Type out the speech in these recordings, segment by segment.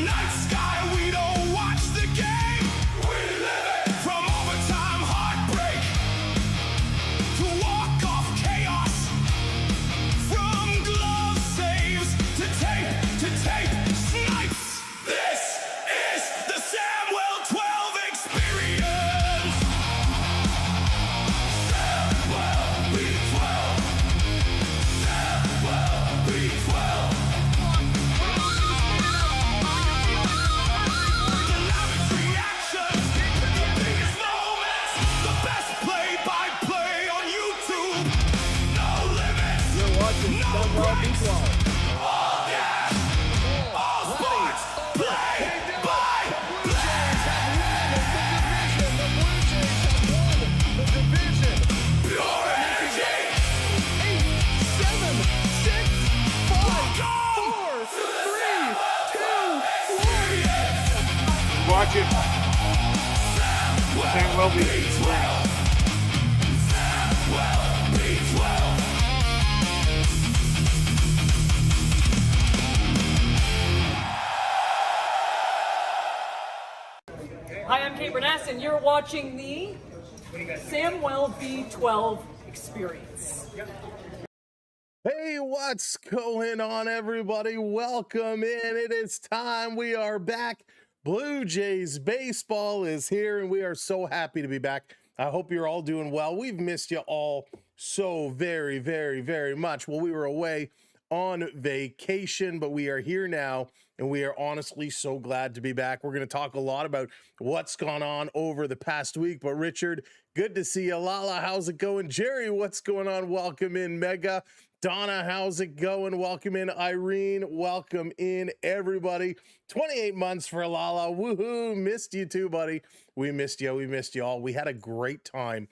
night sky, we don't watch the game. We live it. From overtime heartbreak to walk-off chaos. From glove saves to tape snipes. This is the Samwell 12 experience. Samwell B12. Samwell B12. The lavish reactions, the biggest moments, the best play-by-play on YouTube. No limits. You're watching No Fenway breaks. Park. All gas. All sports. Play-by-play. Pure energy. 8, 7, 6, 5, 4, 3, 2, 1. Watching Samwell B12. Samwell B12. Hi, I'm Kate Bernass, and you're watching the Samwell B12 Experience. Hey, what's going on, everybody? Welcome in. It is time. We are back. Blue Jays baseball is here, and we are so happy to be back. I hope you're all doing well. We've missed you all so very, very, very much. Well, we were away on vacation, but we are here now, and we are honestly so glad to be back. We're going to talk a lot about what's gone on over the past week, but Richard, good to see you. Lala, how's it going? Jerry, what's going on? Welcome in. Mega. Donna, how's it going? Welcome in. Irene, welcome in, everybody. 28 months for Lala. Woohoo. Missed you too, buddy. We missed you. We missed you all. We had a great time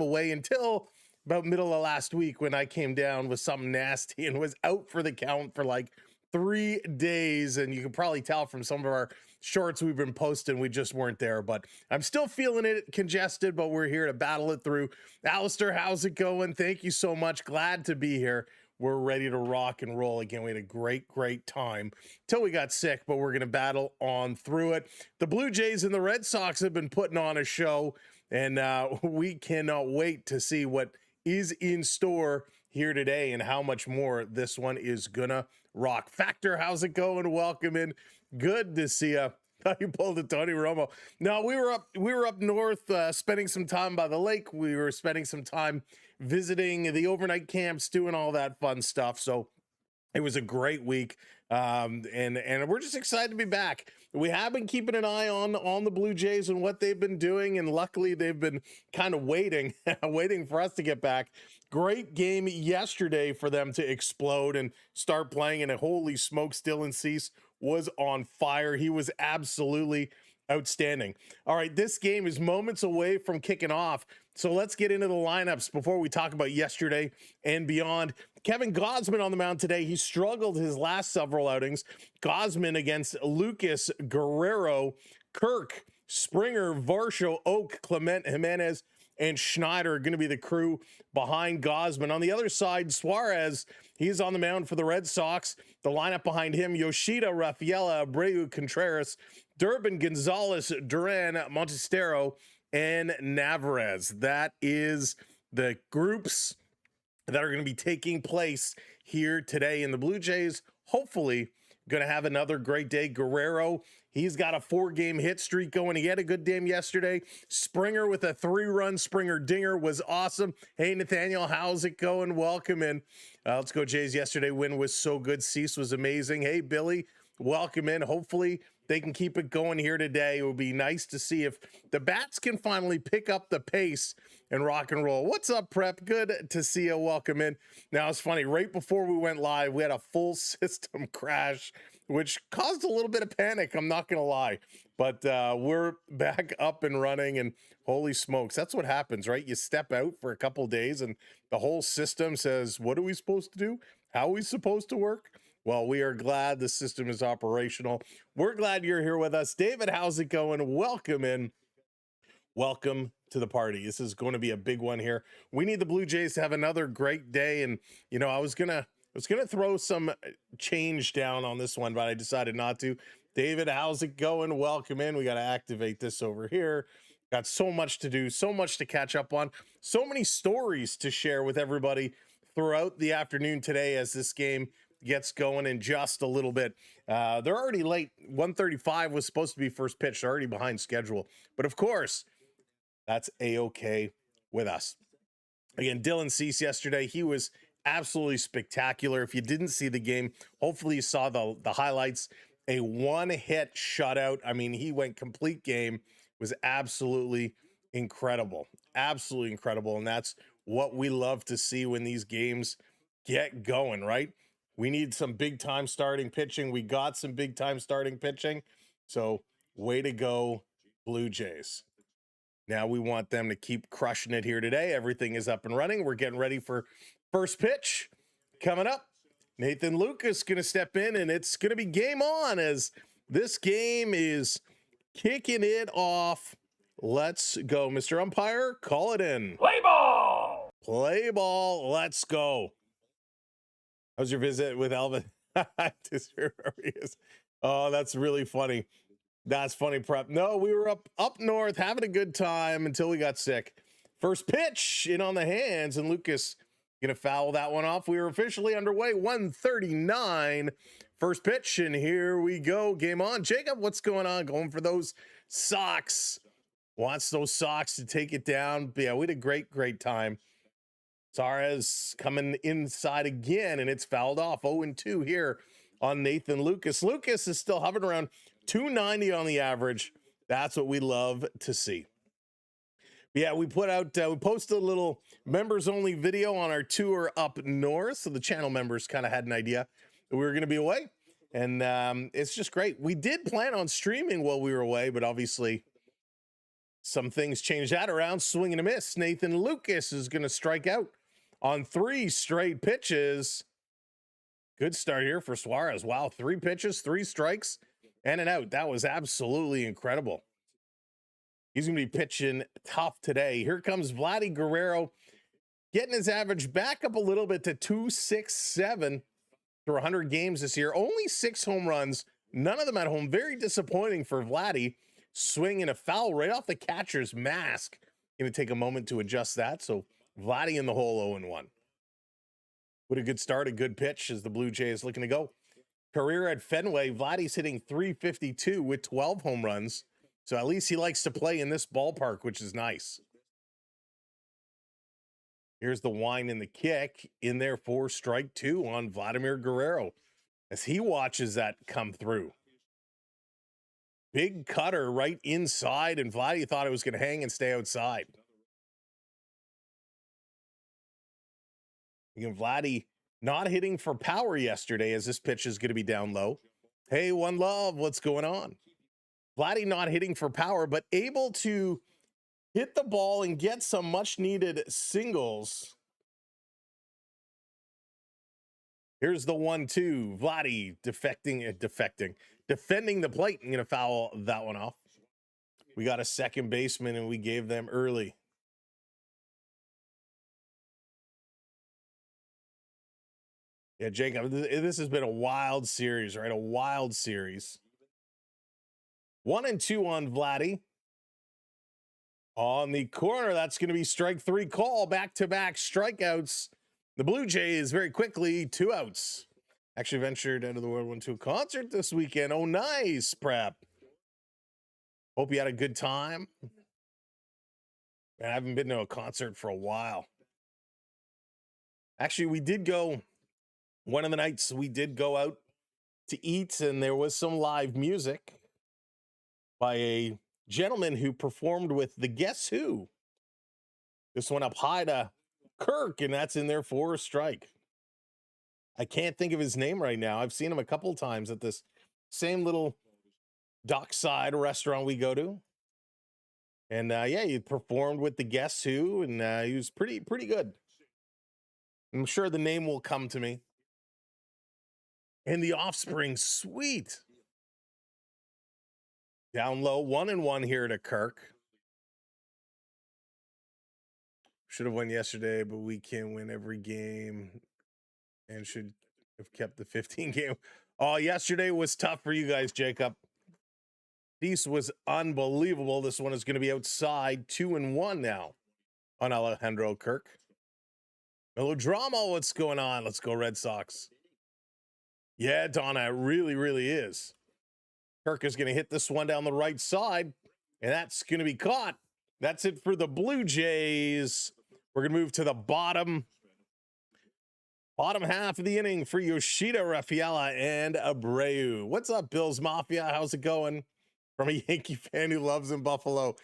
away until about middle of last week when I came down with something nasty and was out for the count for like 3 days. And you can probably tell from some of our shorts we've been posting, we just weren't there, but I'm still feeling it congested, but we're here to battle it through. Alistair, how's it going? Thank you so much. Glad to be here. We're ready to rock and roll again. We had a great time till we got sick, but we're going to battle on through it. The Blue Jays and the Red Sox have been putting on a show, and we cannot wait to see what is in store here today and how much more this one is gonna rock. Factor, how's it going? Welcome in. Good to see you. You pulled a Tony Romo. No, we were up north, spending some time by the lake. We were spending some time visiting the overnight camps, doing all that fun stuff. So it was a great week, and we're just excited to be back. We have been keeping an eye on the Blue Jays and what they've been doing, and luckily they've been kind of waiting for us to get back. Great game yesterday for them to explode and start playing, and holy smokes, Dylan Cease was on fire. He was absolutely outstanding. All right, this game is moments away from kicking off, so let's get into the lineups before we talk about yesterday and beyond. Kevin Gausman on the mound today. He struggled his last several outings. Gausman against Lucas Guerrero, Kirk, Springer, Varsho, Oak, Clement, Jimenez, and Schneider are going to be the crew behind Gausman. On the other side, Suarez, he's on the mound for the Red Sox. The lineup behind him, Yoshida, Rafaela, Abreu, Contreras, Durbin, Gonzalez, Duran, Montestero, and Navarez. That is the groups that are going to be taking place here today. And the Blue Jays, hopefully, going to have another great day. Guerrero, he's got a 4-game hit streak going. He had a good game yesterday. Springer with a 3-run Springer dinger was awesome. Hey, Nathaniel, how's it going? Welcome in. Let's go Jays. Yesterday win was so good. Cease was amazing. Hey, Billy, welcome in. Hopefully they can keep it going here today. It would be nice to see if the bats can finally pick up the pace and rock and roll. What's up, Prep? Good to see you. Welcome in. Now, it's funny. Right before we went live, we had a full system crash, which caused a little bit of panic. I'm not going to lie. But we're back up and running, and holy smokes, that's what happens, right? You step out for a couple days, and the whole system says, what are we supposed to do? How are we supposed to work? Well, we are glad the system is operational. We're glad you're here with us. David, how's it going? Welcome in. Welcome to the party. This is going to be a big one here. We need the Blue Jays to have another great day. And, you know, I was going to was going to throw some change down on this one, but I decided not to. David, how's it going? Welcome in. We got to activate this over here. Got so much to do, so much to catch up on, so many stories to share with everybody throughout the afternoon today as this game gets going in just a little bit. They're already late. 1:35 was supposed to be first pitch. They're already behind schedule. But of course, that's A-OK with us. Again, Dylan Cease yesterday, he was absolutely spectacular. If you didn't see the game, hopefully you saw the highlights. A one-hit shutout. I mean, he went complete game. Was absolutely incredible. Absolutely incredible. And that's what we love to see when these games get going, right? We need some big-time starting pitching. We got some big-time starting pitching. So, way to go, Blue Jays. Now we want them to keep crushing it here today. Everything is up and running. We're getting ready for first pitch coming up. Nathan Lucas going to step in, and it's going to be game on as this game is kicking it off. Let's go, Mr. Umpire. Call it in. Play ball! Play ball. Let's go. How's your visit with Elvin? Oh, that's really funny. That's funny, Prep. No, we were up north having a good time until we got sick. First pitch in on the hands, and Lucas gonna foul that one off. We are officially underway. 1:39. First pitch, and here we go. Game on. Jacob, what's going on? Going for those Sox. Wants those Sox to take it down. But yeah, we had a great time. Suarez coming inside again, and it's fouled off. 0-2 here on Nathan Lucas. Lucas is still hovering around 290 on the average. That's what we love to see. Yeah, we posted a little members only video on our tour up north. So the channel members kind of had an idea that we were going to be away. And it's just great. We did plan on streaming while we were away, but obviously some things changed that around. Swing and a miss. Nathan Lucas is going to strike out on 3 straight pitches. Good start here for Suarez. Wow, 3 pitches, 3 strikes, and an out. That was absolutely incredible. He's going to be pitching tough today. Here comes Vladdy Guerrero, getting his average back up a little bit to 267 through 100 games this year. Only 6 home runs, none of them at home. Very disappointing for Vladdy. Swinging a foul right off the catcher's mask. Going to take a moment to adjust that. So Vladdy in the hole 0-1. What a good start, a good pitch as the Blue Jays looking to go. Career at Fenway, Vladdy's hitting 352 with 12 home runs. So at least he likes to play in this ballpark, which is nice. Here's the wind and the kick in there for strike 2 on Vladimir Guerrero as he watches that come through. Big cutter right inside, and Vladdy thought it was going to hang and stay outside. Again, Vladdy not hitting for power yesterday as this pitch is going to be down low. Hey, One Love, what's going on? Vladdy not hitting for power, but able to hit the ball and get some much-needed singles. Here's the 1-2. Vladdy defending the plate. I'm going to foul that one off. We got a second baseman, and we gave them early. Yeah, Jacob, this has been a wild series, right? A wild series. 1-2 on Vladdy. On the corner, that's going to be strike 3 call. Back-to-back strikeouts. The Blue Jays very quickly, 2 outs. Actually ventured out of the world, went to a concert this weekend. Oh, nice, Prep. Hope you had a good time. Man, I haven't been to a concert for a while. Actually, we did go, one of the nights we did go out to eat, and there was some live music by a gentleman who performed with the Guess Who. This one up high to Kirk, and that's in there for a strike. I can't think of his name right now. I've seen him a couple times at this same little dockside restaurant we go to. And yeah, he performed with the Guess Who, and he was pretty good. I'm sure the name will come to me. And the Offspring, sweet. Down low, 1-1 here to Kirk. Should have won yesterday, but we can't win every game and should Have kept the 15 game. Oh, yesterday was tough for you guys, Jacob. This was unbelievable. This one is going to be outside 2-1 now on Alejandro Kirk. Melodrama, what's going on? Let's go Red Sox. Yeah, Donna, it really, really is. Kirk is going to hit this one down the right side, and that's going to be caught. That's it for the Blue Jays. We're going to move to the bottom half of the inning for Yoshida, Rafaela, and Abreu. What's up, Bills Mafia? How's it going? From a Yankee fan who lives in Buffalo.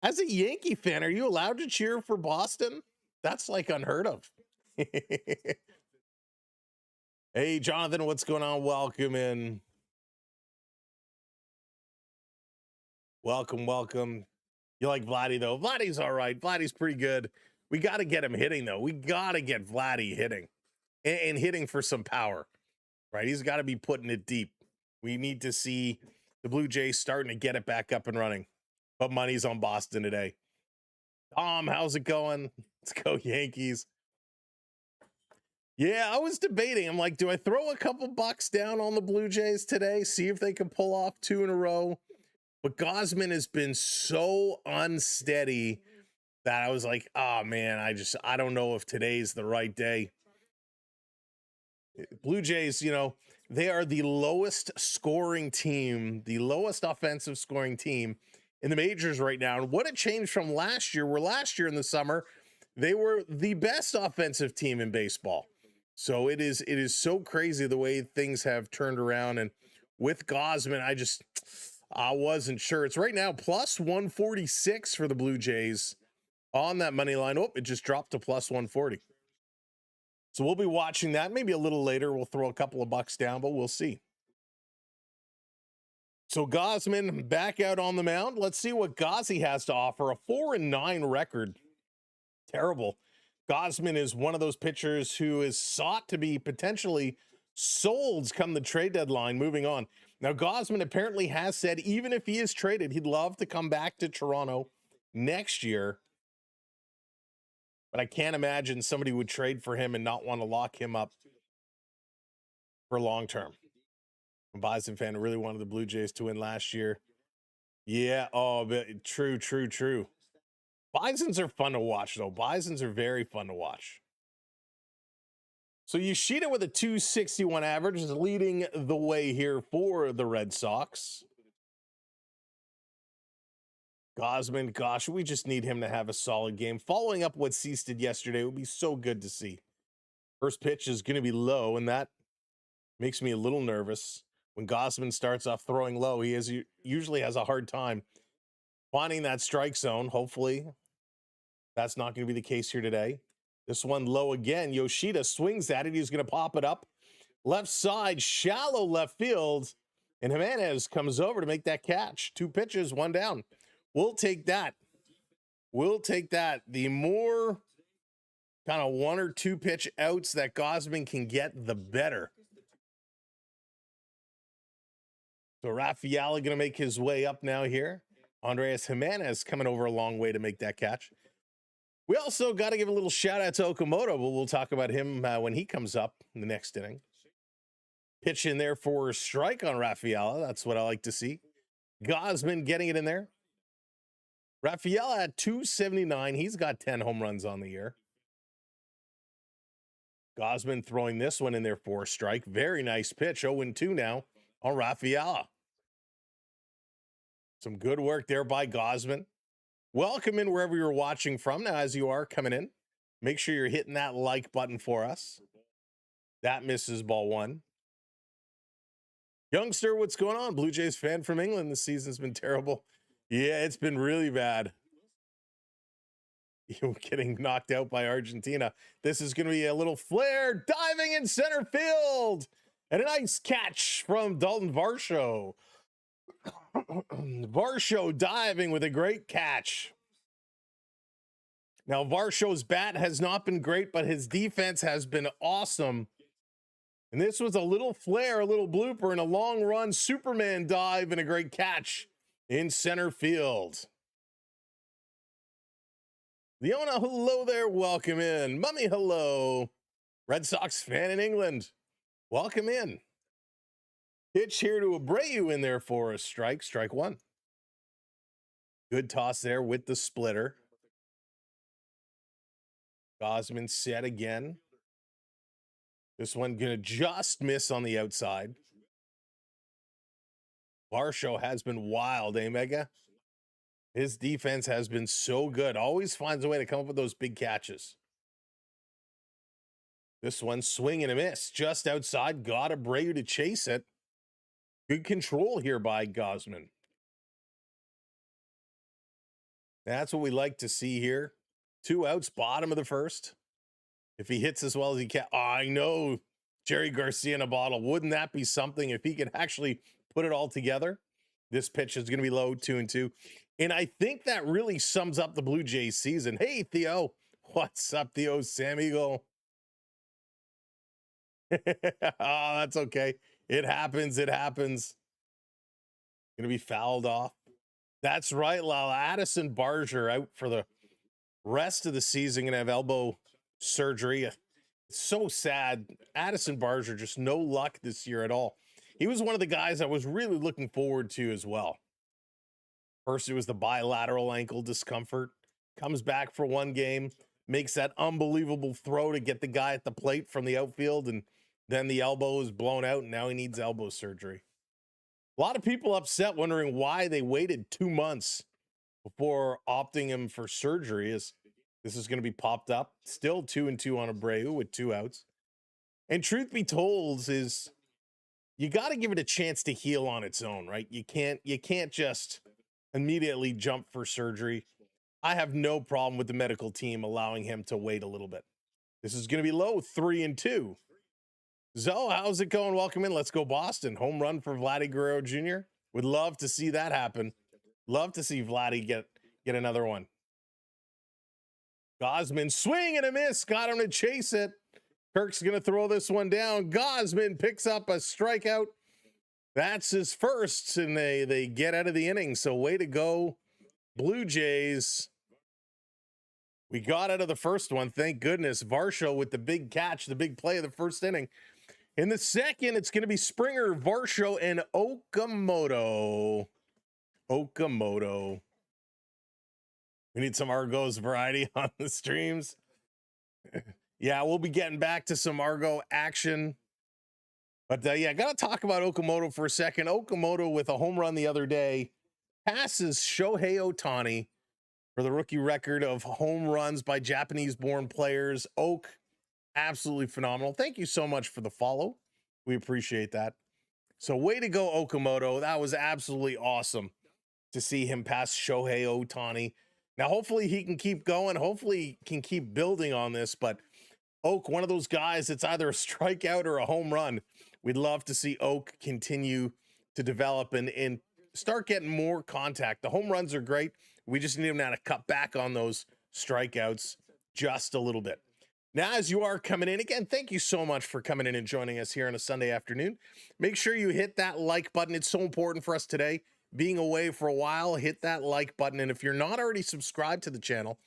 As a Yankee fan, are you allowed to cheer for Boston? That's like unheard of. Hey, Jonathan, what's going on? Welcome in. Welcome, welcome. You like Vladdy, though? Vladdy's all right. Vladdy's pretty good. We got to get him hitting, though. We got to get Vladdy hitting and hitting for some power, right? He's got to be putting it deep. We need to see the Blue Jays starting to get it back up and running. But money's on Boston today. Tom, how's it going? Let's go Yankees. Yeah, I was debating. I'm like, do I throw a couple bucks down on the Blue Jays today? See if they can pull off 2 in a row. But Gausman has been so unsteady that I was like, oh man, I don't know if today's the right day. Blue Jays, you know, they are the lowest scoring team, the lowest offensive scoring team in the majors right now. And what a change from last year, where last year in the summer, they were the best offensive team in baseball. So it is so crazy the way things have turned around. And with Gausman, I wasn't sure. It's right now plus 146 for the Blue Jays on that money line. Oh, it just dropped to plus 140. So we'll be watching that. Maybe a little later, we'll throw a couple of bucks down, but we'll see. So Gausman back out on the mound. Let's see what Gauzy has to offer. A 4-9 record. Terrible. Gausman is one of those pitchers who is sought to be potentially sold come the trade deadline. Moving on. Now, Gausman apparently has said even if he is traded, he'd love to come back to Toronto next year. But I can't imagine somebody would trade for him and not want to lock him up for long term. A Bison fan who really wanted the Blue Jays to win last year. Yeah, oh, but true. Bisons are fun to watch, though. Bisons are very fun to watch. So Yoshida with a 261 average is leading the way here for the Red Sox. Gausman, gosh, we just need him to have a solid game. Following up what Cease did yesterday would be so good to see. First pitch is going to be low, and that makes me a little nervous. When Gausman starts off throwing low, he usually has a hard time finding that strike zone. Hopefully, that's not going to be the case here today. This one low again. Yoshida swings at it. He's going to pop it up. Left side, shallow left field. And Jimenez comes over to make that catch. 2 pitches, 1 down. We'll take that. We'll take that. The more kind of 1 or 2 pitch outs that Gausman can get, the better. So Rafaela going to make his way up now here. Andreas Jimenez coming over a long way to make that catch. We also got to give a little shout out to Okamoto, but we'll talk about him when he comes up in the next inning. Pitch in there for a strike on Rafaela. That's what I like to see. Gausman getting it in there. Rafaela at 279. He's got 10 home runs on the year. Gausman throwing this one in there for a strike. Very nice pitch. 0-2 now on Rafaela. Some good work there by Gausman. Welcome in wherever you're watching from. Now, as you are coming in, make sure you're hitting that like button for us. That misses ball 1. Youngster, what's going on? Blue Jays fan from England. This season's been terrible. Yeah, it's been really bad. You're getting knocked out by Argentina. This is going to be a little flare. Diving in center field. And a nice catch from Dalton Varsho. Varsho diving with a great catch. Now, Varsho's bat has not been great, but his defense has been awesome. And this was a little flare, a little blooper, and a long run Superman dive and a great catch in center field. Leona, hello there. Welcome in. Mummy, hello. Red Sox fan in England, welcome in. Pitch here to Abreu in there for a strike. Strike one. Good toss there with the splitter. Gausman set again. This one gonna just miss on the outside. Varsho has been wild, eh, Mega? His defense has been so good. Always finds a way to come up with those big catches. This one swing and a miss. Just outside. Got Abreu to chase it. Good control here by Gausman. That's what we like to see here. 2 outs, bottom of the first. If he hits as well as he can. Oh, I know Jerry Garcia in a bottle. Wouldn't that be something if he could actually put it all together? This pitch is going to be low, 2-2. And I think that really sums up the Blue Jays season. Hey, Theo. What's up, Theo? Sam Eagle. Oh, that's okay. It happens. It happens. Going to be fouled off. That's right, Lyle. Addison Barger out for the rest of the season. Going to have elbow surgery. It's so sad. Addison Barger, just no luck this year at all. He was one of the guys I was really looking forward to as well. First, it was the bilateral ankle discomfort. Comes back for one game, makes that unbelievable throw to get the guy at the plate from the outfield, and then the elbow is blown out, and now he needs elbow surgery. A lot of people upset, wondering why they waited 2 months before opting him for surgery. As this is going to be popped up. Still 2-2 on Abreu with 2 outs. And truth be told is you got to give it a chance to heal on its own, right? You can't just immediately jump for surgery. I have no problem with the medical team allowing him to wait a little bit. This is going to be low, 3-2. Zoe, how's it going? Welcome in. Let's go Boston. Home run for Vladdy Guerrero Jr. Would love to see that happen. Love to see Vladdy get another one. Gausman swing and a miss. Got him to chase it. Kirk's going to throw this one down. Gausman picks up a strikeout. That's his first, and they get out of the inning. So way to go, Blue Jays. We got out of the first one, thank goodness. Varsho with the big catch, the big play of the first inning. In the second, it's going to be Springer, Varsho, and Okamoto. We need some Argos variety on the streams. Yeah, we'll be getting back to some Argo action. But yeah, I got to talk about Okamoto for a second. Okamoto with a home run the other day passes Shohei Ohtani for the rookie record of home runs by Japanese-born players. Oak, absolutely phenomenal. Thank you so much for the follow. We appreciate that. So way to go, Okamoto. That was absolutely awesome to see him pass Shohei Ohtani. Now, hopefully he can keep going. Hopefully he can keep building on this. But Oak, one of those guys, it's either a strikeout or a home run. We'd love to see Oak continue to develop and start getting more contact. The home runs are great. We just need him now to cut back on those strikeouts just a little bit. Now, as you are coming in, again, thank you so much for coming in and joining us here on a Sunday afternoon. Make sure you hit that like button. It's so important for us today. Being away for a while, hit that like button. And if you're not already subscribed to the channel,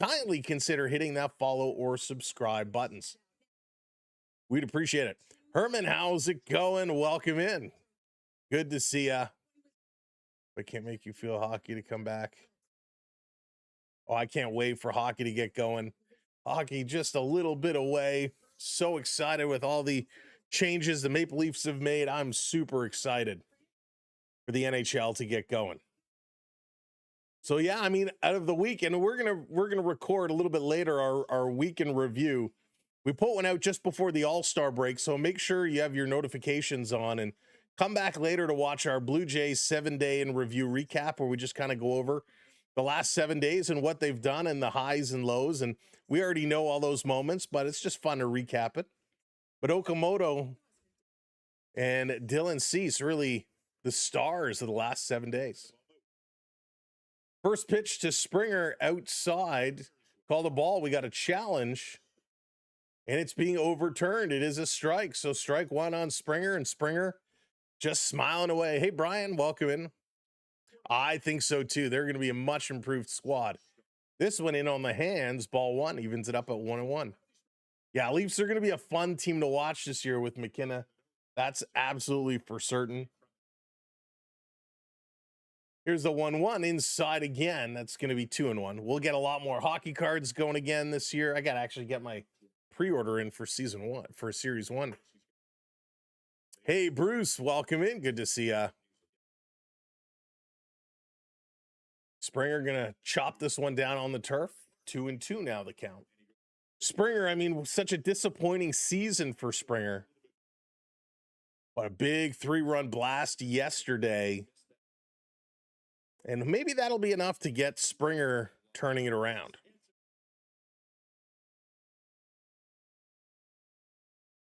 kindly consider hitting that follow or subscribe buttons. We'd appreciate it. Herman, how's it going? Welcome in. Good to see ya. I can't make you feel hockey to come back. Oh, I can't wait for hockey to get going. Hockey just a little bit away. So excited with all the changes the Maple Leafs have made. I'm super excited for the NHL to get going. So yeah, I mean, out of the week, and we're gonna record a little bit later our weekend review. We put one out just before the All-Star break, so make sure you have your notifications on and come back later to watch our Blue Jays 7-day in review recap, where we just kind of go over the last 7 days and what they've done and the highs and lows. And we already know all those moments, but it's just fun to recap it. But Okamoto and Dylan Cease, really the stars of the last 7 days. First pitch to Springer outside. Call the ball. We got a challenge. And it's being overturned. It is a strike. So strike one on Springer, and Springer just smiling away. Hey, Brian, welcome in. I think so too. They're going to be a much improved squad. This one in on the hands. Ball one evens it up at 1-1. Yeah, Leafs are going to be a fun team to watch this year with McKenna. That's absolutely for certain. Here's the 1-1 inside again. That's going to be 2-1. We'll get a lot more hockey cards going again this year. I got to actually get my pre-order in for season 1, for series 1. Hey, Bruce, welcome in. Good to see ya. Springer going to chop this one down on the turf. 2-2 now the count. Springer, I mean, such a disappointing season for Springer. What a big 3-run blast yesterday. And maybe that'll be enough to get Springer turning it around.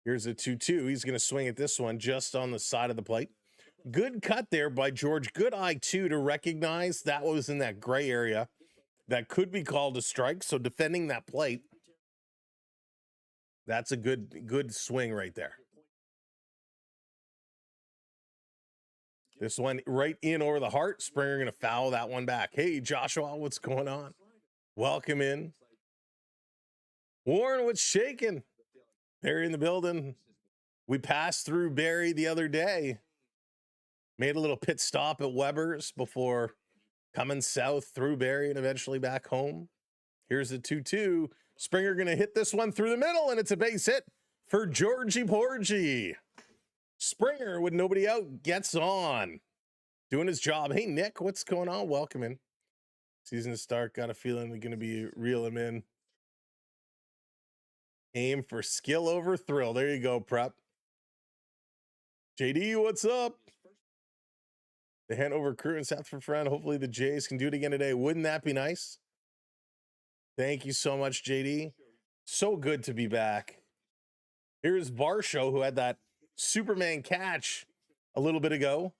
Here's a 2-2. He's going to swing at this one just on the side of the plate. Good cut there by George. Good eye, too, to recognize that was in that gray area. That could be called a strike. So defending that plate, that's a good swing right there. This one right in over the heart. Springer going to foul that one back. Hey, Joshua, what's going on? Welcome in. Warren, what's shaking? Barry in the building. We passed through Barry the other day. Made a little pit stop at Weber's before coming south through Barry and eventually back home. Here's the 2-2. Springer going to hit this one through the middle, and it's a base hit for Georgie Porgy. Springer, with nobody out, gets on. Doing his job. Hey, Nick, what's going on? Welcome in. Season to start. Got a feeling we're going to be reel him in. Aim for skill over thrill. There you go, prep. JD, what's up? The Hanover crew and South for friend. Hopefully the Jays can do it again today. Wouldn't that be nice? Thank you so much, JD. So good to be back. Here's Varsho, who had that Superman catch a little bit ago.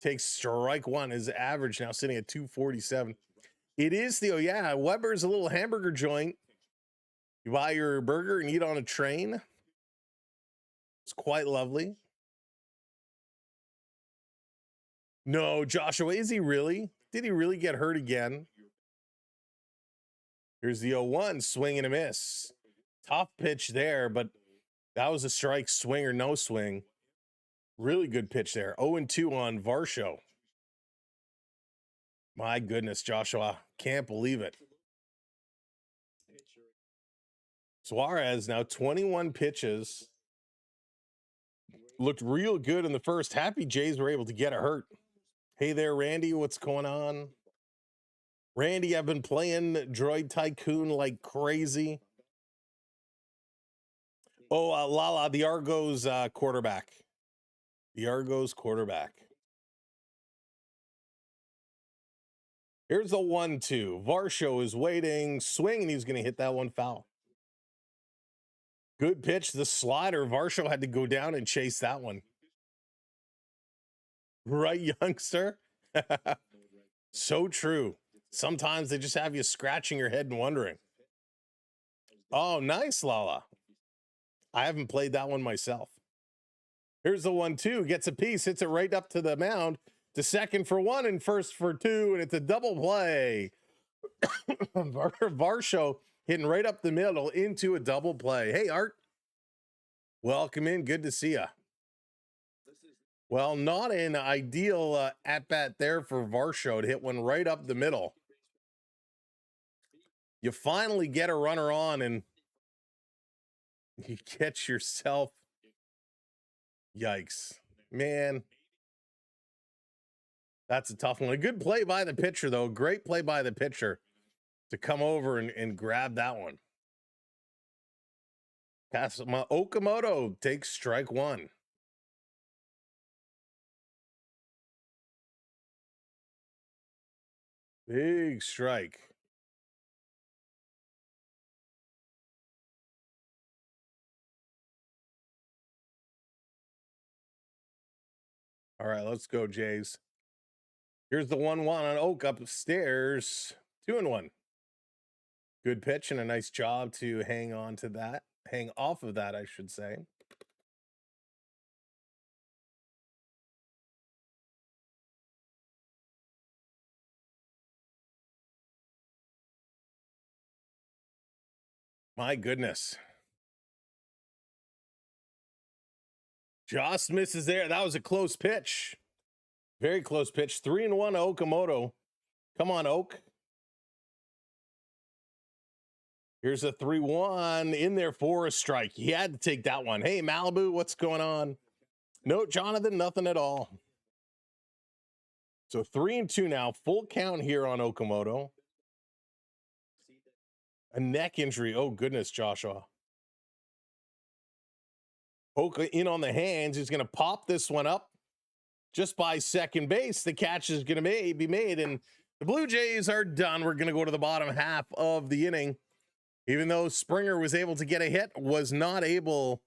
Takes strike one. His average now sitting at 247. It is the, oh yeah, Weber's a little hamburger joint. You buy your burger and eat on a train. It's quite lovely. No, Joshua, is he really? Did he really get hurt again? Here's the 0-1, swing and a miss. Tough pitch there, but that was a strike, swing or no swing. Really good pitch there. 0-2 on Varsho. My goodness, Joshua. Can't believe it. Suarez now 21 pitches. Looked real good in the first. Happy Jays were able to get it hurt. Hey there, Randy. What's going on? Randy, I've been playing Droid Tycoon like crazy. Oh, Lala, the Argos quarterback. The Argos quarterback. Here's the 1-2. Varsho is waiting. Swing, and he's going to hit that one foul. Good pitch. The slider. Varsho had to go down and chase that one. Right, youngster? So true. Sometimes they just have you scratching your head and wondering. Oh, nice, Lala. I haven't played that one myself. Here's the 1-2. Gets a piece. Hits it right up to the mound. To second for 1 and first for 2. And it's a double play. Varsho hitting right up the middle into a double play. Hey, Art. Welcome in. Good to see you. Well, not an ideal at-bat there for Varsho to hit one right up the middle. You finally get a runner on and you get yourself. Yikes. Man. That's a tough one. A good play by the pitcher, though. Great play by the pitcher to come over and grab that one. Okamoto takes strike one. Big strike. All right, let's go, Jays. Here's the 1-1 on Oak upstairs. 2-1. Good pitch and a nice job to hang on to that. Hang off of that, I should say. My goodness. Just misses there. That was a close pitch. Very close pitch. 3-1 Okamoto. Come on, Oak. Here's a 3-1 in there for a strike. He had to take that one. Hey, Malibu, what's going on? No, Jonathan, nothing at all. So 3-2 now. Full count here on Okamoto. A neck injury. Oh, goodness, Joshua. Oka in on the hands. He's going to pop this one up just by second base. The catch is going to be made, and the Blue Jays are done. We're going to go to the bottom half of the inning. Even though Springer was able to get a hit, was not able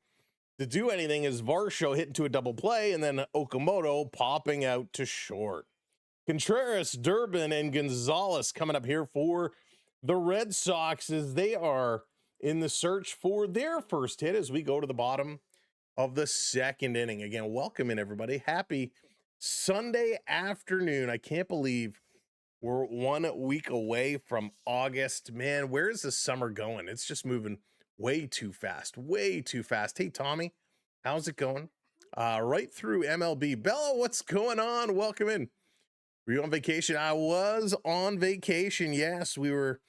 to do anything as Varsho hit into a double play, and then Okamoto popping out to short. Contreras, Durbin, and Gonzalez coming up here for the Red Sox as they are in the search for their first hit as we go to the bottom of the second inning. Again, welcome in, everybody. Happy Sunday afternoon. I can't believe we're 1 week away from August. Man, where is the summer going? It's just moving way too fast, way too fast. Hey, Tommy, how's it going? Right through MLB. Bella, what's going on? Welcome in. Were you on vacation? I was on vacation. Yes, we were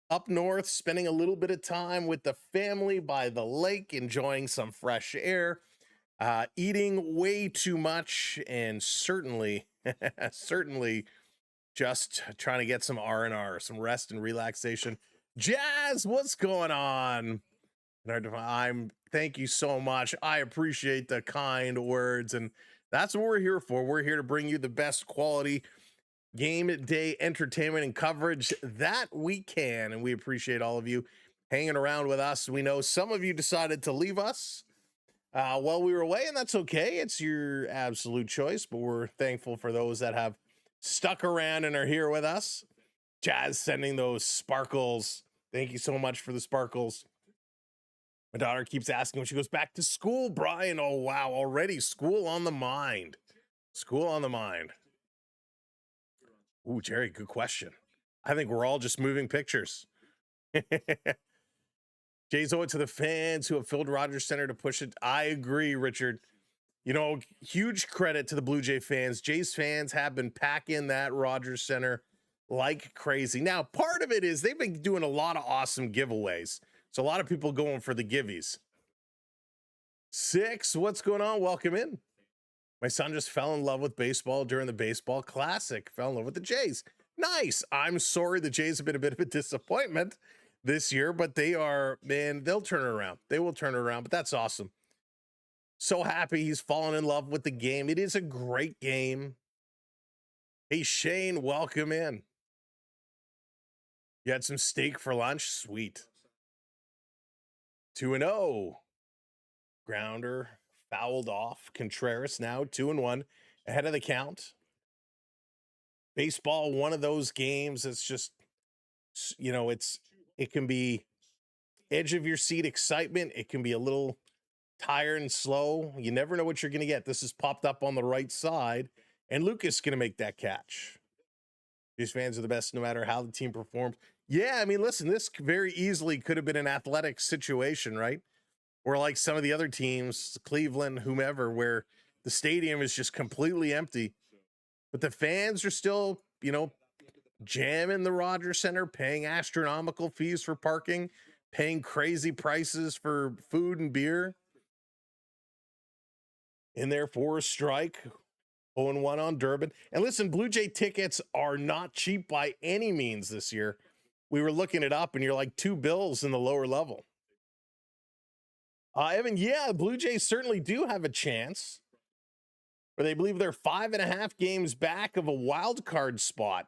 up north, spending a little bit of time with the family by the lake, enjoying some fresh air, eating way too much, and certainly just trying to get some R&R, some rest and relaxation. Jazz, what's going on? Thank you so much. I appreciate the kind words, and that's what we're here for. We're here to bring you the best quality game day entertainment and coverage that we can, and we appreciate all of you hanging around with us. We know some of you decided to leave us while we were away, and that's okay. It's your absolute choice, but we're thankful for those that have stuck around and are here with us. Jazz sending those sparkles. Thank you so much for the sparkles. My daughter keeps asking when she goes back to school, Brian. Oh, wow. Already school on the mind. School on the mind. Ooh, Jerry, good question. I think we're all just moving pictures. Jays owe it to the fans who have filled Rogers Center to push it. I agree, Richard. You know, huge credit to the Blue Jay fans. Jays fans have been packing that Rogers Center like crazy. Now, part of it is they've been doing a lot of awesome giveaways. So a lot of people going for the givvies. 6, what's going on? Welcome in. My son just fell in love with baseball during the baseball classic. Fell in love with the Jays. Nice. I'm sorry the Jays have been a bit of a disappointment this year, but they are, man, they'll turn it around. They will turn it around, but that's awesome. So happy he's fallen in love with the game. It is a great game. Hey, Shane, welcome in. You had some steak for lunch? Sweet. 2-0. Grounder fouled off. Contreras now 2-1 ahead of the count. Baseball, one of those games that's just, you know, it can be edge of your seat excitement. It can be a little tired and slow. You never know what you're going to get. This is popped up on the right side, and Lucas is going to make that catch. These fans are the best no matter how the team performs. Yeah, I mean, listen, this very easily could have been an athletic situation, right? Or like some of the other teams, Cleveland, whomever, where the stadium is just completely empty. But the fans are still, you know, jamming the Rogers Center, paying astronomical fees for parking, paying crazy prices for food and beer. In there for a strike. 0-1 on Durbin. And listen, Blue Jay tickets are not cheap by any means this year. We were looking it up, and you're like $2 in the lower level. Evan, yeah, Blue Jays certainly do have a chance. But they believe they're 5.5 games back of a wild card spot.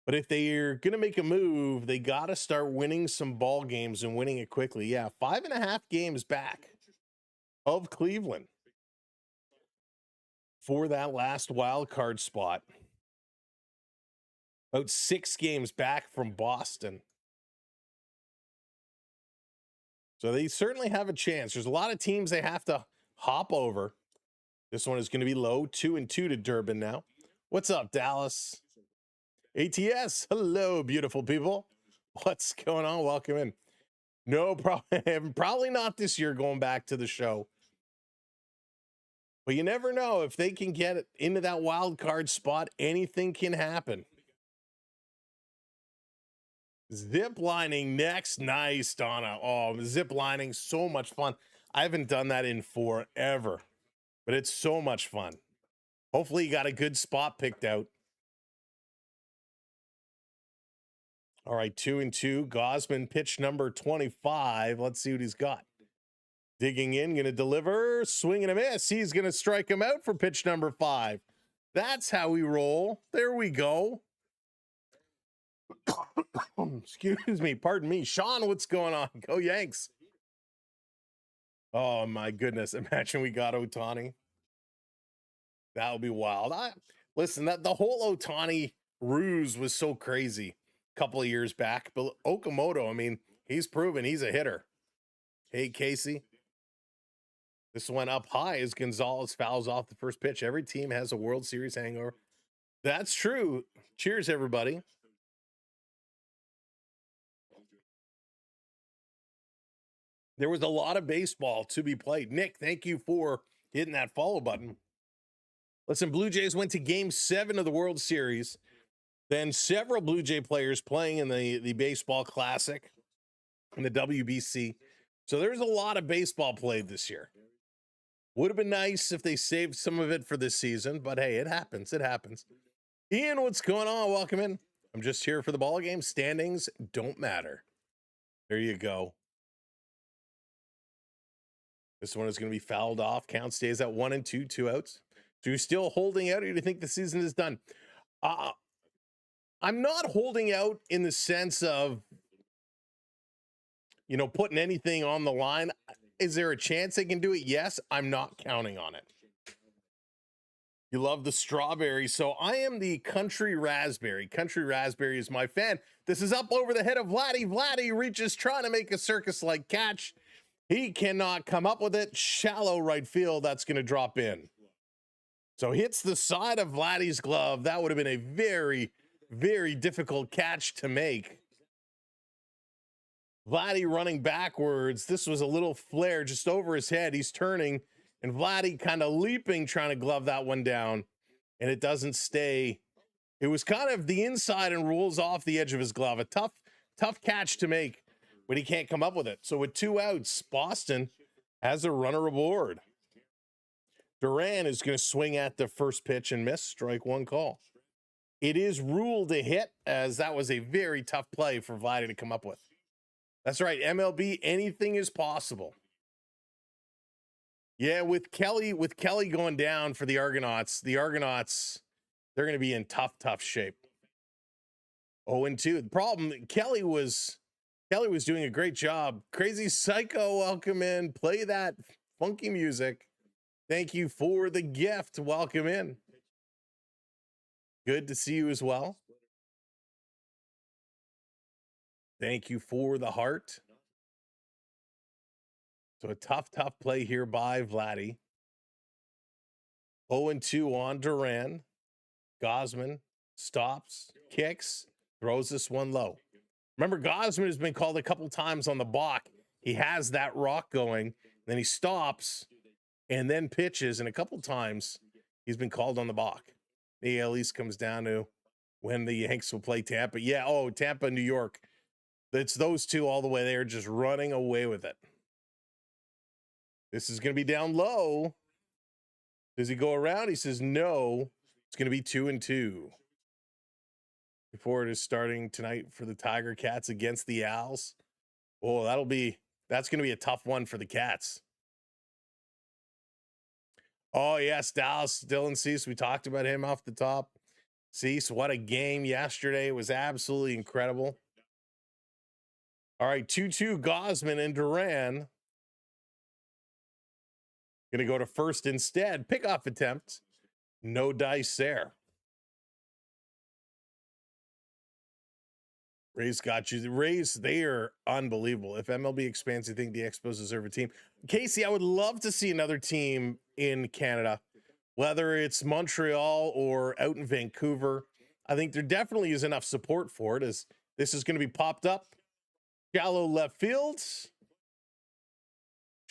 But if they're going to make a move, they got to start winning some ball games and winning it quickly. Yeah, 5.5 games back of Cleveland for that last wild card spot. About 6 games back from Boston. So they certainly have a chance. There's a lot of teams they have to hop over. This one is going to be low. 2-2 to Durbin now. What's up, Dallas? ATS, hello, beautiful people. What's going on? Welcome in. No problem. Probably not this year going back to the show. But you never know. If they can get into that wild card spot, anything can happen. Zip lining next. Nice, Donna. Oh, zip lining, so much fun. I haven't done that in forever, but it's so much fun. Hopefully you got a good spot picked out. All right, 2-2. Gausman, pitch number 25. Let's see what he's got. Digging in, going to deliver, swing and a miss. He's going to strike him out for pitch number 5. That's how we roll. There we go. Excuse me, pardon me. Sean, what's going on? Go Yanks. Oh, my goodness. Imagine we got Ohtani. That would be wild. Listen, the whole Ohtani ruse was so crazy a couple of years back. But Okamoto, I mean, he's proven he's a hitter. Hey, Casey. This went up high as Gonzalez fouls off the first pitch. Every team has a World Series hangover. That's true. Cheers, everybody. There was a lot of baseball to be played. Nick, thank you for hitting that follow button. Listen, Blue Jays went to Game 7 of the World Series. Then several Blue Jay players playing in the Baseball Classic and the WBC. So there's a lot of baseball played this year. Would have been nice if they saved some of it for this season, but hey, it happens. It happens. Ian, what's going on? Welcome in. I'm just here for the ball game. Standings don't matter. There you go. This one is going to be fouled off. Count stays at 1-2, 2 outs. So you're still holding out, or do you think the season is done? I'm not holding out in the sense of, putting anything on the line. Is there a chance they can do it? Yes. I'm not counting on it. You love the strawberry. So I am the country raspberry. Country raspberry is my fan. This is up over the head of Vladdy. Vladdy reaches, trying to make a circus-like catch. He cannot come up with it. Shallow right field. That's going to drop in. So hits the side of Vladdy's glove. That would have been a very, very difficult catch to make. Vladdy running backwards. This was a little flare just over his head. He's turning, and Vladdy kind of leaping, trying to glove that one down, and it doesn't stay. It was kind of the inside and rolls off the edge of his glove. A tough catch to make, but he can't come up with it. So with 2 outs, Boston has a runner aboard. Duran is going to swing at the first pitch and miss. Strike 1 call. It is ruled a hit, as that was a very tough play for Vladdy to come up with. That's right, MLB, anything is possible. Yeah, with Kelly going down for the Argonauts, they're going to be in tough shape. 0-2. The problem, Kelly was doing a great job. Crazy Psycho, welcome in. Play that funky music. Thank you for the gift. Welcome in. Good to see you as well. Thank you for the heart. So a tough play here by Vladdy. 0-2 on Duran. Gausman stops, kicks, throws this one low. Remember, Gausman has been called a couple times on the balk. He has that rock going, then he stops and then pitches, and a couple times he's been called on the balk. The AL East comes down to when the Yanks will play Tampa. Yeah, Tampa, New York. It's those two all the way. They're just running away with it. This is going to be down low. Does he go around? He says no. It's going to be 2-2. Before it is starting tonight for the Tiger Cats against the Owls. Oh, that's going to be a tough one for the Cats. Oh, yes, Dallas, Dylan Cease. We talked about him off the top. Cease, what a game yesterday. It was absolutely incredible. All right, 2-2, Gausman and Duran. Going to go to first instead. Pickoff attempt. No dice there. Rays got you. The Rays, they are unbelievable. If MLB expands, you think the Expos deserve a team? Casey, I would love to see another team in Canada, whether it's Montreal or out in Vancouver. I think there definitely is enough support for it, as this is going to be popped up. Shallow left field.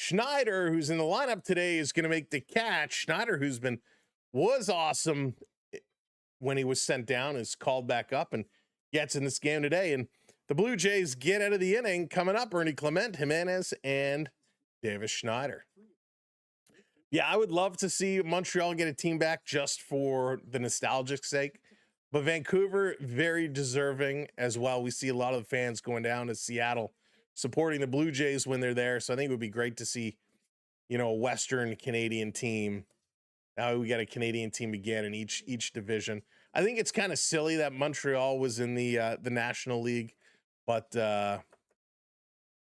Schneider, who's in the lineup today, is going to make the catch. Schneider, was awesome when he was sent down, is called back up and gets in this game today. And the Blue Jays get out of the inning. Coming up, Ernie Clement, Jimenez, and Davis Schneider. Yeah, I would love to see Montreal get a team back just for the nostalgic sake. But Vancouver, very deserving as well. We see a lot of the fans going down to Seattle supporting the Blue Jays when they're there. So I think it would be great to see, a Western Canadian team. Now we got a Canadian team again in each division. I think it's kind of silly that Montreal was in the National League, but hey,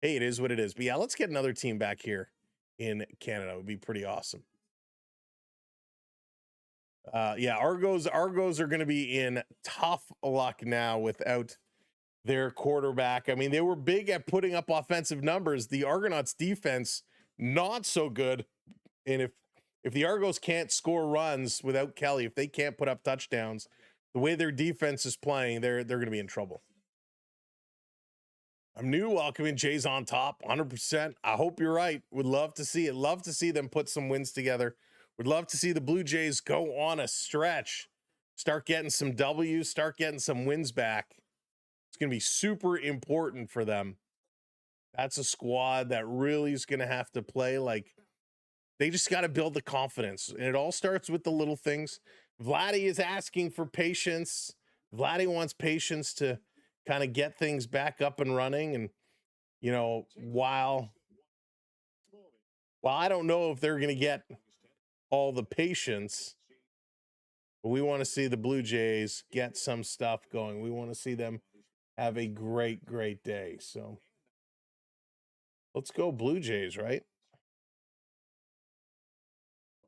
it is what it is. But yeah, let's get another team back here in Canada. It would be pretty awesome. Yeah, Argos are going to be in tough luck now without their quarterback. I mean, they were big at putting up offensive numbers. The Argonauts defense, not so good. And if the Argos can't score runs without Kelly, if they can't put up touchdowns, the way their defense is playing, they're going to be in trouble. I'm new, welcoming Jays on top, 100%. I hope you're right. Would love to see it. Love to see them put some wins together. Would love to see the Blue Jays go on a stretch, start getting some W's, start getting some wins back. It's going to be super important for them. That's a squad that really is going to have to play like they just got to build the confidence. And it all starts with the little things. Vladdy is asking for patience. Vladdy wants patience to kind of get things back up and running. And, while I don't know if they're going to get all the patience, but we want to see the Blue Jays get some stuff going. We want to see them have a great, great day. So let's go Blue Jays, right?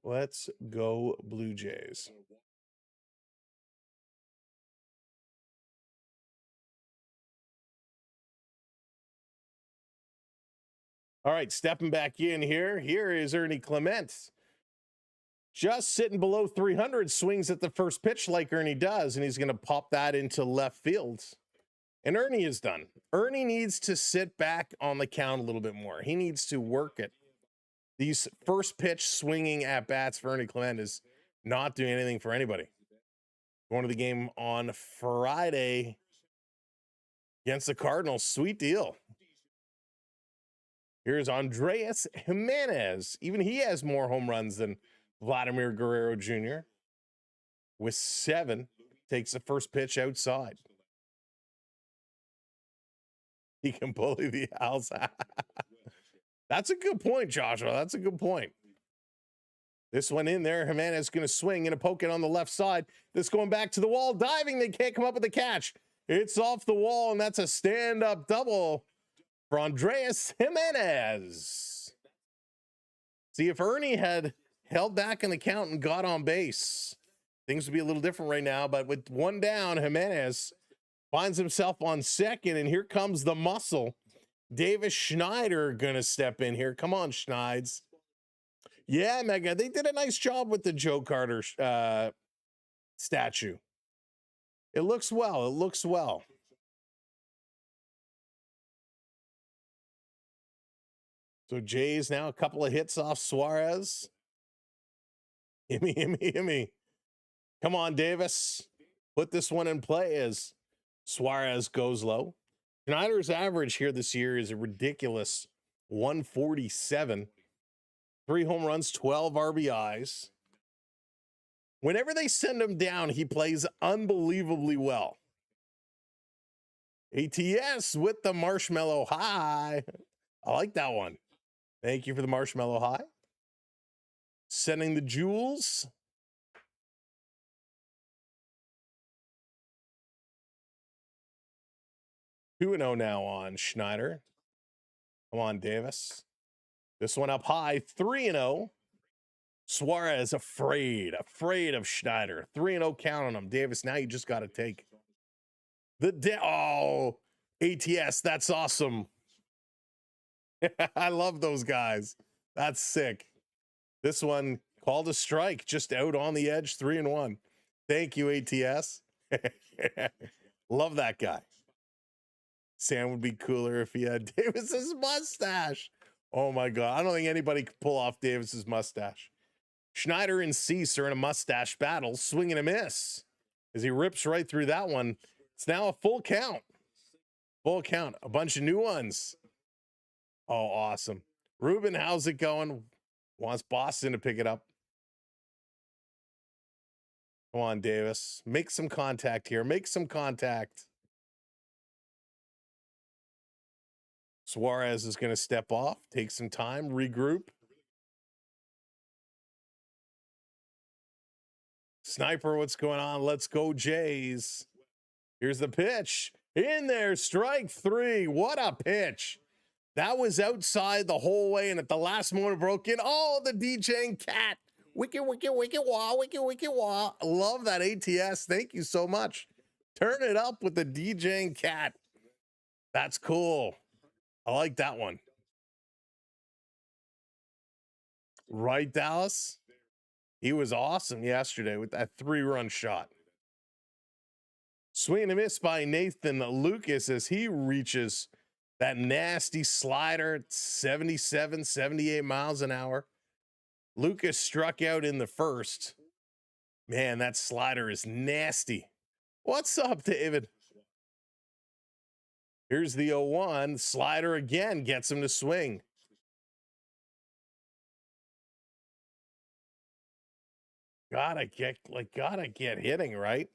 Let's go Blue Jays. All right, stepping back in here. Here is Ernie Clement. Just sitting below 300, swings at the first pitch like Ernie does, and he's going to pop that into left field. And Ernie is done. Ernie needs to sit back on the count a little bit more. He needs to work it. These first pitch swinging at bats for Ernie Clement is not doing anything for anybody. Going to the game on Friday against the Cardinals. Sweet deal. Here's Andreas Jimenez. Even he has more home runs than Vladimir Guerrero Jr. with 7. Takes the first pitch outside. He can bully the Owls. That's a good point, Joshua. That's a good point. This one in there. Jimenez going to swing and a poke it on the left side. This going back to the wall. Diving. They can't come up with the catch. It's off the wall, and that's a stand-up double for Andreas Jimenez. See, if Ernie had held back in the count and got on base, things would be a little different right now. But with one down, Jimenez finds himself on second, and here comes the muscle. Davis Schneider gonna step in here. Come on, Schneids. Yeah, Mega, they did a nice job with the Joe Carter statue. It looks well. It looks well. So Jays now a couple of hits off Suarez. Himmy. Come on, Davis. Put this one in play as Suarez goes low. Schneider's average here this year is a ridiculous 147. 3 home runs, 12 RBIs. Whenever they send him down, he plays unbelievably well. ATS with the marshmallow high. I like that one. Thank you for the marshmallow high. Sending the jewels. Two 2-0 now on Schneider. Come on, Davis. This one up high, 3-0. Suarez afraid of Schneider. 3-0 count on him. Davis, now you just got to take the ATS. That's awesome. I love those guys. That's sick. This one called a strike, just out on the edge, 3-1. Thank you, ATS. Love that guy. Sam would be cooler if he had Davis's mustache. Oh my God. I don't think anybody could pull off Davis's mustache. Schneider and Cease are in a mustache battle, swing and a miss as he rips right through that one. It's now a full count. Full count. A bunch of new ones. Oh, awesome. Ruben, how's it going? Wants Boston to pick it up. Come on, Davis. Make some contact here. Make some contact. Suarez is going to step off, take some time, regroup. Sniper, what's going on? Let's go, Jays. Here's the pitch. In there, strike three. What a pitch. That was outside the whole way, and at the last moment broke in. Oh, the DJing cat. Wicked, wicked, wicked, wah, wicked, wicked, wah. Love that ATS. Thank you so much. Turn it up with the DJing cat. That's cool. I like that one. Right, Dallas? He was awesome yesterday with that 3-run shot. Swing and a miss by Nathan Lucas as he reaches that nasty slider at 77, 78 miles an hour. Lucas struck out in the first. Man, that slider is nasty. What's up, David? Here's the 0-1. Slider again gets him to swing. Gotta get hitting, right?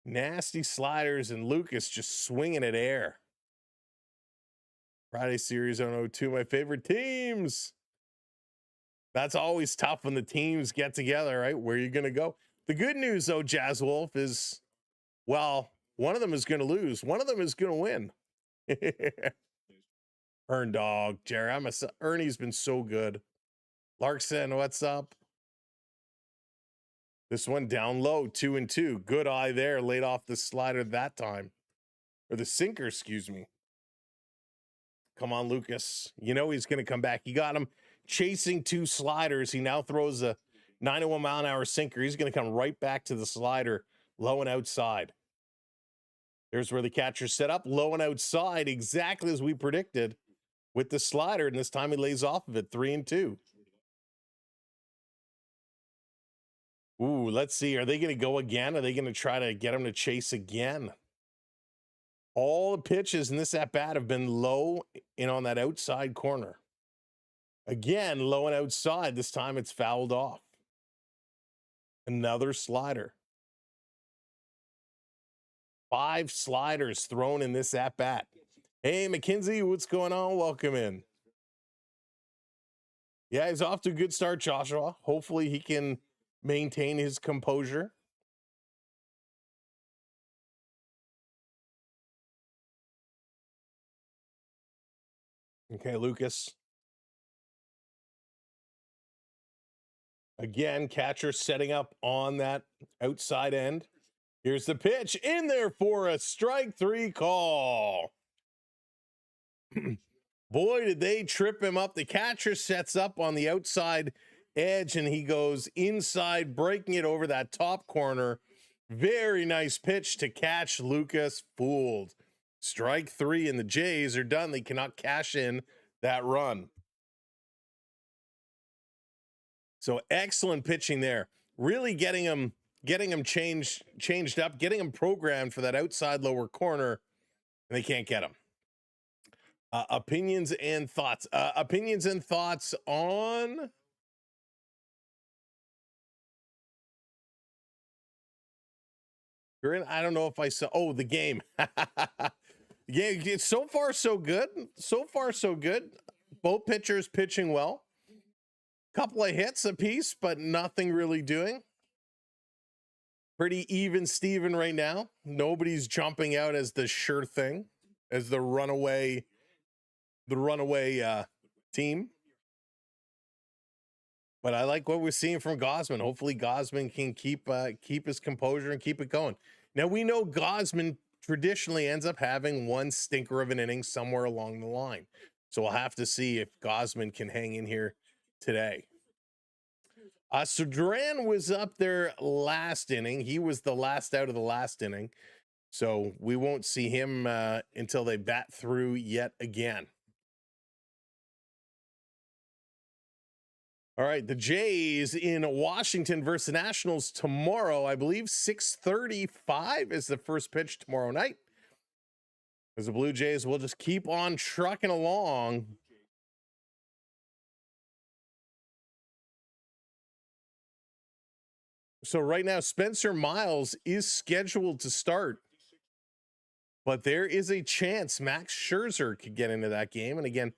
Nasty sliders and Lucas just swinging at air. Friday Series on 02, my favorite teams. That's always tough when the teams get together, right? Where are you going to go? The good news, though, Jazz Wolf, is, well, one of them is going to lose. One of them is going to win. Earn dog, Jerry. Ernie's been so good. Larkson, what's up? This one down low, 2-2. Good eye there. Laid off the slider that time. Or the sinker, excuse me. Come on, Lucas. You know he's going to come back. You got him chasing 2 sliders. He now throws a 91-mile-an-hour sinker. He's going to come right back to the slider, low and outside. There's where the catcher set up, low and outside, exactly as we predicted with the slider. And this time he lays off of it, 3-2. Ooh, let's see. Are they going to go again? Are they going to try to get him to chase again? All the pitches in this at-bat have been low and on that outside corner. Again, low and outside. This time it's fouled off. Another slider. 5 sliders thrown in this at-bat. Hey, McKinsey, what's going on? Welcome in. Yeah, he's off to a good start, Joshua. Hopefully he can maintain his composure. Okay, Lucas. Again, catcher setting up on that outside end. Here's the pitch in there for a strike 3 call. Boy, did they trip him up. The catcher sets up on the outside edge and he goes inside, breaking it over that top corner. Very nice pitch to catch. Lucas fooled. Strike 3 and the Jays are done. They cannot cash in that run. So excellent pitching there. Really getting him changed up, getting him programmed for that outside lower corner, and they can't get him. Opinions and thoughts. Opinions and thoughts on I don't know if I saw. Oh, the game. Yeah, it's so far so good. So far so good. Both pitchers pitching well. Couple of hits apiece, but nothing really doing. Pretty even Steven right now. Nobody's jumping out as the sure thing, as the runaway team. But I like what we're seeing from Gausman. Hopefully Gausman can keep his composure and keep it going. Now we know Gausman traditionally ends up having one stinker of an inning somewhere along the line. So we'll have to see if Gausman can hang in here today. So Duran was up there last inning. He was the last out of the last inning. So we won't see him until they bat through yet again. All right, the Jays in Washington versus the Nationals tomorrow. I believe 6:35 is the first pitch tomorrow night. As the Blue Jays will just keep on trucking along. So right now, Spencer Miles is scheduled to start, but there is a chance Max Scherzer could get into that game. And again,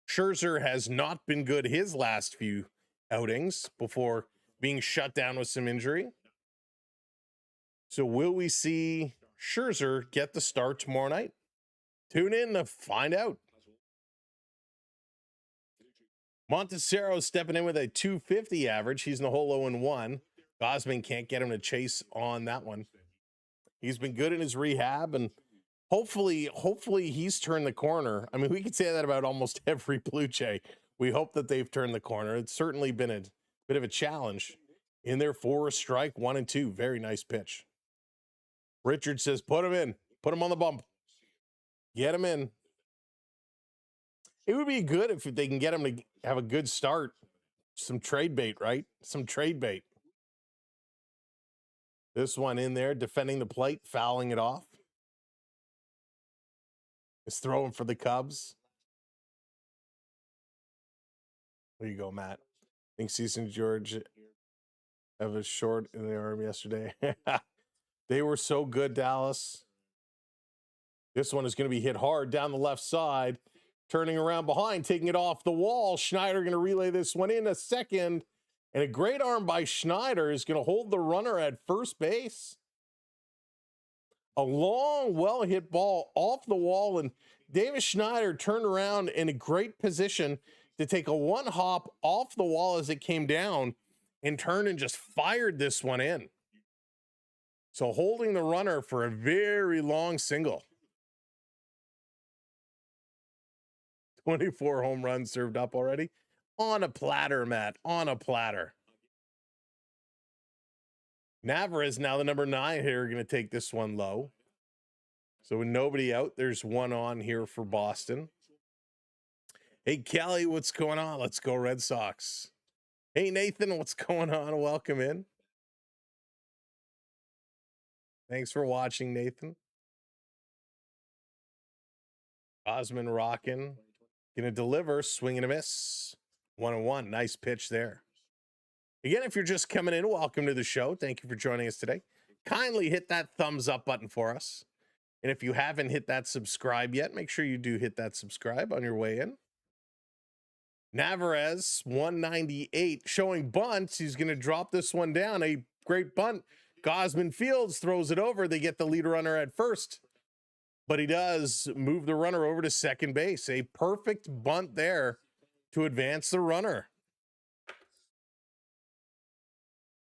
Scherzer has not been good his last few outings before being shut down with some injury. So will we see Scherzer get the start tomorrow night? Tune in to find out. Montesero stepping in with a 250 average. He's in the hole 0-1. Gausman can't get him to chase on that one. He's been good in his rehab, and hopefully he's turned the corner. I mean, we could say that about almost every Blue Jay. We hope that they've turned the corner. It's certainly been a bit of a challenge in there for a strike, 1-2. Very nice pitch. Richard says, put him in. Put him on the bump. Get him in. It would be good if they can get him to have a good start. Some trade bait, right? Some trade bait. This one in there, defending the plate, fouling it off. Is throwing for the Cubs. There you go, Matt. I think Cecil and George have a short in the arm yesterday. They were so good, Dallas. This one is going to be hit hard down the left side. Turning around behind, taking it off the wall. Schneider going to relay this one in a second. And a great arm by Schneider is going to hold the runner at first base. A long, well-hit ball off the wall, and Davis Schneider turned around in a great position to take a one hop off the wall as it came down and turned and just fired this one in. So holding the runner for a very long single. 24 home runs served up already. On a platter, Matt. On a platter. Navarez, now the number 9 here, going to take this one low. So with nobody out, there's one on here for Boston. Hey, Kelly, what's going on? Let's go Red Sox. Hey, Nathan, what's going on? Welcome in. Thanks for watching, Nathan. Gausman rocking. Going to deliver, swing and a miss. 1-1. Nice pitch there. Again, if you're just coming in, welcome to the show. Thank you for joining us today. Kindly hit that thumbs up button for us. And if you haven't hit that subscribe yet, make sure you do hit that subscribe on your way in. Navarez, 198, showing bunts. He's going to drop this one down. A great bunt. Gausman fields, throws it over. They get the lead runner at first. But he does move the runner over to second base. A perfect bunt there to advance the runner.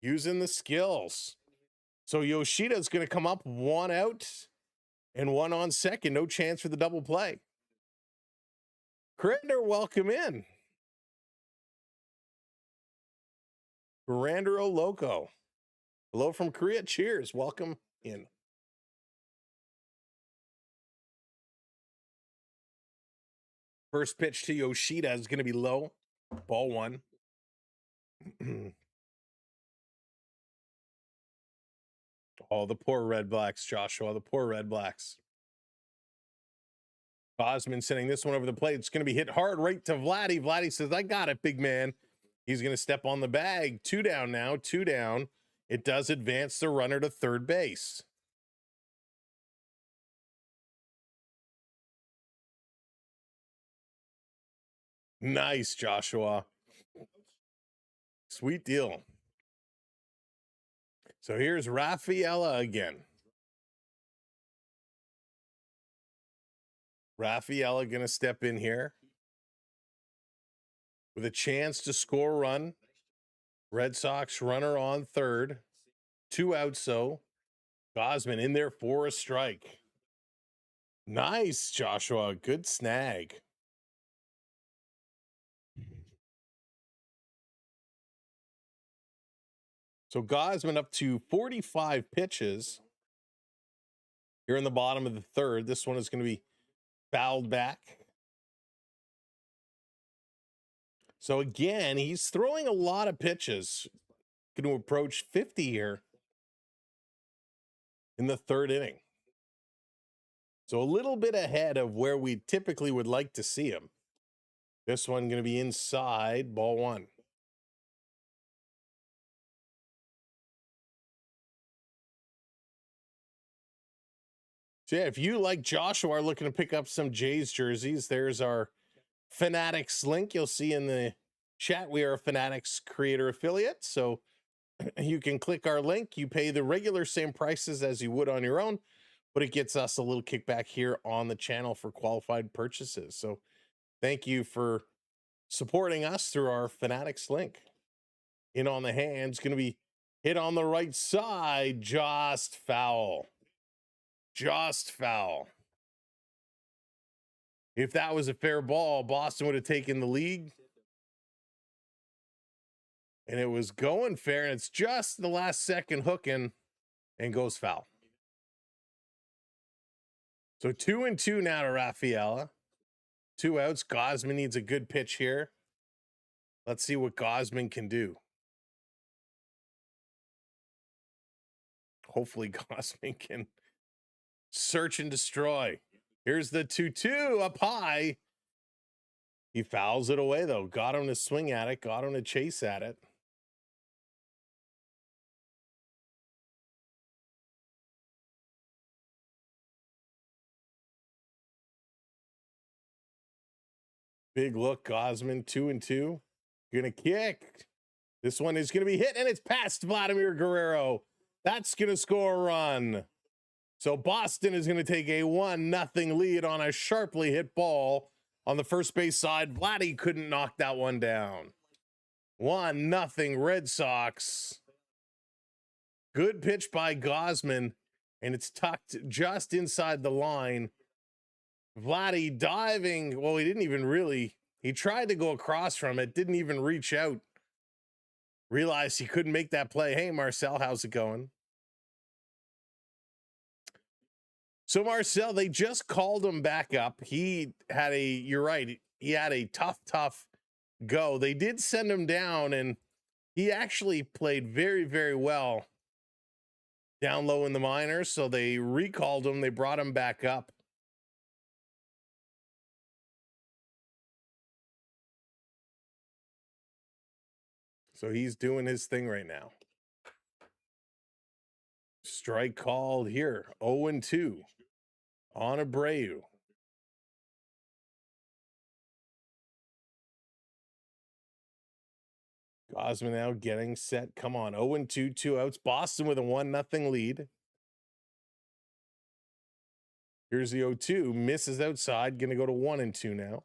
Using the skills. So Yoshida's going to come up, one out and one on second. No chance for the double play. Critter, welcome in. Grandero Loco. Hello from Korea. Cheers. Welcome in. First pitch to Yoshida is going to be low. Ball 1. Oh, the poor Red Blacks, Joshua. The poor Red Blacks. Gausman sending this one over the plate. It's going to be hit hard right to Vladdy. Vladdy says, I got it, big man. He's going to step on the bag. 2 down now. 2 down. It does advance the runner to third base. Nice, Joshua. Sweet deal. So here's Rafaela again. Rafaela going to step in here with a chance to score a run. Red Sox runner on third. 2 outs, so Gausman in there for a strike. Nice, Joshua. Good snag. So Gausman up to 45 pitches here in the bottom of the third. This one is going to be fouled back. So again, he's throwing a lot of pitches. Going to approach 50 here in the third inning. So a little bit ahead of where we typically would like to see him. This one going to be inside, ball one. So yeah, if you, like Joshua, are looking to pick up some Jays jerseys, there's our Fanatics link. You'll see in the chat we are a Fanatics creator affiliate. So you can click our link. You pay the regular same prices as you would on your own, but it gets us a little kickback here on the channel for qualified purchases. So thank you for supporting us through our Fanatics link. In on the hands, going to be hit on the right side, just foul. Just foul. If that was a fair ball, Boston would have taken the lead. And it was going fair, and it's just the last second hooking and goes foul. So 2-2 now to Rafaela. 2 outs. Gausman needs a good pitch here. Let's see what Gausman can do. Hopefully Gausman can search and destroy. Here's the 2-2 up high. He fouls it away, though. Got him to swing at it. Got him to chase at it. Big look, Gausman, 2-2. Gonna kick. This one is gonna be hit, and it's past Vladimir Guerrero. That's gonna score a run. So Boston is gonna take a 1-0 lead on a sharply hit ball on the first base side. Vladdy couldn't knock that one down. 1-0 Red Sox. Good pitch by Gausman, and it's tucked just inside the line. Vladdy diving. Well, he didn't even really. He tried to go across from it. Didn't even reach out. Realized he couldn't make that play. Hey, Marcel, how's it going? So, Marcel, they just called him back up. He had you're right. He had a tough go. They did send him down, and he actually played very, very well down low in the minors. So they recalled him. They brought him back up. So he's doing his thing right now. Strike called here. 0-2 on Abreu. Gausman now getting set. Come on. 0-2, 2 outs. Boston with a 1-0 lead. Here's the 0-2. Misses outside. Going to go to 1-2 now.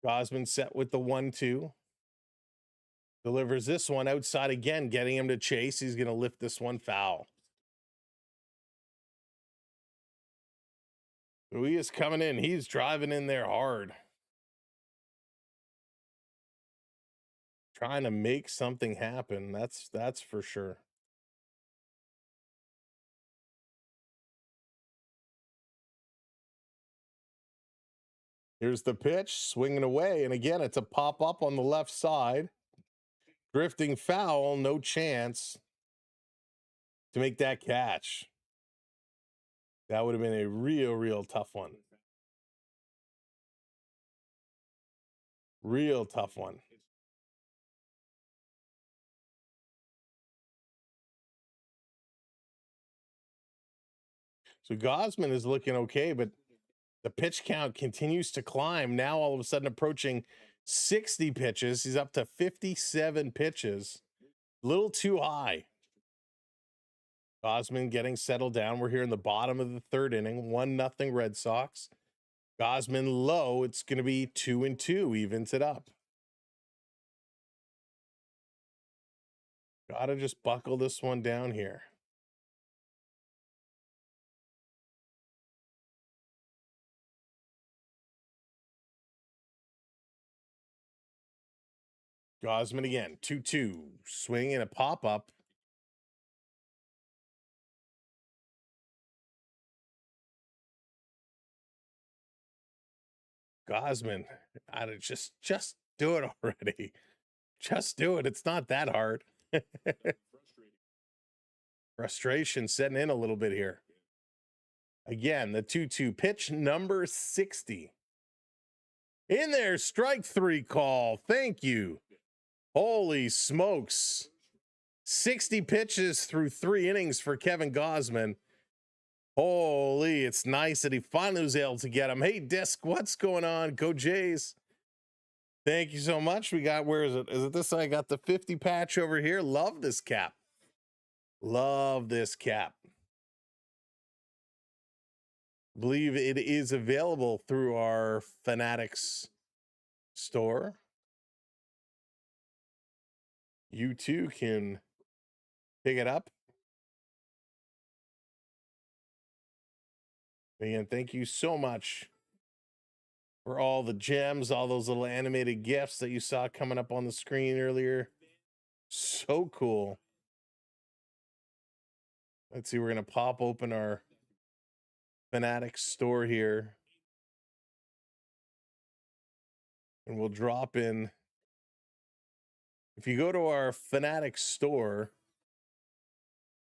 Gausman set with the 1-2. Delivers this one outside again, getting him to chase. He's going to lift this one foul. So he is coming in. He's driving in there hard. Trying to make something happen. That's for sure. Here's the pitch, swinging away. And again, it's a pop up on the left side. Drifting foul, no chance to make that catch. That would have been a real tough one. Real tough one. So Gausman is looking okay, but the pitch count continues to climb. Now all of a sudden approaching 60 pitches. He's up to 57 pitches. A little too high. Gausman getting settled down. We're here in the bottom of the third inning. 1-0 Red Sox. Gausman low. It's going to be 2-2. Evens it up. Gotta just buckle this one down here. Gausman again, 2-2. Swing and a pop-up. Gausman, just do it already. Just do it. It's not that hard. Frustration setting in a little bit here. Again, the 2-2 pitch, number 60. In there, strike 3 call. Thank you. Holy smokes. 60 pitches through 3 innings for Kevin Gausman. Holy, it's nice that he finally was able to get him. Hey, Disc, what's going on? Go Jays. Thank you so much. We got, where is it? Is it this? I got the 50 patch over here. Love this cap. Love this cap. Believe it is available through our Fanatics store. You too can pick it up. Again, thank you so much for all the gems, all those little animated GIFs that you saw coming up on the screen earlier. So cool. Let's see, we're going to pop open our Fanatics store here. And we'll drop in. If you go to our Fanatics store,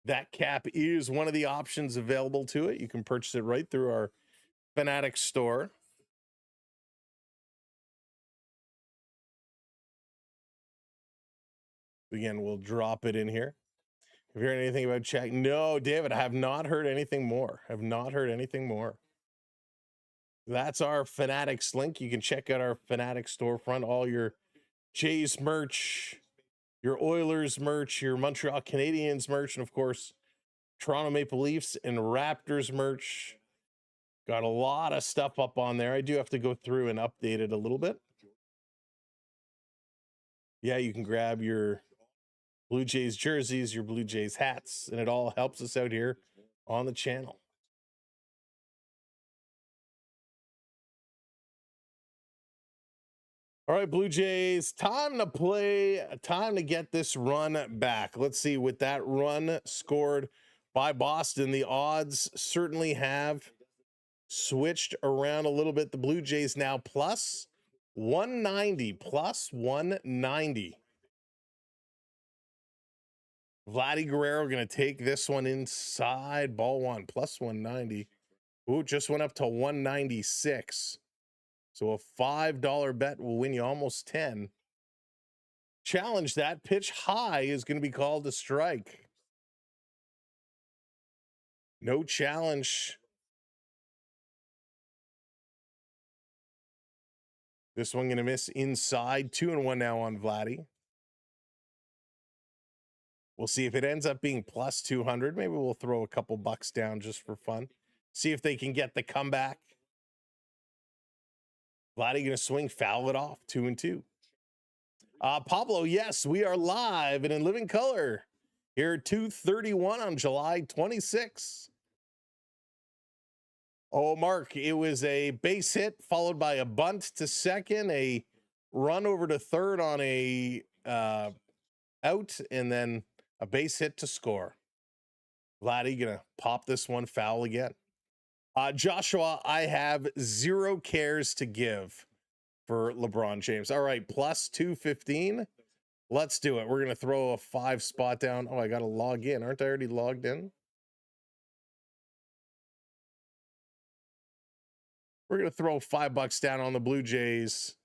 that cap is one of the options available to it. You can purchase it right through our Fanatics store. Again, we'll drop it in here. Have you heard anything about check? No, David, I have not heard anything more. Have not heard anything more. That's our Fanatics link. You can check out our Fanatics storefront, all your Jays merch, your Oilers merch, your Montreal Canadiens merch, and of course, Toronto Maple Leafs and Raptors merch. Got a lot of stuff up on there. I do have to go through and update it a little bit. Yeah, you can grab your Blue Jays jerseys, your Blue Jays hats, and it all helps us out here on the channel. All right, Blue Jays, time to play, time to get this run back. Let's see, with that run scored by Boston, the odds certainly have switched around a little bit. The Blue Jays now plus 190, plus 190. Vladdy Guerrero going to take this one inside. Ball one, plus 190. Ooh, just went up to 196. So a $5 bet will win you almost 10. Challenge that. Pitch high is going to be called a strike. No challenge. This one going to miss inside. 2-1 now on Vladdy. We'll see if it ends up being plus 200. Maybe we'll throw a couple bucks down just for fun. See if they can get the comeback. Vladdy going to swing, foul it off. 2-2. Pablo, yes, we are live and in living color here at 2:31 on July 26. Oh, Mark, it was a base hit followed by a bunt to second, a run over to third on a out, and then a base hit to score. Vladdy gonna pop this one foul again. Joshua, I have 0 cares to give for LeBron James. All right, plus 215. Let's do it. We're gonna throw a 5 spot down. Oh, I gotta log in. Aren't I already logged in? We're gonna throw $5 down on the Blue Jays.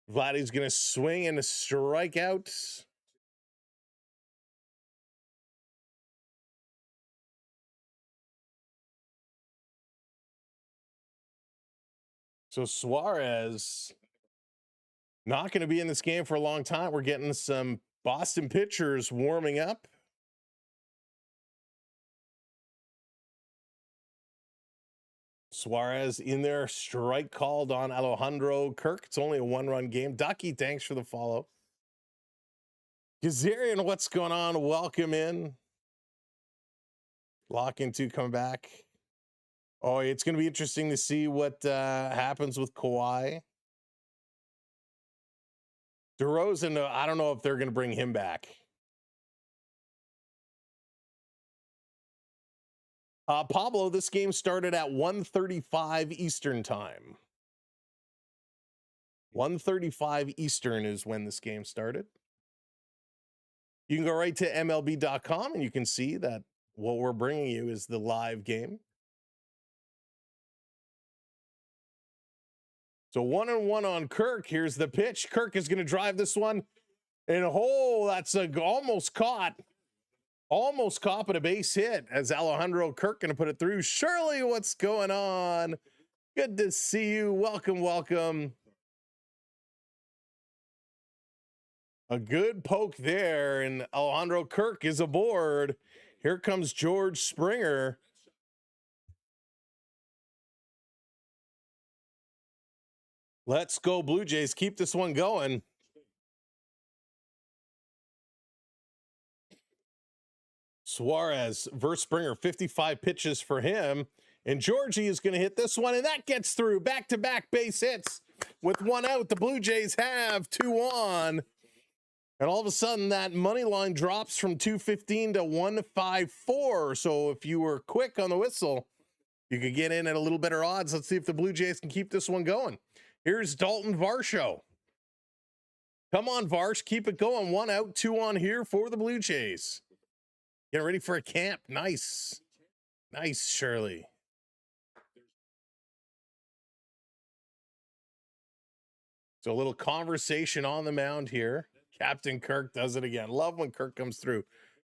Vladdy's gonna swing and a strikeout. So Suarez not going to be in this game for a long time. We're getting some Boston pitchers warming up. Suarez in there, strike called on Alejandro Kirk. It's only a 1-run game. Ducky, thanks for the follow. Gazarian, what's going on? Welcome in. Lock into coming back. Oh, it's going to be interesting to see what happens with Kawhi. DeRozan, I don't know if they're going to bring him back. Pablo, this game started at 1:35 Eastern time. 1:35 Eastern is when this game started. You can go right to mlb.com and you can see that what we're bringing you is the live game. So 1-1 on Kirk. Here's the pitch. Kirk is going to drive this one in a hole. That's almost caught. Almost caught, but a base hit as Alejandro Kirk going to put it through. Shirley, what's going on? Good to see you. Welcome, welcome. A good poke there, and Alejandro Kirk is aboard. Here comes George Springer. Let's go, Blue Jays. Keep this one going. Suarez versus Springer, 55 pitches for him. And Georgie is going to hit this one, and that gets through. Back-to-back base hits with one out. The Blue Jays have 2 on. And all of a sudden, that money line drops from 215 to 154. So if you were quick on the whistle, you could get in at a little better odds. Let's see if the Blue Jays can keep this one going. Here's Dalton Varsho. Come on, Varsh. Keep it going. 1 out, 2 on here for the Blue Jays. Getting ready for a camp. Nice. Nice, Shirley. So a little conversation on the mound here. Captain Kirk does it again. Love when Kirk comes through.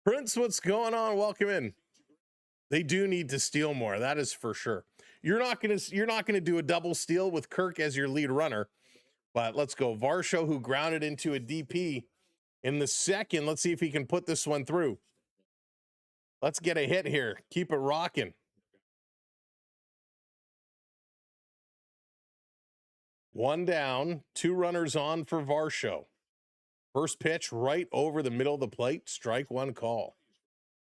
Prince, what's going on? Welcome in. They do need to steal more. That is for sure. You're not gonna do a double steal with Kirk as your lead runner. But let's go. Varsho, who grounded into a DP in the second. Let's see if he can put this one through. Let's get a hit here. Keep it rocking. One down, 2 runners on for Varsho. First pitch right over the middle of the plate. Strike 1 call.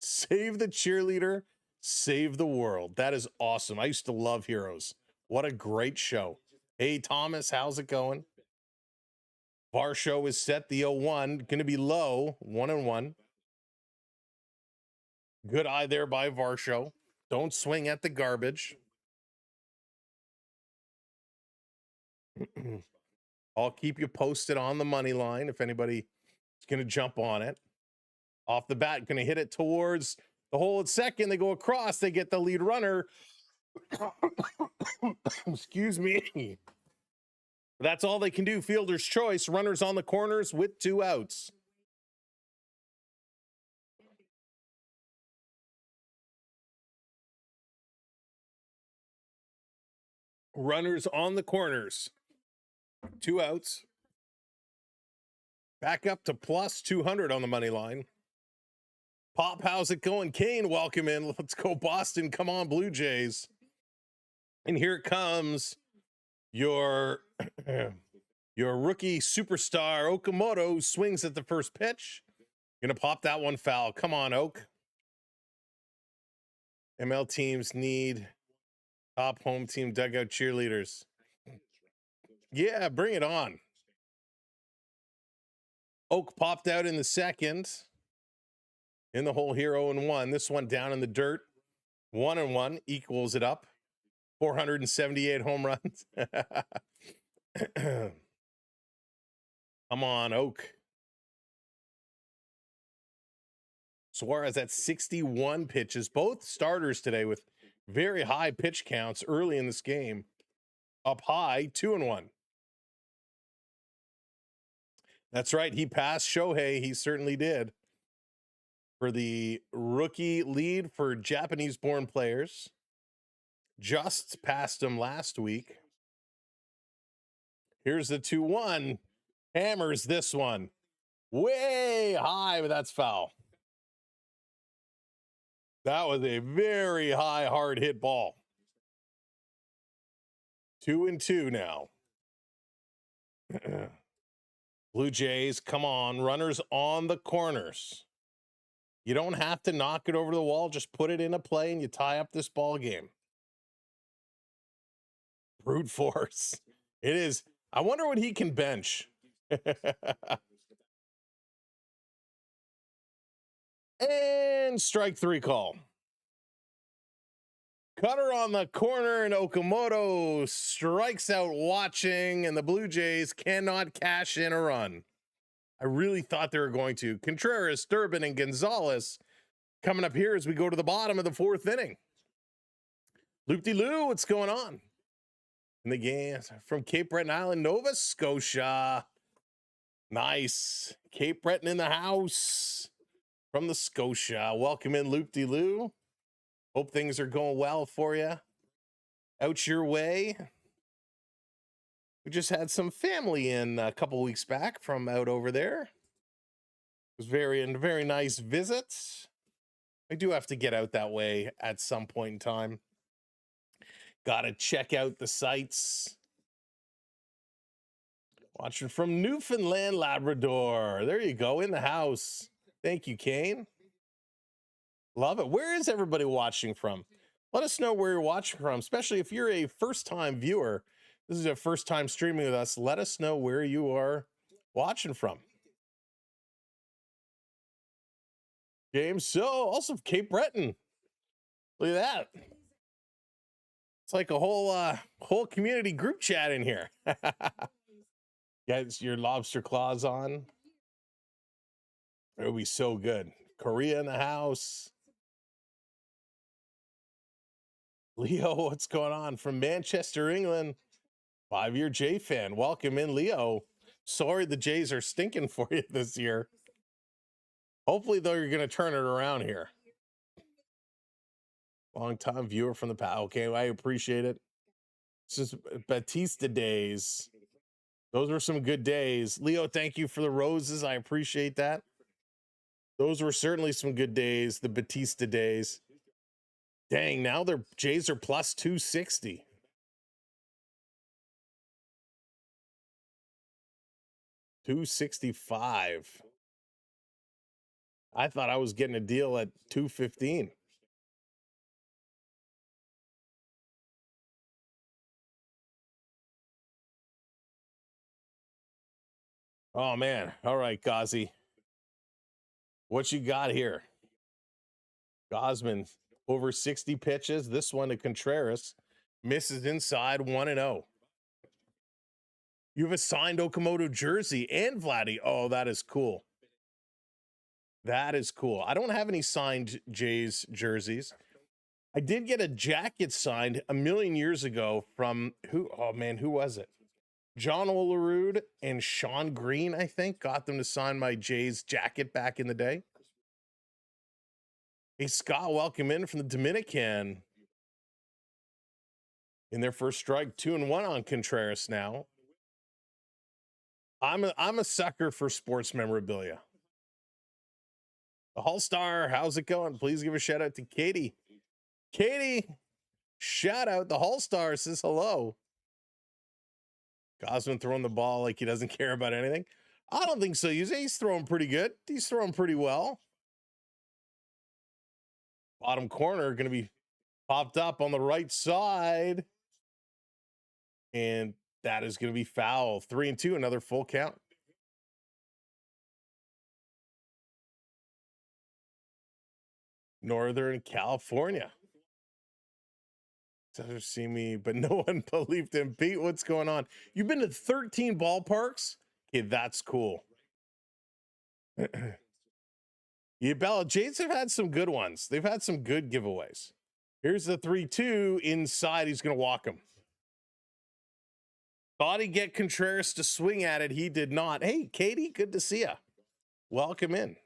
Save the cheerleader, save the world. That is awesome. I used to love Heroes. What a great show. Hey, Thomas, how's it going? Varsho is set the 0-1. Going to be low, 1-1. Good eye there by Varsho. Don't swing at the garbage. I'll keep you posted on the money line if anybody is going to jump on it. Off the bat, going to hit it towards the hole at second. They go across. They get the lead runner. Excuse me. That's all they can do. Fielder's choice. Runners on the corners with 2 outs. Runners on the corners. 2 outs. Back up to plus 200 on the money line. Pop, how's it going? Kane, welcome in. Let's go, Boston. Come on, Blue Jays. And here comes your rookie superstar, Okamoto, who swings at the first pitch. Gonna pop that one foul. Come on, Oak. ML teams need top home team dugout cheerleaders. Yeah, bring it on. Oak popped out in the second. In the hole here, 0-1. This one down in the dirt. 1-1 equals it up. 478 home runs. Come on, Oak. Suarez at 61 pitches. Both starters today with very high pitch counts early in this game. Up high, 2-1. That's right. He passed Shohei. He certainly did. For the rookie lead for Japanese-born players. Just passed him last week. Here's the 2-1. Hammers this one. Way high, but that's foul. That was a very high, hard hit ball. 2-2 now. Blue Jays, come on. Runners on the corners. You don't have to knock it over the wall. Just put it in a play and you tie up this ball game. Brute force. It is. I wonder what he can bench. And strike three call. Cutter on the corner, and Okamoto strikes out watching, and the Blue Jays cannot cash in a run. I really thought they were going to. Contreras, Durbin, and Gonzalez coming up here as we go to the bottom of the fourth inning. Loop-de-loo, what's going on? In the game from Cape Breton Island, Nova Scotia. Nice. Cape Breton in the house from the Scotia. Welcome in, Loop-de-loo. Hope things are going well for you. Out your way. We just had some family in a couple weeks back from out over there. It was very nice visit. I do have to get out that way at some point in time. Got to check out the sights. Watching from Newfoundland, Labrador. There you go, in the house. Thank you, Kane. Love it. Where is everybody watching from? Let us know where you're watching from, especially if you're a first-time viewer. This is your first time streaming with us. Let us know where you are watching from. James, so also Cape Breton. Look at that. It's like a whole community group chat in here. Get your lobster claws on. It'll be so good. Korea in the house. Leo, what's going on? From Manchester, England. 5-year Jay fan. Welcome in, Leo. Sorry the Jays are stinking for you this year. Hopefully, though, you're going to turn it around here. Long-time viewer from the past. Okay, I appreciate it. It's just Batista days. Those were some good days. Leo, thank you for the roses. I appreciate that. Those were certainly some good days, the Batista days. Dang, now their Jays are plus 260. $265. I thought I was getting a deal at $215. Oh man. All right, Gazi. What you got here? Gausman over 60 pitches. This one to Contreras. Misses inside 1-0. You have a signed Okamoto jersey and Vladdy. Oh, that is cool. That is cool. I don't have any signed Jays jerseys. I did get a jacket signed a million years ago from who? Oh man, who was it? John Olerud and Sean Green, I think, got them to sign my Jays jacket back in the day. Hey, Scott, welcome in from the Dominican. In their first strike, 2-1 on Contreras now. I'm a sucker for sports memorabilia. The Hall Star, how's it going? Please give a shout out to Katie. Katie, shout out. The Hall Star says hello. Gausman throwing the ball like he doesn't care about anything. I don't think so. He's throwing pretty good. He's throwing pretty well. Bottom corner going to be popped up on the right side. And that is going to be foul. 3-2, another full count. Northern California. Doesn't see me, but no one believed him. Pete, what's going on? You've been to 13 ballparks? Okay, that's cool. Yeah, Bella, Jays have had some good ones. They've had some good giveaways. Here's the 3-2 inside. He's going to walk him. Thought he'd get Contreras to swing at it. He did not. Hey, Katie, good to see you. Welcome in.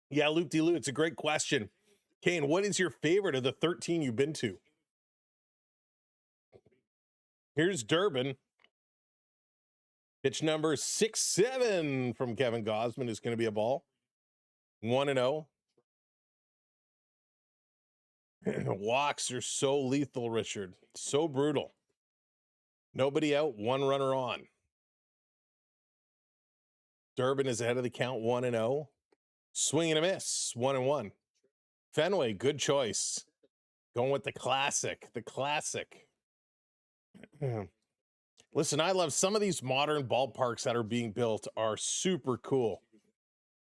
Yeah, Loop-de-loo, it's a great question. Kane, what is your favorite of the 13 you've been to? Here's Durbin. Pitch number 6-7 from Kevin Gausman is going to be a ball. 1-0. Walks are so lethal, Richard. So brutal. Nobody out, one runner on. Durbin is ahead of the count, 1-0. Swing and a miss, 1-1. Fenway, good choice. Going with the classic. Listen, I love some of these modern ballparks that are being built are super cool.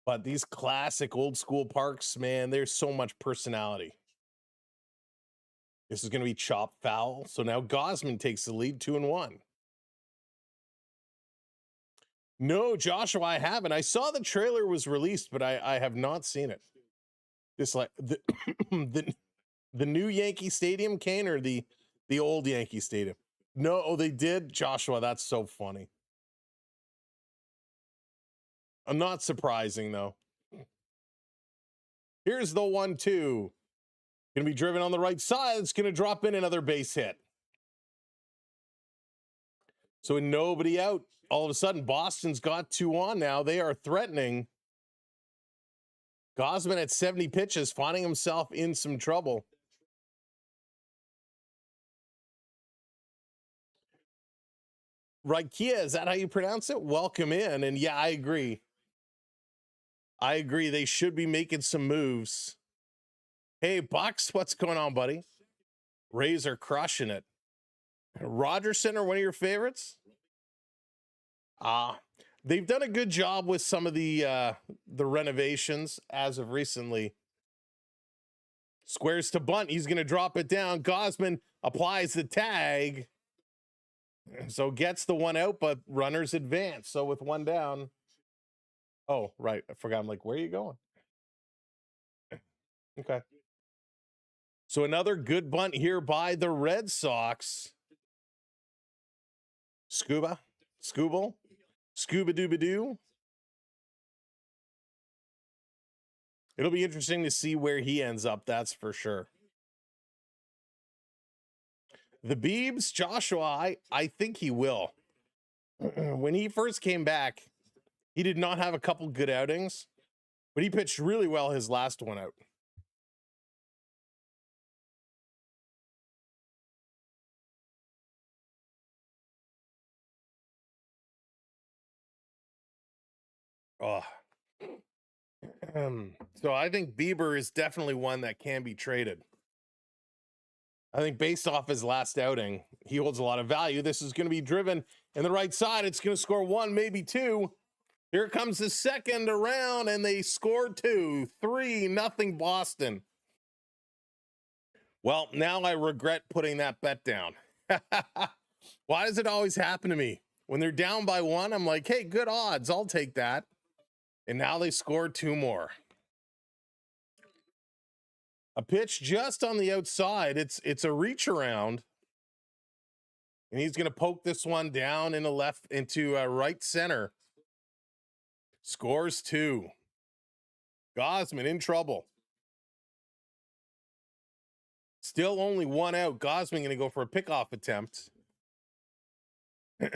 But these classic old school parks, man, there's so much personality. This is going to be chopped foul. So now Gausman takes the lead 2-1. No, Joshua, I haven't. I saw the trailer was released, but I have not seen it. This like the the new Yankee Stadium, Kane, or the old Yankee Stadium? No, oh, they did, Joshua. That's so funny. I'm not surprising though. Here's the 1-2. Gonna be driven on the right side. It's gonna drop in another base hit. So with nobody out, all of a sudden Boston's got 2 on now. They are threatening. Gausman at 70 pitches, finding himself in some trouble. Right, Kia, is that how you pronounce it? Welcome in. And yeah, I agree. They should be making some moves. Hey, Bucks, what's going on, buddy? Rays are crushing it. Roger Center, one of your favorites? They've done a good job with some of the renovations as of recently. Squares to bunt. He's going to drop it down. Gausman applies the tag. So gets the 1 out, but runners advance. So with 1 down. Oh, right. I forgot. I'm like, where are you going? Okay. So another good bunt here by the Red Sox. Scooba dooba doo. It'll be interesting to see where he ends up. That's for sure. The Beebs, Joshua, I think he will. When he first came back, he did not have a couple good outings, but he pitched really well his last one out. Oh. So I think Bieber is definitely one that can be traded. I think based off his last outing, he holds a lot of value. This is going to be driven in the right side. It's going to score 1, maybe 2. Here comes the second around, and they score 2. 3-0 Boston. Well, now I regret putting that bet down. Why does it always happen to me? When they're down by 1, I'm like, hey, good odds. I'll take that. And now they scored 2 more. A pitch just on the outside. It's a reach around. And he's going to poke this one down into right center. Scores 2. Gausman in trouble. Still only 1 out. Gausman going to go for a pickoff attempt.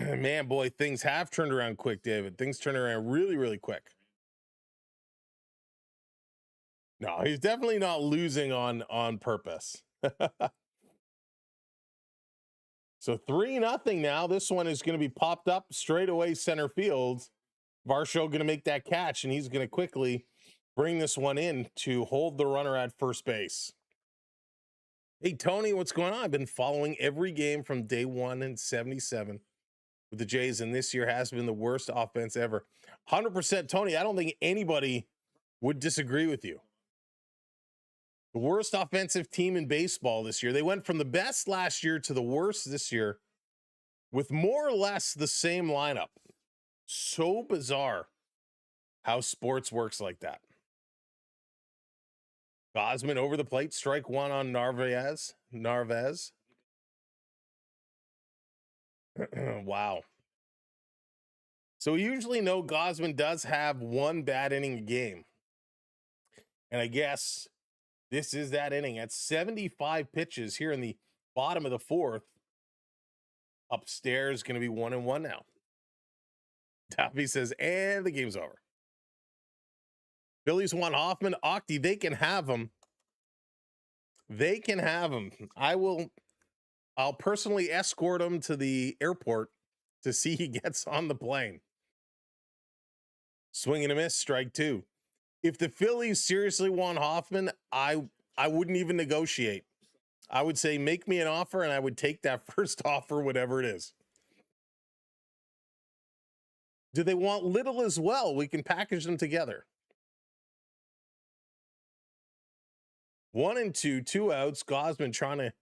Man, boy, things have turned around quick, David. Things turn around really, really quick. No, he's definitely not losing on purpose. So 3-0 now. This one is going to be popped up straight away center field. Varsho going to make that catch, and he's going to quickly bring this one in to hold the runner at first base. Hey, Tony, what's going on? I've been following every game from day 1 in 77 with the Jays, and this year has been the worst offense ever. 100%, Tony. I don't think anybody would disagree with you. The worst offensive team in baseball this year. They went from the best last year to the worst this year with more or less the same lineup. So bizarre how sports works like that. Gausman over the plate, strike 1 on Narvaez. Wow. So we usually know Gausman does have 1 bad inning a game. And I guess this is that inning at 75 pitches here in the bottom of the 4th. Upstairs going to be 1-1 now. Taffy says, and the game's over. Phillies want Hoffman. Octi, they can have him. They can have him. I'll personally escort him to the airport to see he gets on the plane. Swing and a miss, strike 2. If the Phillies seriously want Hoffman, I wouldn't even negotiate. I would say make me an offer and I would take that first offer, whatever it is. Do they want little as well? We can package them together. 1-2, 2 outs. Gausman trying to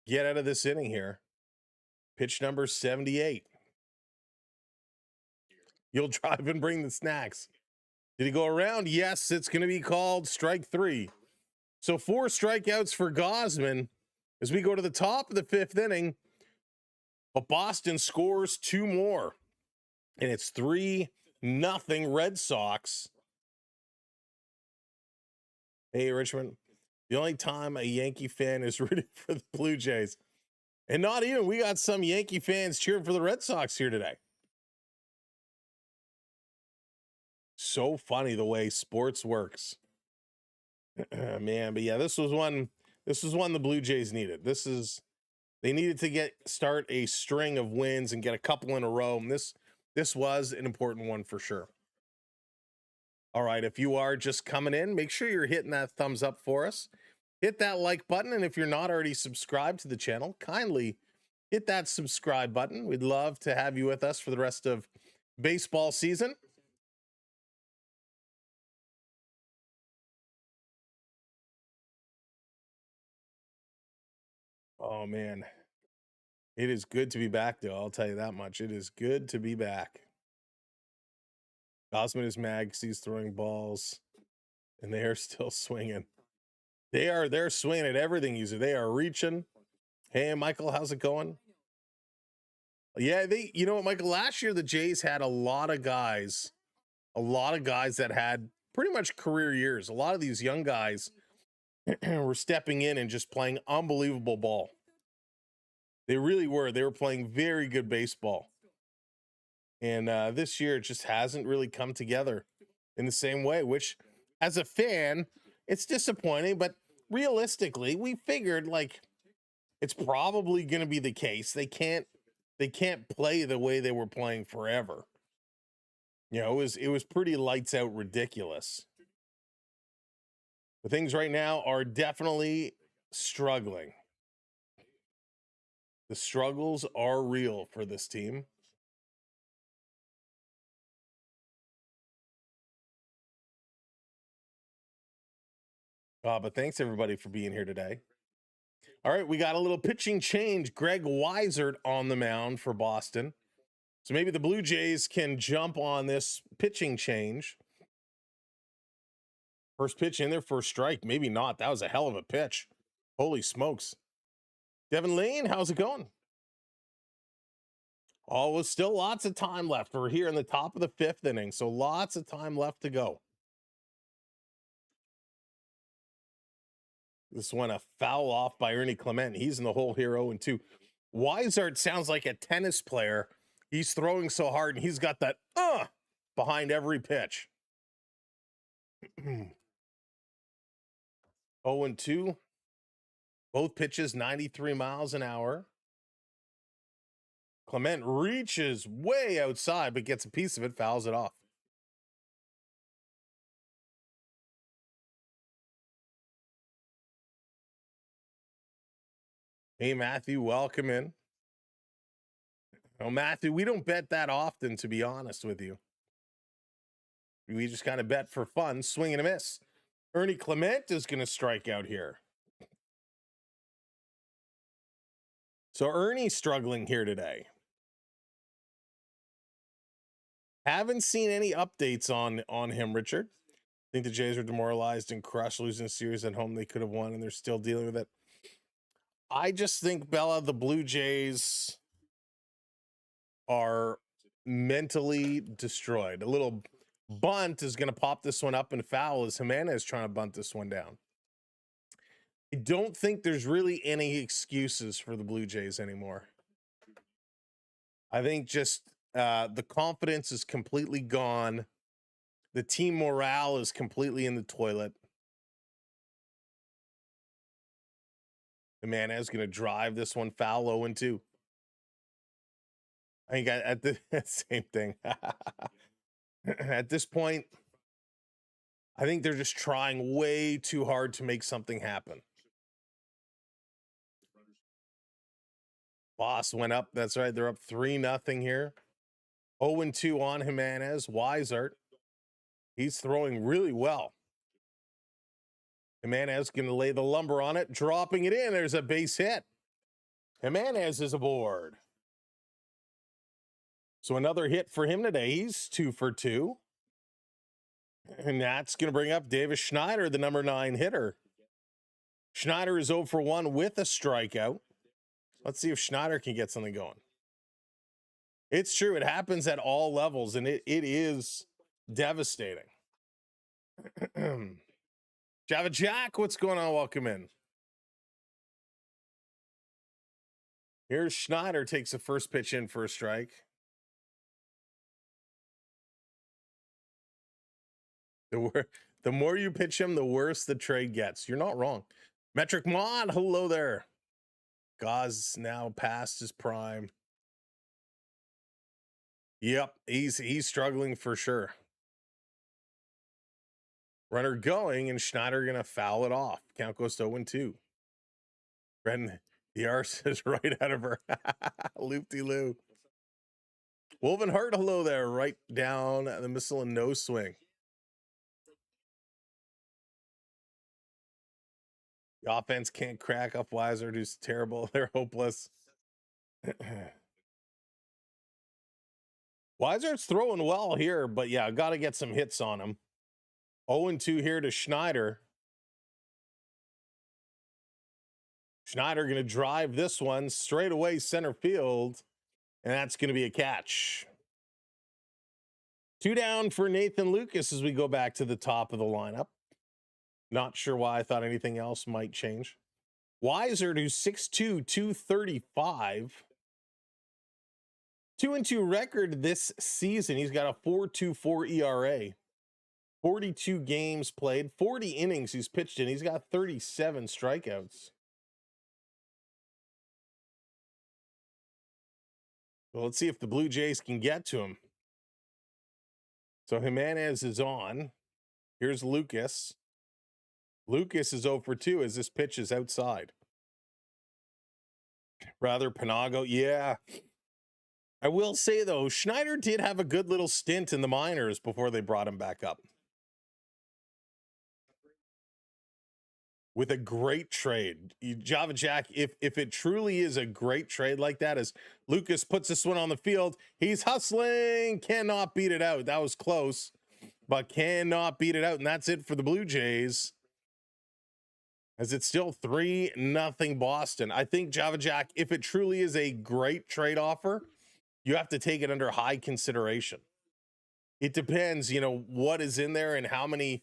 get out of this inning here. Pitch number 78. You'll drive and bring the snacks. Did he go around? Yes, it's going to be called strike 3. So 4 strikeouts for Gausman as we go to the top of the 5th inning. But Boston scores 2 more. And it's 3-0 Red Sox. Hey, Richmond. The only time a Yankee fan is rooting for the Blue Jays. And not even, we got some Yankee fans cheering for the Red Sox here today. So funny the way sports works. Man, but yeah, this was one the Blue Jays needed. They needed to start a string of wins and get a couple in a row. And this was an important one for sure. All right, if you are just coming in, make sure you're hitting that thumbs up for us. Hit that like button, and if you're not already subscribed to the channel, kindly hit that subscribe button. We'd love to have you with us for the rest of baseball season. Oh, man. It is good to be back, though. I'll tell you that much. It is good to be back. Gausman is mad because he's throwing balls, and they are still swinging. They're swinging at everything. They are reaching. Hey, Michael, how's it going? Yeah, you know what, Michael? Last year, the Jays had a lot of guys that had pretty much career years. A lot of these young guys were stepping in and just playing unbelievable ball. They really were. They were playing very good baseball. And this year, it just hasn't really come together in the same way, which as a fan, it's disappointing. But realistically, we figured like it's probably going to be the case. They can't play the way they were playing forever. You know, it was pretty lights out ridiculous. But things right now are definitely struggling. The struggles are real for this team. But thanks everybody for being here today. All right, we got a little pitching change. Greg Weissert on the mound for Boston. So maybe the Blue Jays can jump on this pitching change. First pitch in there for a strike. Maybe not. That was a hell of a pitch. Holy smokes. Devin Lane, how's it going? Oh, with still lots of time left. We're here in the top of the 5th inning, so lots of time left to go. This one, a foul off by Ernie Clement. He's in the hole here 0-2. Weissert sounds like a tennis player. He's throwing so hard, and he's got that behind every pitch. 0-2. Both pitches 93 miles an hour. Clement reaches way outside, but gets a piece of it, fouls it off. Hey, Matthew, welcome in. Oh, Matthew, we don't bet that often, to be honest with you. We just kind of bet for fun, swing and a miss. Ernie Clement is going to strike out here. So Ernie's struggling here today. Haven't seen any updates on him, Richard. I think the Jays are demoralized and crushed, losing a series at home they could have won, and they're still dealing with it. I just think, Bella, the Blue Jays are mentally destroyed. A little bunt is going to pop this one up and foul as Jimenez trying to bunt this one down. I don't think there's really any excuses for the Blue Jays anymore. I think just the confidence is completely gone. The team morale is completely in the toilet. The man is going to drive this one foul 0-2. I think at the same thing. At this point, I think they're just trying way too hard to make something happen. Boss went up. That's right. They're up 3-0 here. 0-2 on Jimenez. Weisert. He's throwing really well. Jimenez going to lay the lumber on it, dropping it in. There's a base hit. Jimenez is aboard. So another hit for him today. He's 2 for 2. And that's going to bring up Davis Schneider, the number 9 hitter. Schneider is 0 for 1 with a strikeout. Let's see if Schneider can get something going. It's true. It happens at all levels, and it is devastating. Java Jack, what's going on? Welcome in. Here's Schneider, takes the first pitch in for a strike. The more you pitch him, the worse the trade gets. You're not wrong. Metric Mod, hello there. Gauss now past his prime. Yep, he's struggling for sure. Runner going, and Schneider gonna foul it off. Count goes to 0-2. Brendan, the arse is right out of her. Loop-de-loo. Woven Heart, hello there. Right down the missile and no swing. The offense can't crack up Weiser, who's terrible. They're hopeless. Weiser's throwing well here, but yeah, got to get some hits on him. 0-2 here to Schneider. Schneider going to drive this one straight away center field, and that's going to be a catch. 2 down for Nathan Lucas as we go back to the top of the lineup. Not sure why I thought anything else might change. Weiser, who's 6'2", 235. 2-2 record this season. He's got a 4.24 ERA. 42 games played, 40 innings he's pitched in. He's got 37 strikeouts. Well, let's see if the Blue Jays can get to him. So Jimenez is on. Here's Lucas. Lucas is 0 for 2 as this pitch is outside. Rather Panago. Yeah. I will say, though, Schneider did have a good little stint in the minors before they brought him back up. With a great trade. Java Jack, if it truly is a great trade like that, as Lucas puts this one on the field, he's hustling, cannot beat it out. That was close, but cannot beat it out. And that's it for the Blue Jays. As it's still 3-0 Boston. I think Java Jack, if it truly is a great trade offer, you have to take it under high consideration. It depends, what is in there and how many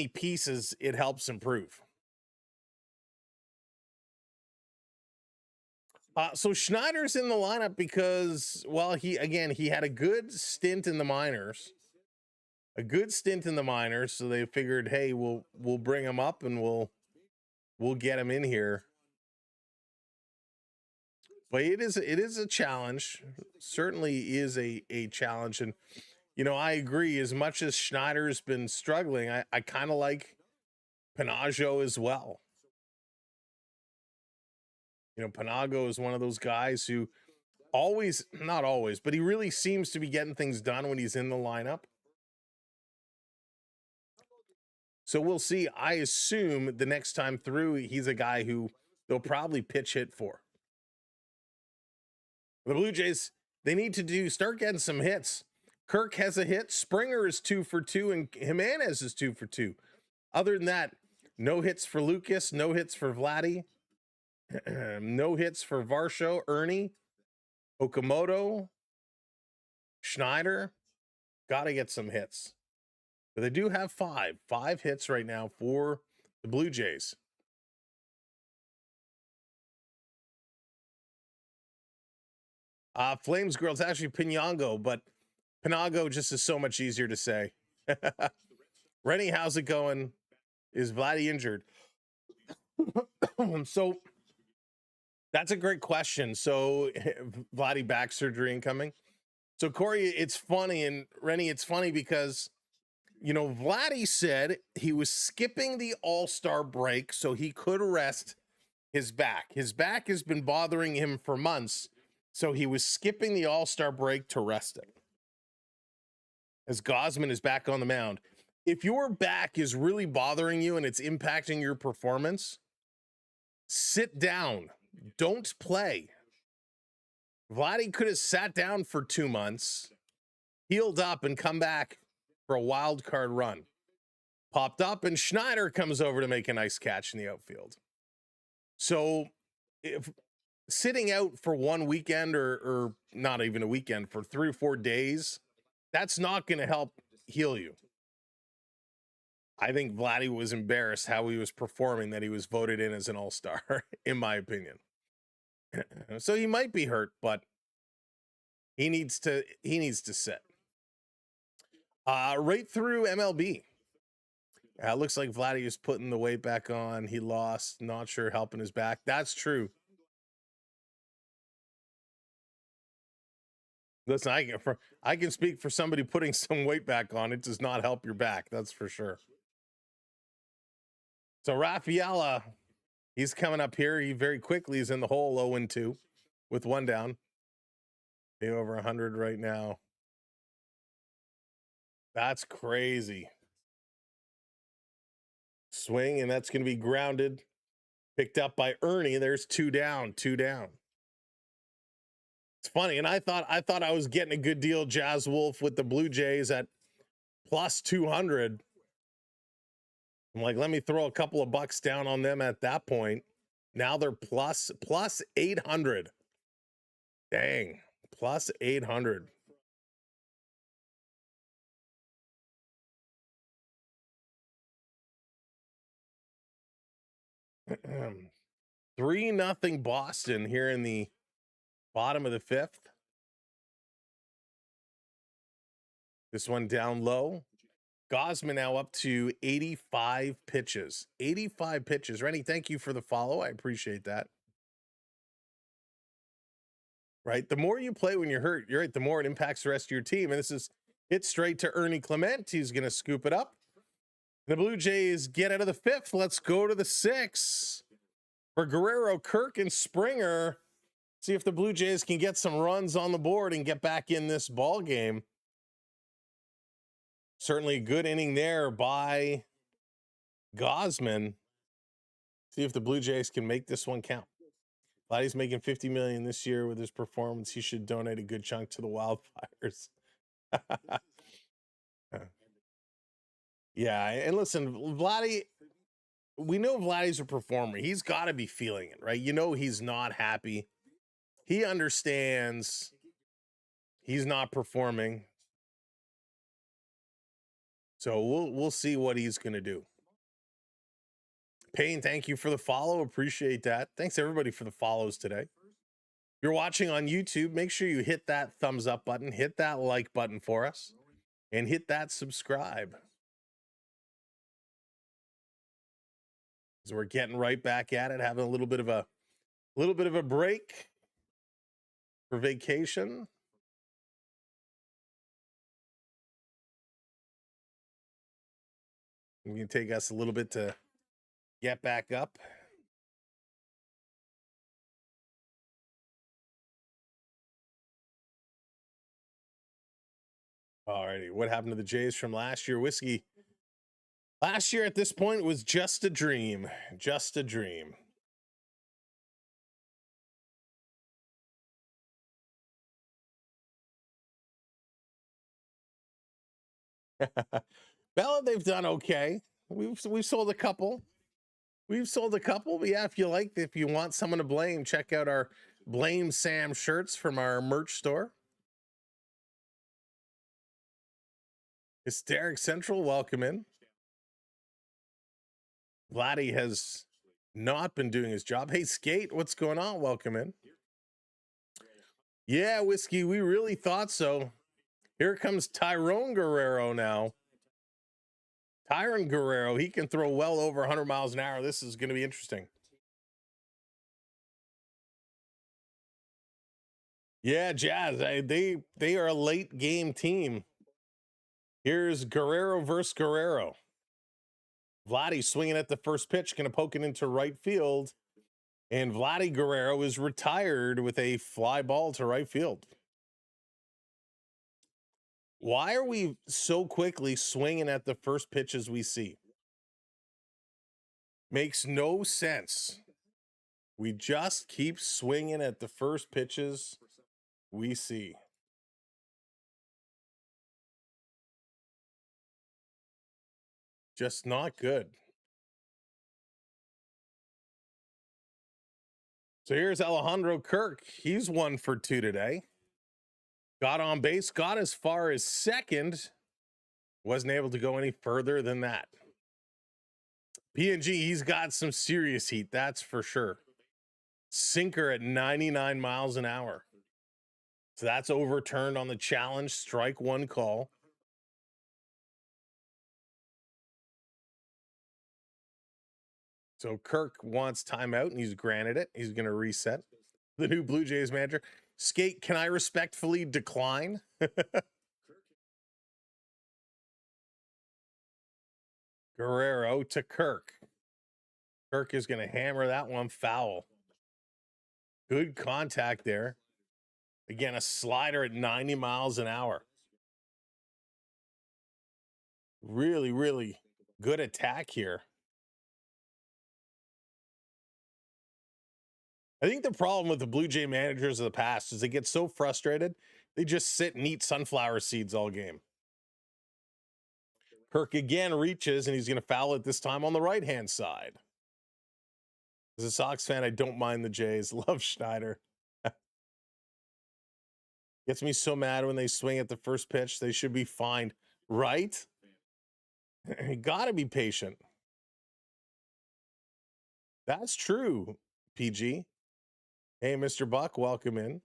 pieces it helps improve. So Schneider's in the lineup because, well, he had a good stint in the minors. So they figured, hey, we'll bring him up and we'll get him in here. But it is a challenge. Certainly is a challenge. And I agree, as much as Schneider's been struggling, I kind of like Panago as well. Panago is one of those guys who not always, but he really seems to be getting things done when he's in the lineup. So we'll see. I assume the next time through, he's a guy who they'll probably pitch hit for. The Blue Jays, they need to start getting some hits. Kirk has a hit. Springer is 2 for 2, and Jimenez is 2 for 2. Other than that, no hits for Lucas, no hits for Vladdy, no hits for Varsho, Ernie, Okamoto, Schneider. Got to get some hits. But they do have 5 hits right now for the Blue Jays. Flames Girl, it's actually Pinyango, but Panago just is so much easier to say. Rennie, how's it going? Is Vladdy injured? So that's a great question. So Vladdy back surgery incoming. So Corey, it's funny, and Rennie, it's funny because Vladdy said he was skipping the All-Star break so he could rest his back. His back has been bothering him for months, so he was skipping the All-Star break to rest it. As Gausman is back on the mound. If your back is really bothering you and it's impacting your performance, sit down. Don't play. Vladdy could have sat down for 2 months, healed up, and come back for a wild card run. Popped up, and Schneider comes over to make a nice catch in the outfield. So if sitting out for one weekend or not even a weekend, for 3 or 4 days, that's not going to help heal you. I think Vladdy was embarrassed how he was performing, that he was voted in as an all-star, in my opinion. So he might be hurt, but he needs to sit. Right through MLB. Looks like Vladdy is putting the weight back on. He lost, not sure, helping his back. That's true. Listen, I can speak for somebody putting some weight back on. It does not help your back, that's for sure. So Rafaela, he's coming up here. He very quickly is in the hole, 0-2 with 1 down. They over 100 right now. That's crazy. Swing, and that's going to be grounded. Picked up by Ernie. There's 2 down, 2 down. It's funny, and I thought I was getting a good deal, Jazz Wolf, with the Blue Jays at plus 200. I'm like, let me throw a couple of bucks down on them at that point. Now they're plus 800. Dang, plus 800. $3-0 Boston here in the bottom of the 5th. This one down low. Gausman now up to 85 pitches. 85 pitches. Rennie, thank you for the follow. I appreciate that. Right? The more you play when you're hurt, you're right, the more it impacts the rest of your team. And this is hit straight to Ernie Clement. He's going to scoop it up. The Blue Jays get out of the 5th. Let's go to the 6th. For Guerrero, Kirk, and Springer. See if the Blue Jays can get some runs on the board and get back in this ball game. Certainly a good inning there by Gausman. See if the Blue Jays can make this one count. Vladdy's making $50 million this year with his performance. He should donate a good chunk to the Wildfires. Yeah, and listen, Vladdy, we know Vladdy's a performer. He's got to be feeling it, right? You know he's not happy. He understands he's not performing. So we'll see what he's going to do. Payne, thank you for the follow. Appreciate that. Thanks everybody for the follows today. If you're watching on YouTube, make sure you hit that thumbs up button, hit that like button for us, and hit that subscribe. So we're getting right back at it, having a little bit of a break for vacation. It can take us a little bit to get back up. All righty. What happened to the Jays from last year? Whiskey. Last year at this point was just a dream. Just a dream. Bella, they've done okay. We've sold a couple. We've sold a couple. But yeah, if you want someone to blame, check out our Blame Sam shirts from our merch store. Hysteric Central, welcome in. Vladdy has not been doing his job. Hey, Skate, what's going on? Welcome in. Yeah, Whiskey, we really thought so. Here comes Tyrone Guerrero now. Tyrone Guerrero, he can throw well over 100 miles an hour. This is going to be interesting. Yeah, Jazz, they are a late game team. Here's Guerrero versus Guerrero. Vladdy swinging at the first pitch, going to poke it into right field. And Vladdy Guerrero is retired with a fly ball to right field. Why are we so quickly swinging at the first pitches we see? Makes no sense. We just keep swinging at the first pitches we see. Just not good. So here's Alejandro Kirk. He's 1 for 2 today. Got on base, got as far as second. Wasn't able to go any further than that. P&G, he's got some serious heat, that's for sure. Sinker at 99 miles an hour. So that's overturned on the challenge. Strike one call. So Kirk wants timeout, and he's granted it. He's going to reset. The new Blue Jays manager. Skate, can I respectfully decline? Guerrero to Kirk. Kirk is going to hammer that one foul. Good contact there. Again, a slider at 90 miles an hour. Really, really good attack here. I think the problem with the Blue Jay managers of the past is they get so frustrated, they just sit and eat sunflower seeds all game. Kirk again reaches, and he's going to foul it this time on the right-hand side. As a Sox fan, I don't mind the Jays. Love Schneider. Gets me so mad when they swing at the first pitch. They should be fined, right? You got to be patient. That's true, PG. Hey, Mr. Buck, welcome in.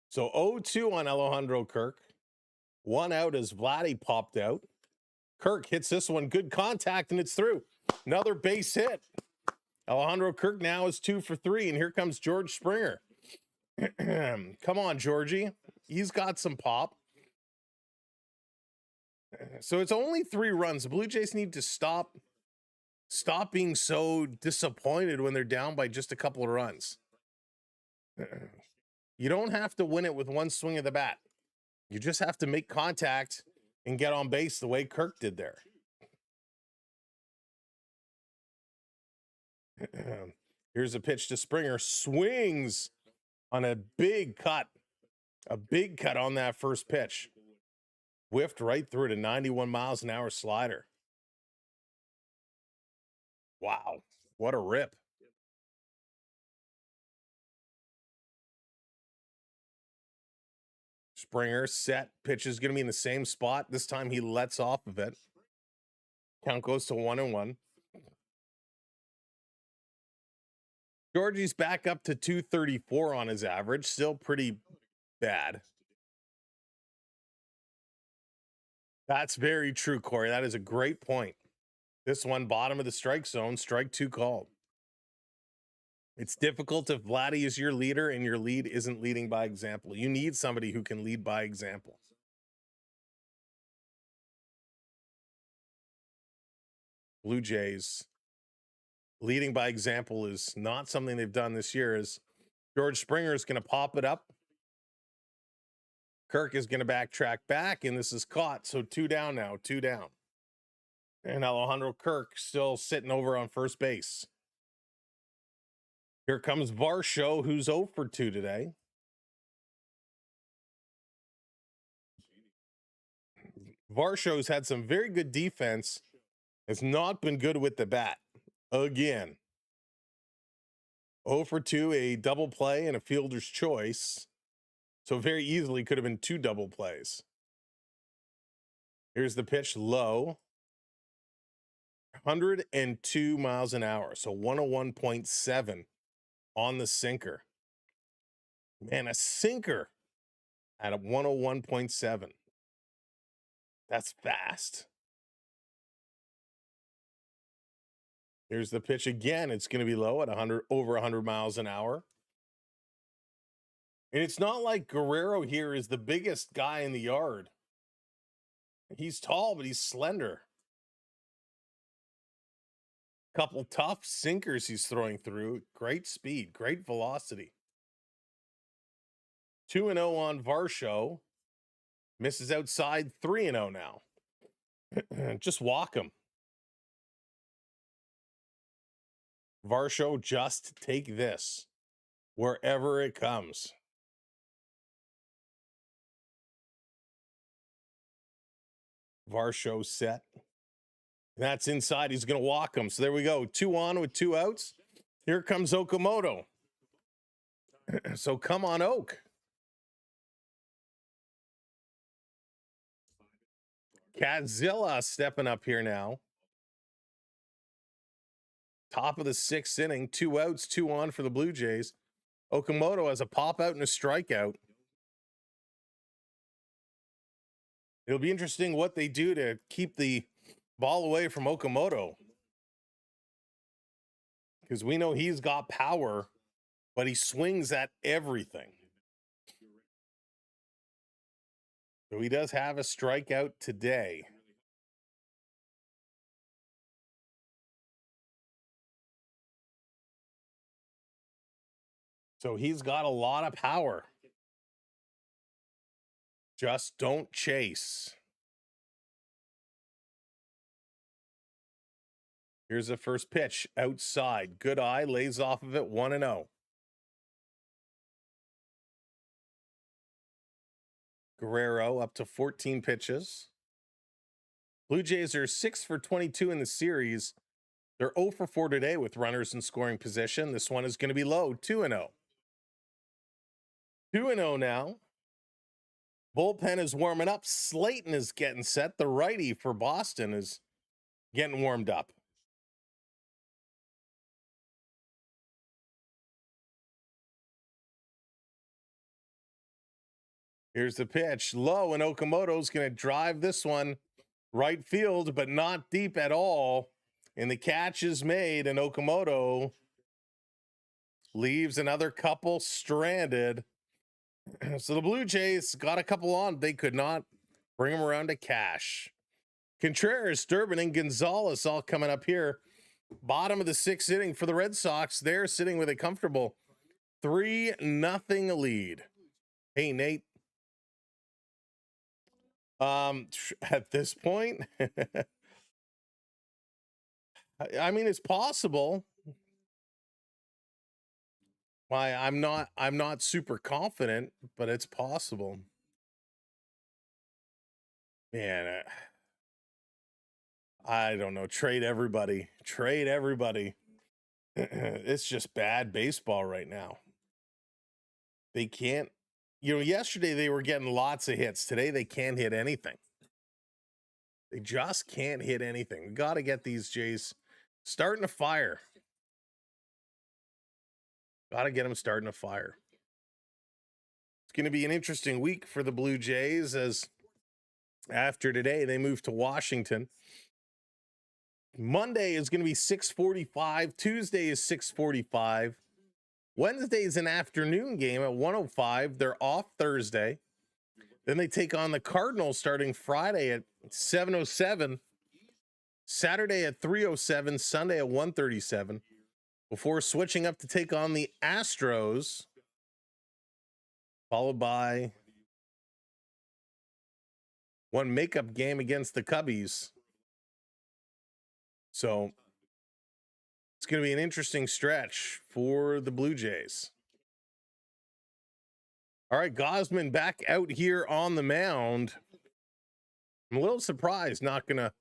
So 0-2 on Alejandro Kirk. 1 out as Vladdy popped out. Kirk hits this one. Good contact, and it's through. Another base hit. Alejandro Kirk now is 2 for 3, and here comes George Springer. Come on, Georgie. He's got some pop. So it's only 3 runs. The Blue Jays need to stop being so disappointed when they're down by just a couple of runs. You don't have to win it with one swing of the bat. You just have to make contact and get on base the way Kirk did there. Here's a pitch to Springer. Swings on a big cut. A big cut on that first pitch. Whiffed right through it, a 91 miles an hour slider. Wow, what a rip. Springer set. Pitch is going to be in the same spot. This time he lets off of it. Count goes to 1-1. Georgie's back up to 234 on his average. Still pretty bad. That's very true, Corey. That is a great point. This one, bottom of the strike zone, strike 2 called. It's difficult if Vladdy is your leader and your lead isn't leading by example. You need somebody who can lead by example. Blue Jays leading by example is not something they've done this year. As George Springer is going to pop it up. Kirk is going to backtrack back, and this is caught. So 2 down now, 2 down. And Alejandro Kirk still sitting over on first base. Here comes Varsho, who's 0 for 2 today. Varsho's had some very good defense. Has not been good with the bat. Again. 0 for 2, a double play and a fielder's choice. So very easily could have been 2 double plays. Here's the pitch, low. 102 miles an hour, so 101.7 on the sinker. Man, a sinker at a 101.7. That's fast. Here's the pitch again. It's going to be low at over 100 miles an hour. And it's not like Guerrero here is the biggest guy in the yard. He's tall, but he's slender. Couple tough sinkers he's throwing through. Great speed, great velocity. 2-0 on Varsho. Misses outside, 3-0 now. Just walk him. Varsho, just take this wherever it comes. Varsho set. That's inside. He's going to walk him. So there we go. 2 on with 2 outs. Here comes Okamoto. So come on, Oak. Catzilla stepping up here now. Top of the 6th inning. 2 outs, 2 on for the Blue Jays. Okamoto has a pop out and a strikeout. It'll be interesting what they do to keep the ball away from Okamoto, because we know he's got power, but he swings at everything. So he does have a strikeout today. So he's got a lot of power. Just don't chase. Here's the first pitch outside. Good eye, lays off of it, 1-0. Guerrero up to 14 pitches. Blue Jays are 6 for 22 in the series. They're 0 for 4 today with runners in scoring position. This one is going to be low, 2-0. 2-0 now. Bullpen is warming up. Slayton is getting set. The righty for Boston is getting warmed up. Here's the pitch. Low, and Okamoto's going to drive this one right field, but not deep at all. And the catch is made, and Okamoto leaves another couple stranded. So the Blue Jays got a couple on. They could not bring them around to cash. Contreras, Durbin, and Gonzalez all coming up here. Bottom of the 6th inning for the Red Sox. They're sitting with a comfortable 3-0 lead. Hey, Nate. At this point, I mean, it's possible. Why, I'm not super confident, but it's possible. Man, I don't know. Trade everybody. Trade everybody. It's just bad baseball right now. They can't, yesterday they were getting lots of hits. Today they can't hit anything. They just can't hit anything. We got to get these Jays starting to fire. Got to get them starting to fire. It's going to be an interesting week for the Blue Jays, as after today they move to Washington. Monday is going to be 6:45. Tuesday is 6:45. Wednesday is an afternoon game at 1:05. They're off Thursday. Then they take on the Cardinals starting Friday at 7:07. Saturday at 3:07. Sunday at 1:37. Before switching up to take on the Astros, followed by one makeup game against the Cubbies. So it's going to be an interesting stretch for the Blue Jays. All right, Gausman back out here on the mound. I'm a little surprised, not gonna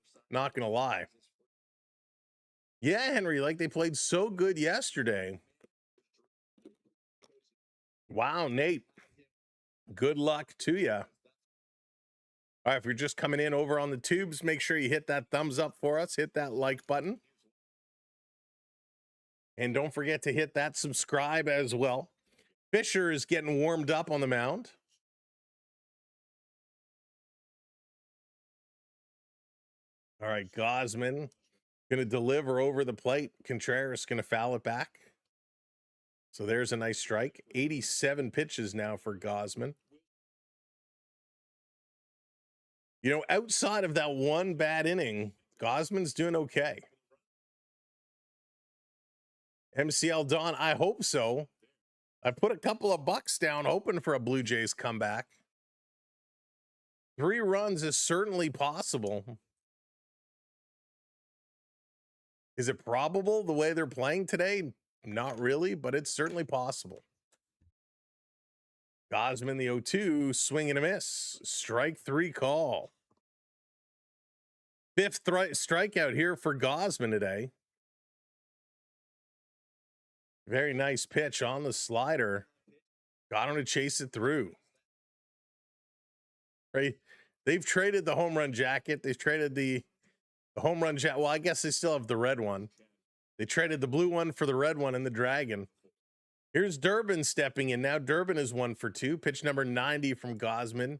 lie. Yeah, Henry, like they played so good yesterday. Wow, Nate. Good luck to you. All right, if you're just coming in over on the tubes, make sure you hit that thumbs up for us. Hit that like button. And don't forget to hit that subscribe as well. Fisher is getting warmed up on the mound. All right, Gausman going to deliver over the plate. Contreras going to foul it back. So there's a nice strike. 87 pitches now for Gausman. Outside of that one bad inning, Gausman's doing okay. MCL Don, I hope so. I put a couple of bucks down hoping for a Blue Jays comeback. 3 runs is certainly possible. Is it probable the way they're playing today? Not really, but it's certainly possible. Gausman, the 0-2, swing and a miss. Strike 3 call. 5th strikeout here for Gausman today. Very nice pitch on the slider. Got him to chase it through. Right? They've traded the home run jacket. They've traded the home run jacket. Well, I guess they still have the red one. They traded the blue one for the red one in the Dragon. Here's Durbin stepping in. Now Durbin is 1 for 2. Pitch number 90 from Gausman.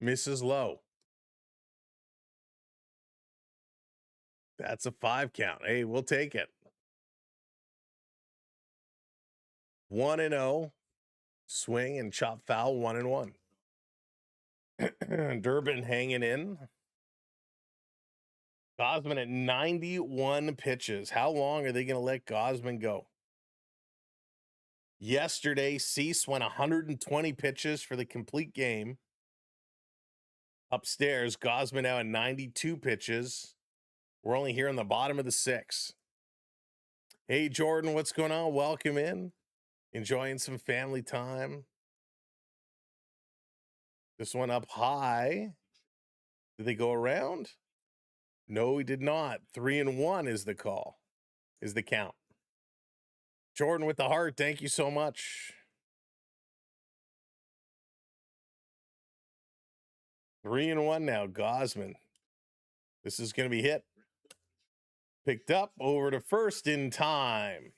Misses low. That's a 5 count. Hey, we'll take it. 1-0. Swing and chop foul, 1-1. Durbin hanging in. Gausman at 91 pitches. How long are they going to let Gausman go? Yesterday, Cease went 120 pitches for the complete game. Upstairs, Gausman now at 92 pitches. We're only here on the bottom of the 6th. Hey, Jordan, what's going on? Welcome in. Enjoying some family time. This one up high. Did they go around? No, he did not. 3-1 is the call, is the count. Jordan with the heart, thank you so much. 3-1 now, Gausman. This is going to be hit. Picked up over to first in time.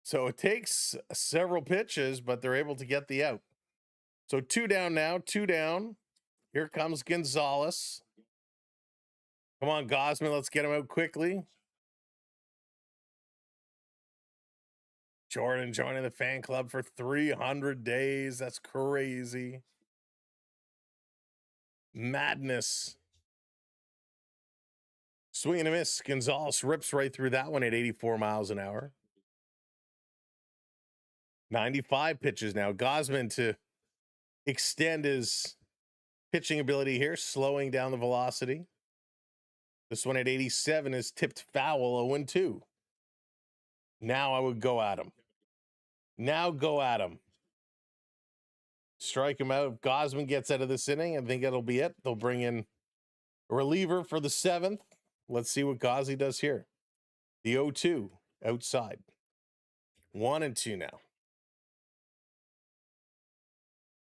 So it takes several pitches, but they're able to get the out. So 2 down now, 2 down. Here comes Gonzalez. Come on, Gausman, let's get him out quickly. Jordan joining the fan club for 300 days. That's crazy. Madness. Swing and a miss. Gonzalez rips right through that one at 84 miles an hour. 95 pitches now. Gausman to extend his pitching ability here, slowing down the velocity. This one at 87 is tipped foul, 0-2. Now I would go at him. Now go at him. Strike him out. If Gausman gets out of this inning, I think that'll be it. They'll bring in a reliever for the 7th. Let's see what Gauzy does here. The 0-2 outside. 1-2 now.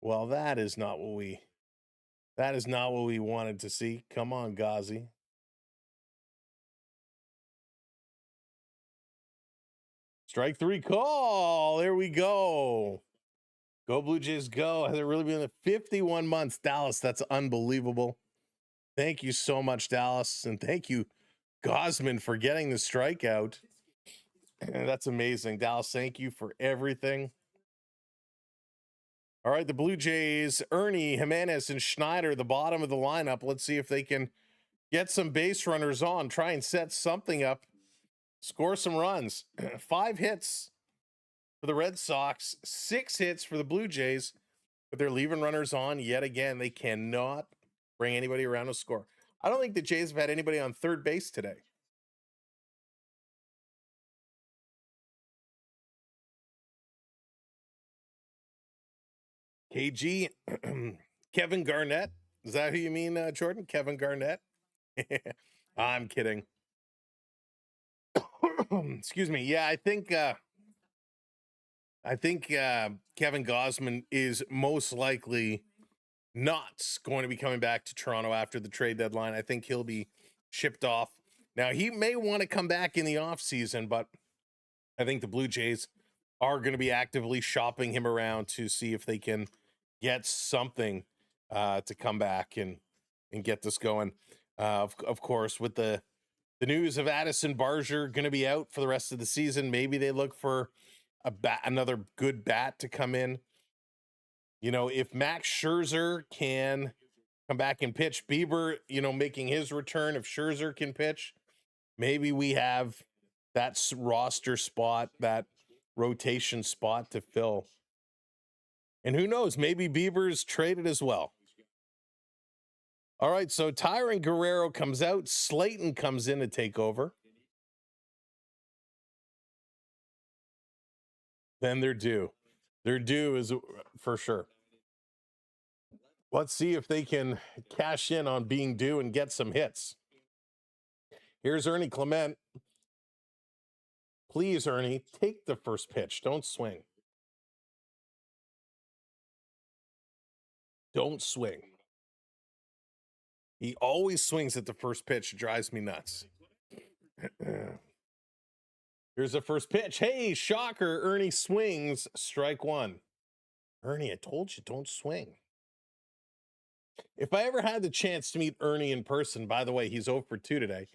Well, that is not what we wanted to see. Come on, Gauzy. Strike 3 call. There we go. Go Blue Jays, go. Has it really been 51 months? Dallas, that's unbelievable. Thank you so much, Dallas. And thank you, Gausman, for getting the strikeout. That's amazing. Dallas, thank you for everything. All right, the Blue Jays, Ernie, Jimenez, and Schneider, the bottom of the lineup. Let's see if they can get some base runners on, try and set something up, score some runs. 5 hits for the Red Sox, 6 hits for the Blue Jays, but they're leaving runners on yet again. They cannot bring anybody around to score. I don't think the Jays have had anybody on third base today. KG, Kevin Garnett. Is that who you mean, Jordan? Kevin Garnett? I'm kidding. Excuse me. Yeah, I think Kevin Gausman is most likely not going to be coming back to Toronto after the trade deadline. I think he'll be shipped off. Now, he may want to come back in the offseason, but I think the Blue Jays are going to be actively shopping him around to see if they can get something to come back and get this going. Of course, with the news of Addison Barger going to be out for the rest of the season, maybe they look for another good bat to come in. You know, if Max Scherzer can come back and pitch, Bieber, making his return, if Scherzer can pitch, maybe we have that roster spot, that rotation spot to fill. And who knows, maybe Bieber's traded as well. All right, so Tyron Guerrero comes out. Slayton comes in to take over. Then they're due. Their due is for sure. Let's see if they can cash in on being due and get some hits. Here's Ernie Clement. Please, Ernie, take the first pitch. Don't swing. Don't swing. He always swings at the first pitch. It drives me nuts. Here's the first pitch. Hey, shocker. Ernie swings. Strike one. Ernie, I told you, don't swing. If I ever had the chance to meet Ernie in person, by the way, he's 0 for 2 today,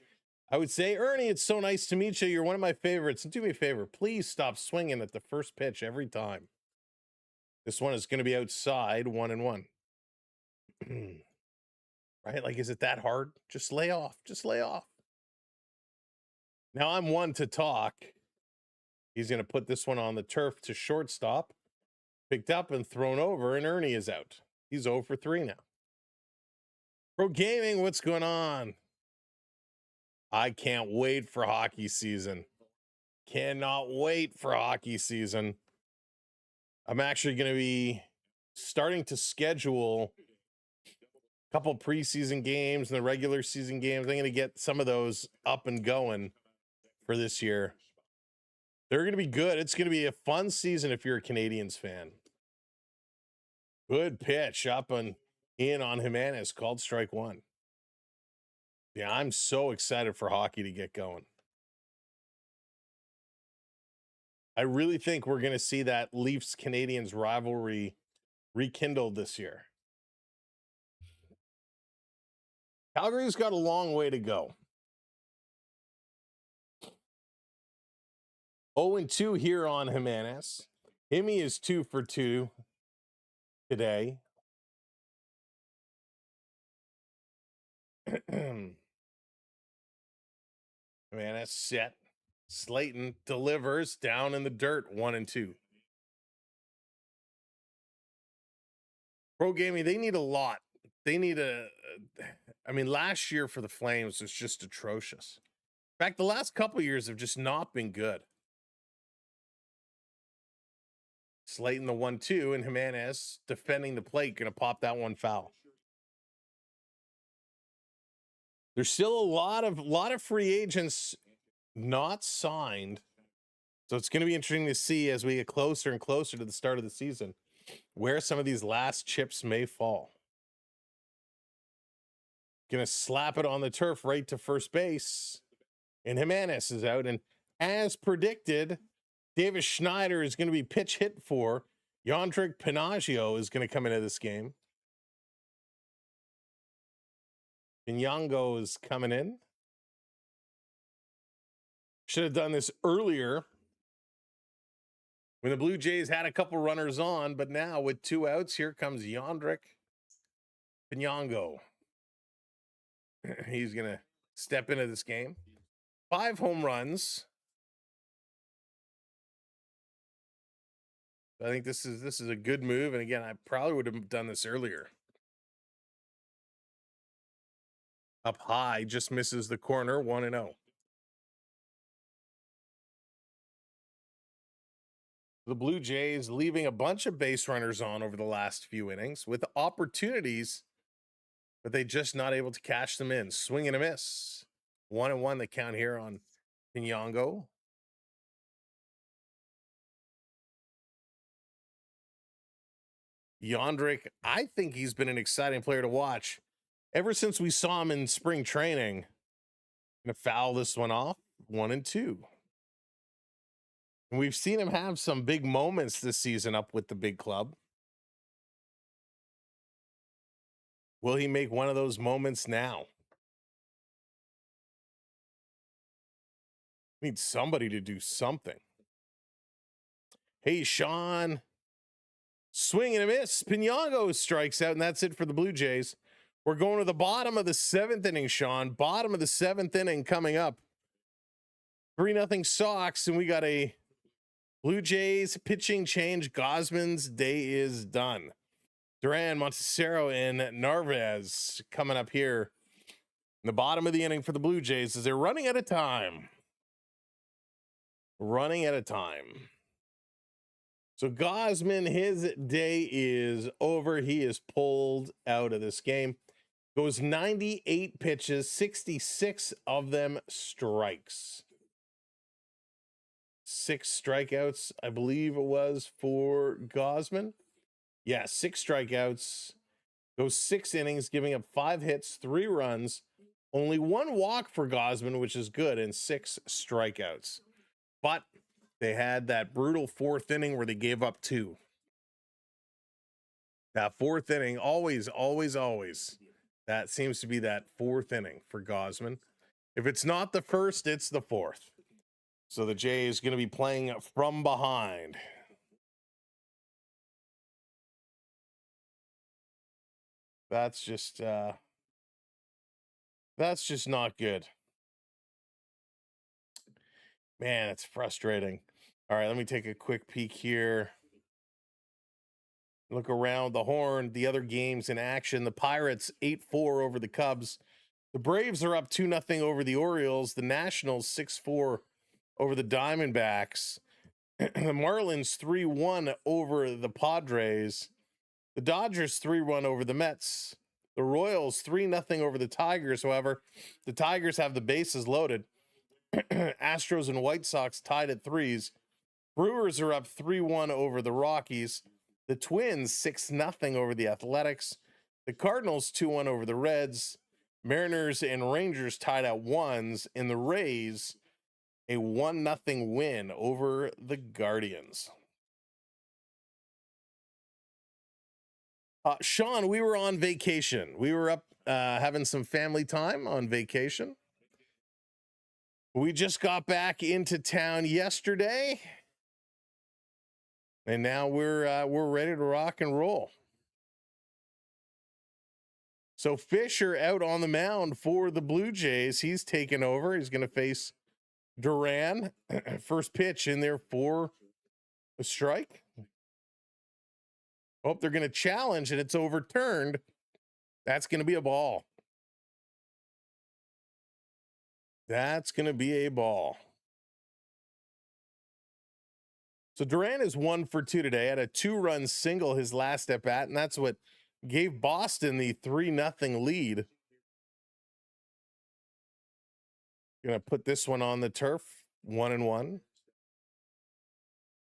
I would say, Ernie, it's so nice to meet you. You're one of my favorites. And do me a favor, please stop swinging at the first pitch every time. This one is going to be outside, 1-1. Right? Like, is it that hard? Just lay off. Just lay off. Now I'm one to talk. He's going to put this one on the turf to shortstop. Picked up and thrown over, and Ernie is out. He's 0 for 3 now. Pro Gaming, what's going on? I can't wait for hockey season. Cannot wait for hockey season. I'm actually going to be starting to schedule a couple preseason games and the regular season games. I'm going to get some of those up and going for this year. They're going to be good. It's going to be a fun season if you're a Canadiens fan. Good pitch up and in on Jimenez, called strike one. Yeah, I'm so excited for hockey to get going. I really think we're going to see that Leafs-Canadiens rivalry rekindled this year. Calgary's got a long way to go. 0-2 here on Jimenez. Himi is 2 for 2 today. Jimenez set. Slayton delivers down in the dirt, 1-2. Pro Gaming, they need a lot. They need I mean, last year for the Flames was just atrocious. In fact, the last couple years have just not been good. Slayton the 1-2, and Jimenez defending the plate, going to pop that one foul. There's still a lot of free agents not signed, so it's going to be interesting to see as we get closer and closer to the start of the season where some of these last chips may fall. Going to slap it on the turf right to first base, and Jimenez is out. And as predicted, Davis Schneider is going to be pitch hit for. Yandrik Panaggio is going to come into this game. Pinyango is coming in. Should have done this earlier when the Blue Jays had a couple runners on, but now with 2 outs, here comes Yandrik Pinyango. He's going to step into this game. 5 home runs. I think this is a good move. And again, I probably would have done this earlier. Up high, just misses the corner, 1-0. The Blue Jays leaving a bunch of base runners on over the last few innings with opportunities, but they just not able to cash them in. Swing and a miss. 1-1 the count here on Pinyango. Yandrik, I think he's been an exciting player to watch ever since we saw him in spring training. Gonna foul this one off, 1-2. And we've seen him have some big moments this season up with the big club. Will he make one of those moments now? Need somebody to do something. Hey, Sean. Swing and a miss. Pinyango strikes out, and that's it for the Blue Jays. We're going to the bottom of the 7th inning, Sean. Bottom of the 7th inning coming up. 3-0 Sox, and we got a Blue Jays pitching change. Gausman's day is done. Duran, Montecero, and Narvaez coming up here in the bottom of the inning for the Blue Jays as they're running out of time. Running out of time. So Gausman, his day is over. He is pulled out of this game. Goes 98 pitches, 66 of them strikes. 6 strikeouts, I believe it was, for Gausman. Yeah, 6 strikeouts. Goes 6 innings, giving up 5 hits, 3 runs. Only 1 walk for Gausman, which is good, and 6 strikeouts. But they had that brutal 4th inning where they gave up 2. That 4th inning, always. That seems to be that 4th inning for Gausman. If it's not the 1st, it's the 4th. So the Jays is going to be playing from behind. That's just not good. Man, it's frustrating. All right, let me take a quick peek here. Look around the horn. The other games in action. The Pirates 8-4 over the Cubs. The Braves are up 2-0 over the Orioles. The Nationals 6-4 over the Diamondbacks. The Marlins 3-1 over the Padres. The Dodgers 3-1 over the Mets. The Royals 3-0 over the Tigers. However, the Tigers have the bases loaded. Astros and White Sox tied at 3s. Brewers are up 3-1 over the Rockies. The Twins 6-0 over the Athletics. The Cardinals 2-1 over the Reds. Mariners and Rangers tied at 1s. And the Rays a 1-0 win over the Guardians. Sean, we were on vacation. We were up having some family time on vacation. We just got back into town yesterday, and now we're ready to rock and roll. So Fisher out on the mound for the Blue Jays. He's taken over. He's going to face Duran. First pitch in there for a strike. Oh, they're going to challenge, and it's overturned. That's going to be a ball. That's going to be a ball. So Duran is 1 for 2 today. Had a 2-run single his last at bat, and that's what gave Boston the 3-0 lead. Going to put this one on the turf, 1-1.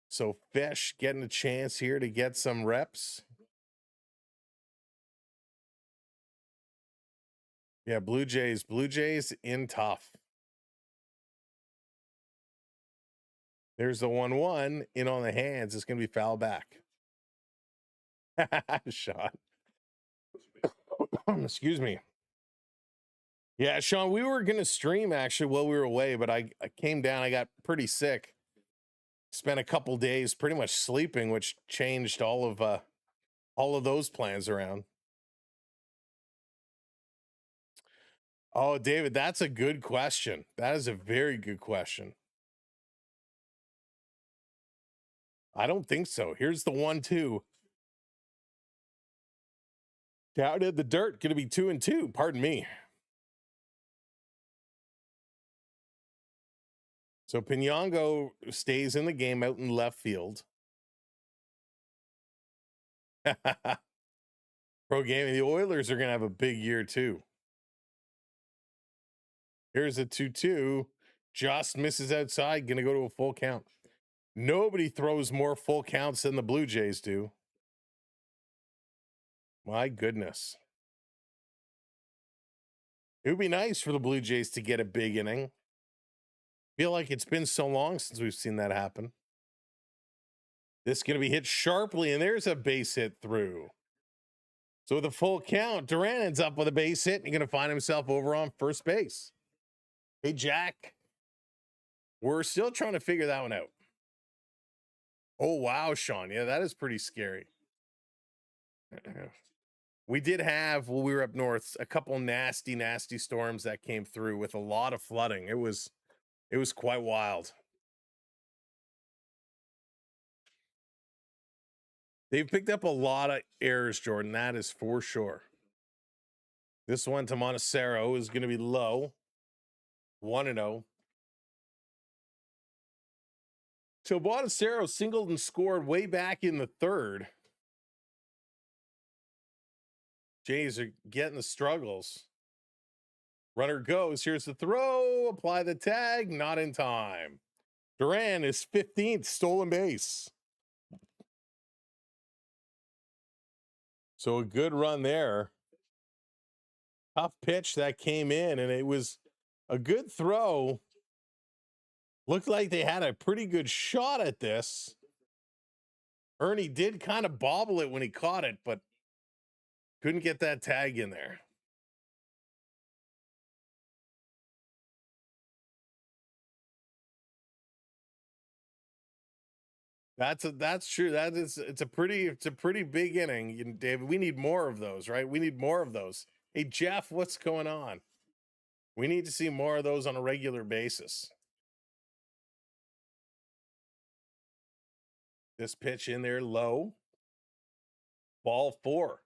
So Fish getting a chance here to get some reps. Yeah, Blue Jays in tough. There's the 1-1 in on the hands. It's going to be foul back. Sean. Excuse me. Yeah, Sean, we were going to stream actually while we were away, but I came down. I got pretty sick. Spent a couple days pretty much sleeping, which changed all of those plans around. Oh, David, that's a good question. That is a very good question. I don't think so. Here's the 1-2. Down in the dirt, going to be 2-2. Pardon me. So Pinyango stays in the game out in left field. Pro game. The Oilers are going to have a big year too. Here's a 2-2. Just misses outside. Going to go to a full count. Nobody throws more full counts than the Blue Jays do. My goodness. It would be nice for the Blue Jays to get a big inning. Feel like it's been so long since we've seen that happen. This is going to be hit sharply, and there's a base hit through. So with a full count, Duran ends up with a base hit, and he's going to find himself over on first base. Hey, Jack. We're still trying to figure that one out. Oh, wow, Sean. Yeah, that is pretty scary. We did have, while we were up north, a couple nasty storms that came through with a lot of flooding. It was It was quite wild. They've picked up a lot of errors, Jordan. That is for sure. This one to Montecero is going to be low. 1-0. So Montecero singled and scored way back in the third. Jays are getting the struggles. Runner goes. Here's the throw. Apply the tag. Not in time. Duran is 15th stolen base. So a good run there. Tough pitch that came in, and it was a good throw. Looked like they had a pretty good shot at this. Ernie did kind of bobble it when he caught it, but couldn't get that tag in there. That's true. It's a pretty big inning, David. We need more of those, right? We need more of those. Hey Jeff, what's going on? We need to see more of those on a regular basis. This pitch in there low. Ball 4.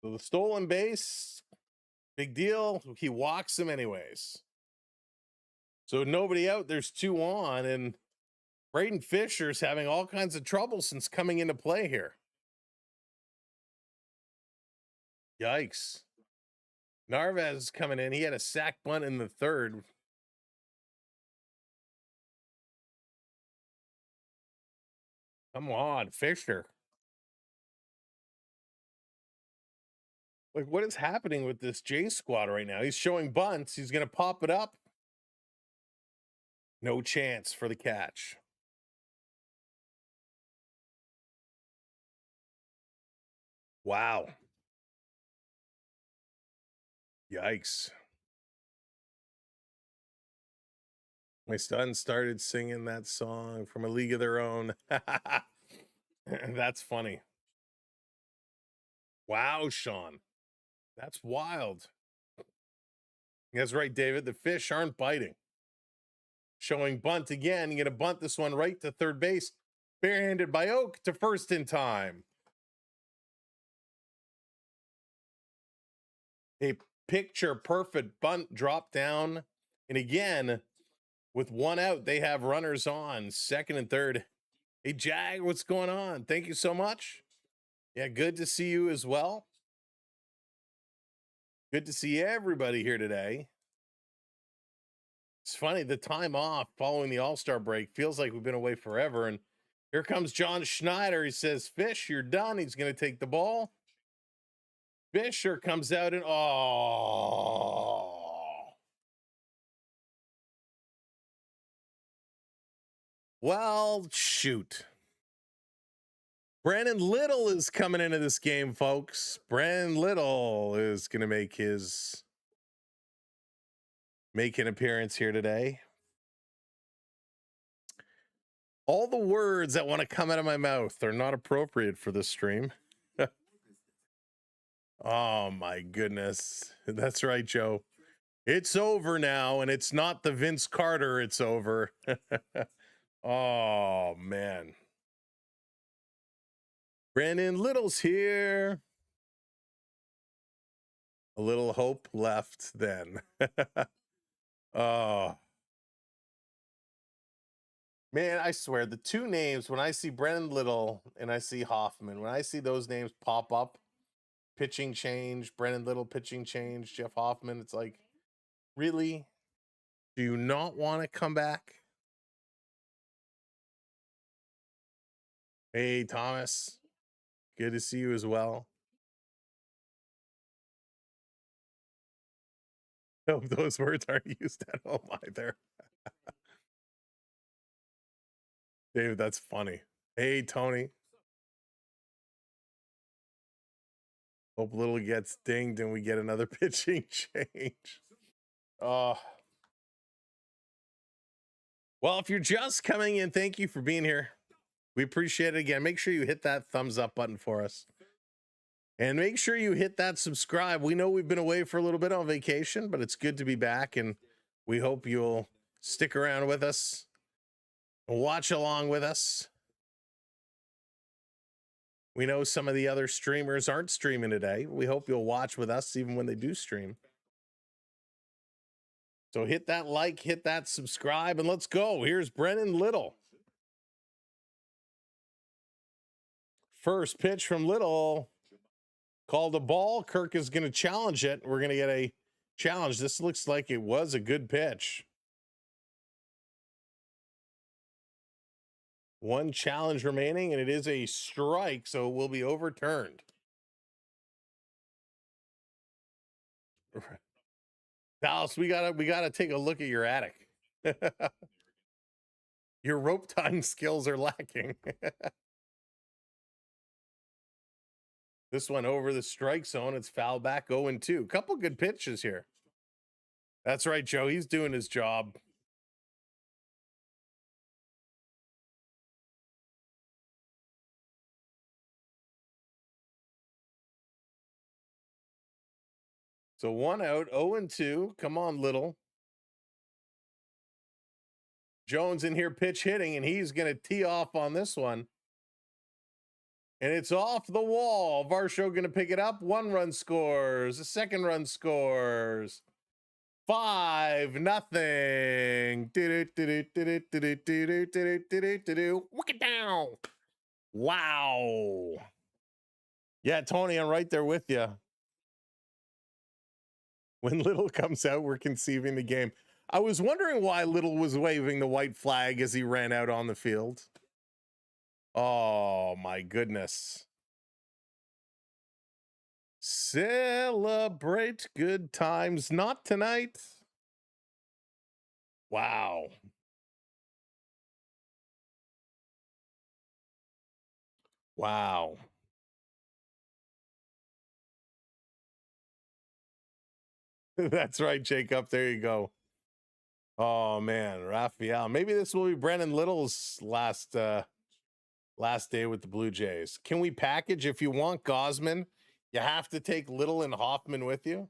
So the stolen base, big deal. He walks him anyways. So nobody out, there's 2 on, and Braden Fisher's having all kinds of trouble since coming into play here. Yikes. Narvaez coming in. He had a sack bunt in the third. Come on, Fisher. Like, what is happening with this J squad right now? He's showing bunts. He's going to pop it up. No chance for the catch. Wow. Yikes. My son started singing that song from A League of Their Own. That's funny. Wow, Sean. That's wild. That's right, David. The fish aren't biting. Showing bunt again. You're going to bunt this one right to third base. Barehanded by Oak to first in time. A picture perfect bunt drop down. And again, with 1 out, they have runners on second and third. Hey, Jag, what's going on? Thank you so much. Yeah, good to see you as well. Good to see everybody here today. It's funny, the time off following the All-Star break feels like we've been away forever. And here comes John Schneider. He says, Fish, you're done. He's going to take the ball. Fisher comes out and, oh. Well, shoot. Brandon Little is coming into this game, folks. Brandon Little is going to make an appearance here today. All the words that want to come out of my mouth are not appropriate for this stream. Oh my goodness. That's right, Joe. It's over now, and it's not the Vince Carter it's over. Oh man. Brandon Little's here. A little hope left then. Oh. Man, I swear, the 2 names, when I see Brandon Little and I see Hoffman, when I see those names pop up, pitching change, Brandon Little pitching change, Jeff Hoffman, it's like, really? Do you not want to come back? Hey, Thomas. Good to see you as well. No, those words aren't used at home either. David, that's funny. Hey, Tony. Hope Little gets dinged and we get another pitching change. Well, if you're just coming in, thank you for being here. We appreciate it again. Make sure you hit that thumbs up button for us. And make sure you hit that subscribe. We know we've been away for a little bit on vacation, but it's good to be back, and we hope you'll stick around with us, watch along with us. We know some of the other streamers aren't streaming today. We hope you'll watch with us even when they do stream. So hit that like, hit that subscribe, and let's go. Here's Brennan Little. First pitch from Little. Called a ball. Kirk is going to challenge it. We're going to get a challenge. This looks like it was a good pitch. One challenge remaining, and it is a strike, so it will be overturned. Dallas, we gotta take a look at your attic. Your rope tying skills are lacking. This one over the strike zone. It's foul back 0-2. Couple good pitches here. That's right, Joe. He's doing his job. So 1 out, 0-2. Come on, Little. Jones in here pitch hitting, and he's going to tee off on this one. And it's off the wall. Varsho going to pick it up. 1 run scores. A 2nd run scores. 5-0. Wick it down. Wow. Yeah, Tony, I'm right there with you. When Little comes out, we're conceiving the game. I was wondering why Little was waving the white flag as he ran out on the field. Oh, my goodness. Celebrate good times. Not tonight. Wow. Wow. That's right, Jacob. There you go. Oh, man. Raphael. Maybe this will be Brennan Little's last day with the Blue Jays. Can we package? If you want Gausman, you have to take Little and Hoffman with you.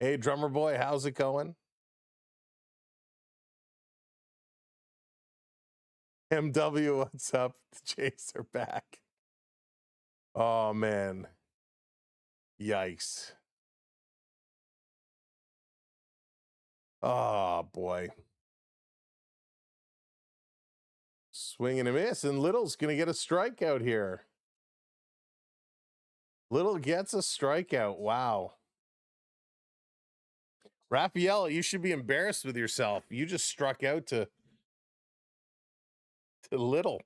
Hey, drummer boy, how's it going? MW, what's up? The Jays are back. Oh, man. Yikes. Oh, boy. Swing and a miss, and Little's going to get a strikeout here. Little gets a strikeout. Wow. Raphael, you should be embarrassed with yourself. You just struck out to Little.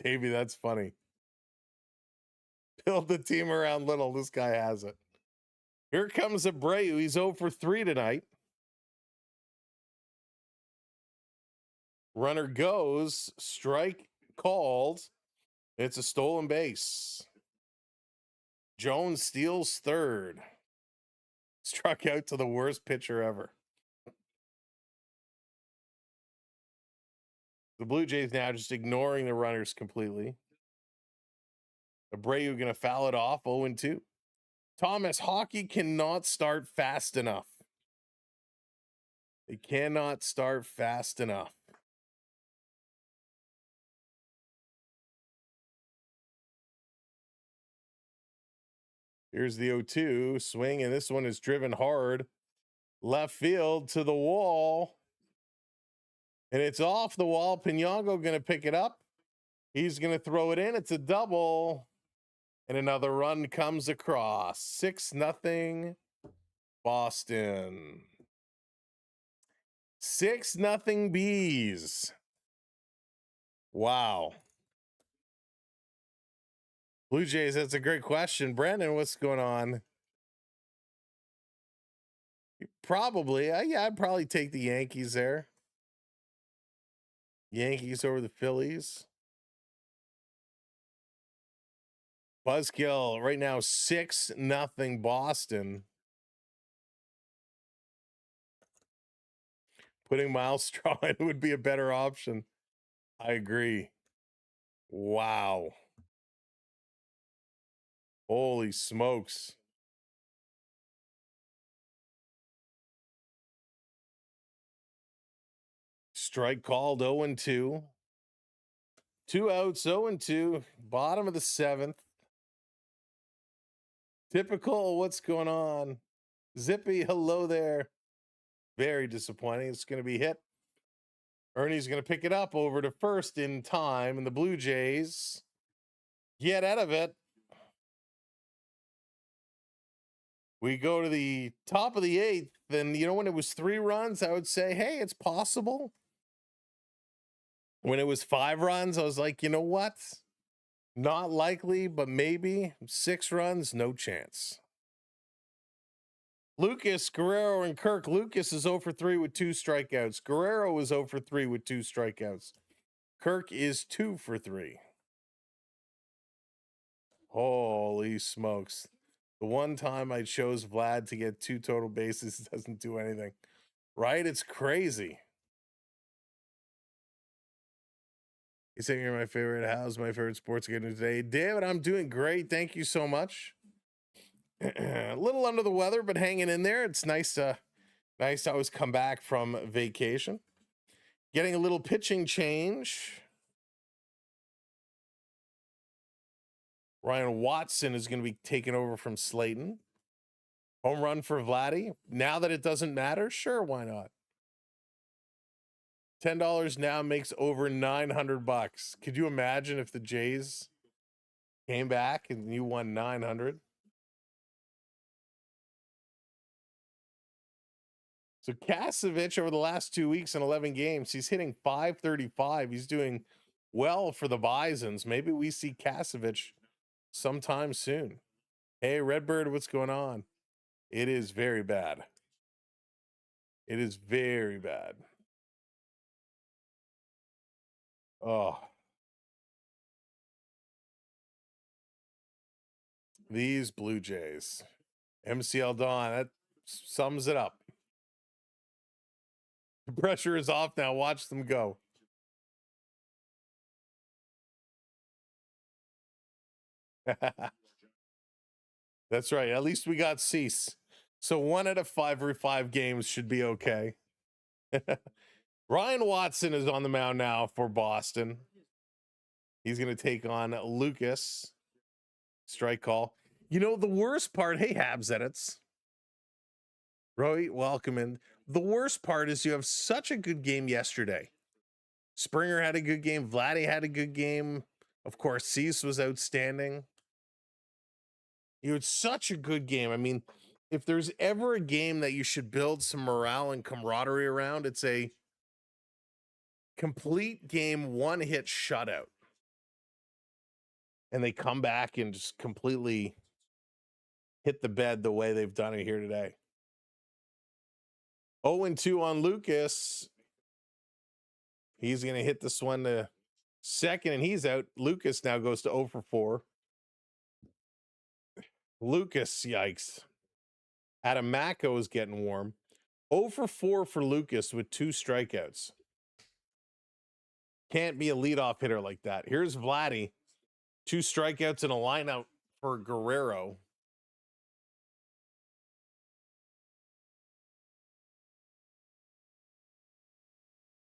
Davey, that's funny. Build the team around Little. This guy has it. Here comes Abreu. He's 0 for 3 tonight. Runner goes. Strike called. It's a stolen base. Jones steals 3rd. Struck out to the worst pitcher ever. The Blue Jays now just ignoring the runners completely. Abreu going to foul it off. 0-2. Thomas, hockey cannot start fast enough. They cannot start fast enough. Here's the 0-2 swing, and this one is driven hard. Left field to the wall. And it's off the wall. Piñango going to pick it up. He's going to throw it in. It's a double. And another run comes across. 6-0 Boston. 6-0 Bees. Wow. Blue Jays, that's a great question. Brandon, what's going on? Probably. Yeah, I'd probably take the Yankees there. Yankees over the Phillies. Buzzkill right now 6-0 Boston. Putting Miles Straw in would be a better option. I agree. Wow. Holy smokes. Strike called 0-2. 2 outs, 0-2. Bottom of the 7th. Typical. What's going on? Zippy, hello there. Very disappointing. It's going to be hit. Ernie's going to pick it up over to first in time, and the Blue Jays get out of it. We go to the top of the 8th, and when it was 3 runs, I would say, hey, it's possible. When it was 5 runs, I was like, you know what? Not likely, but maybe. 6 runs, no chance. Lucas, Guerrero, and Kirk. Lucas is 0 for 3 with 2 strikeouts. Guerrero is 0 for 3 with 2 strikeouts. Kirk is 2 for 3. Holy smokes. The one time I chose Vlad to get 2 total bases doesn't do anything. Right? It's crazy. You saying you're my favorite. How's my favorite sports getting today? David, I'm doing great. Thank you so much. A little under the weather, but hanging in there. It's nice to always come back from vacation. Getting a little pitching change. Ryan Watson is going to be taken over from Slayton. Home run for Vladdy. Now that it doesn't matter, sure, why not? $10 now makes over $900. Could you imagine if the Jays came back and you won 900? So Kasevich over the last 2 weeks in 11 games, he's hitting .535. He's doing well for the Bisons. Maybe we see Kasevich sometime soon. Hey, Redbird, what's going on? It is very bad. It is very bad. Oh. These Blue Jays. MCL Dawn, that sums it up. The pressure is off now. Watch them go. That's right. At least we got Cease. So 1 out of 5 or 5 games should be okay. Ryan Watson is on the mound now for Boston. He's going to take on Lucas. Strike call. The worst part, hey, Habs edits. Roy, welcome in. The worst part is you have such a good game yesterday. Springer had a good game. Vladdy had a good game. Of course, Cease was outstanding. You had such a good game. I mean, if there's ever a game that you should build some morale and camaraderie around, it's a complete game, 1-hit shutout. And they come back and just completely hit the bed the way they've done it here today. 0-2 on Lucas. He's going to hit this one to second, and he's out. Lucas now goes to 0 for 4. Lucas, yikes. Adam Macko is getting warm. 0 for 4 for Lucas with 2 strikeouts. Can't be a leadoff hitter like that. Here's Vladdy. 2 strikeouts and a lineout for Guerrero.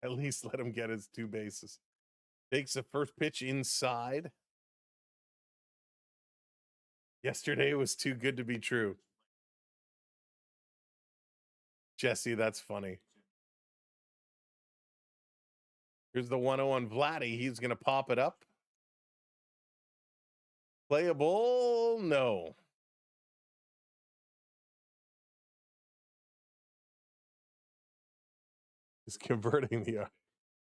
At least let him get his 2 bases. Takes the first pitch inside. Yesterday was too good to be true. Jesse, that's funny. Here's the 1-0 on Vladdy. He's going to pop it up. Playable? No. He's converting the...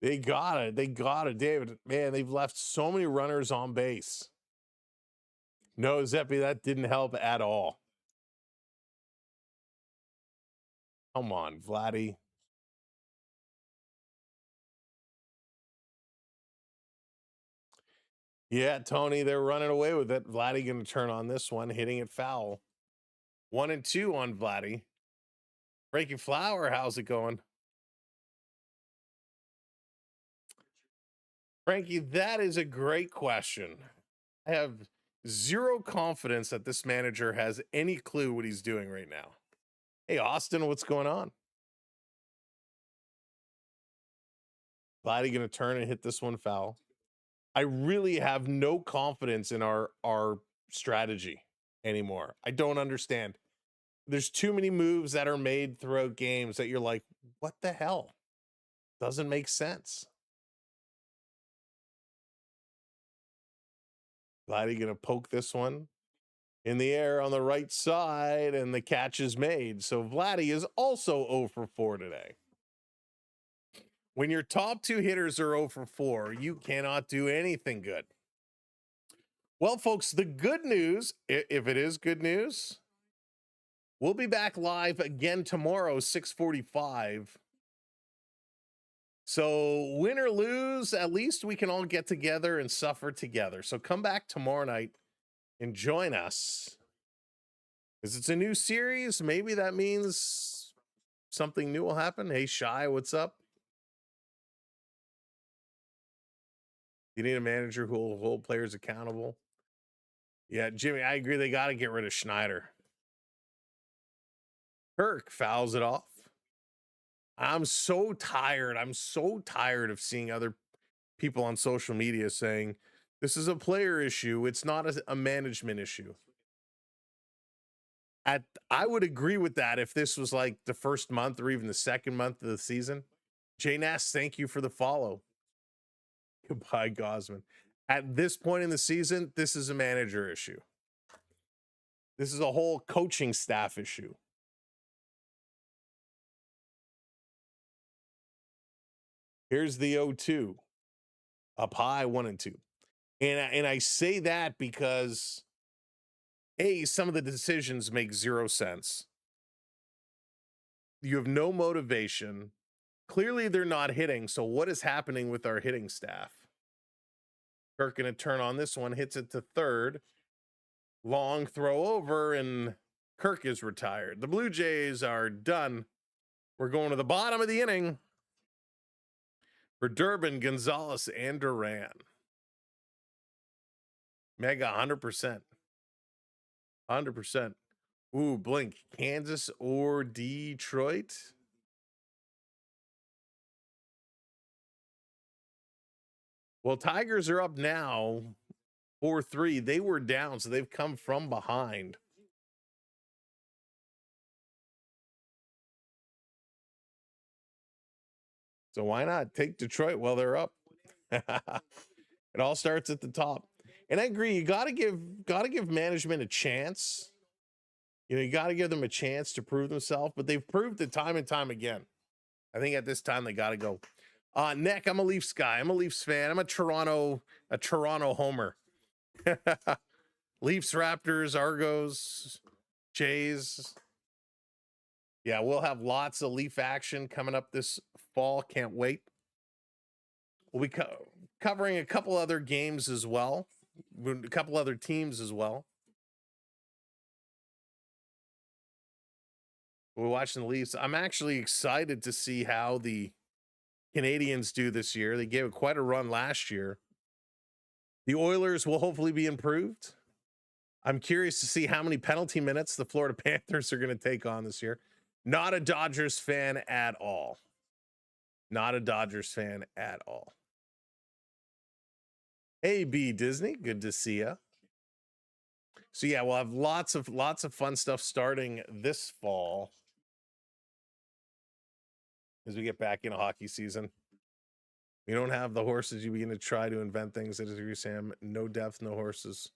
They got it. They got it, David. Man, they've left so many runners on base. No, Zeppi, that didn't help at all. Come on, Vladdy. Yeah, Tony, they're running away with it. Vladdy going to turn on this one, hitting it foul. 1-2 on Vladdy. Breaking Flower, how's it going? Frankie, that is a great question. I have zero confidence that this manager has any clue what he's doing right now. Hey, Austin, what's going on? Vladdy going to turn and hit this one foul. I really have no confidence in our strategy anymore. I don't understand. There's too many moves that are made throughout games that you're like, what the hell? Doesn't make sense. Vladdy going to poke this one in the air on the right side, and the catch is made. So Vladdy is also 0 for 4 today. When your top two hitters are 0 for 4, you cannot do anything good. Well, folks, the good news, if it is good news, we'll be back live again tomorrow, 6:45. So win or lose, at least we can all get together and suffer together. So come back tomorrow night and join us. Because it's a new series. Maybe that means something new will happen. Hey, Shy, what's up? You need a manager who will hold players accountable. Yeah, Jimmy, I agree. They got to get rid of Schneider. Kirk fouls it off. I'm so tired. I'm so tired of seeing other people on social media saying this is a player issue. It's not a management issue. I would agree with that if this was like the first month or even the second month of the season. Jay Nass, thank you for the follow. Goodbye, Gausman. At this point in the season, this is a manager issue. This is a whole coaching staff issue. Here's the 0-2. Up high, 1-2. And I say that because, A, some of the decisions make zero sense. You have no motivation. Clearly, they're not hitting. So what is happening with our hitting staff? Kirk going to turn on this one, hits it to third. Long throw over, and Kirk is retired. The Blue Jays are done. We're going to the bottom of the inning for Durbin, Gonzalez, and Duran. Mega 100%. 100%. Ooh, blink. Kansas or Detroit? Well, Tigers are up now 4-3. They were down, so they've come from behind. So why not take Detroit while they're up? It all starts at the top. And I agree, you got to give management a chance. You know, you got to give them a chance to prove themselves, but they've proved it time and time again. I think at this time they got to go. Nick, I'm a Leafs guy. I'm a Leafs fan. I'm a Toronto homer. Leafs, Raptors, Argos, Jays. Yeah, we'll have lots of Leaf action coming up this fall. Can't wait. We'll be covering a couple other games as well, a couple other teams as well. We're watching the Leafs. I'm actually excited to see how the Canadians do this year. They gave it quite a run last year. The Oilers will hopefully be improved. I'm curious to see how many penalty minutes the Florida Panthers are going to take on this year. Not a Dodgers fan at all. Not a Dodgers fan at all. Hey, B Disney, good to see you. So yeah, we'll have lots of fun stuff starting this fall as we get back into hockey season. We don't have the horses. You begin to try to invent things. I disagree, Sam. No depth, no horses.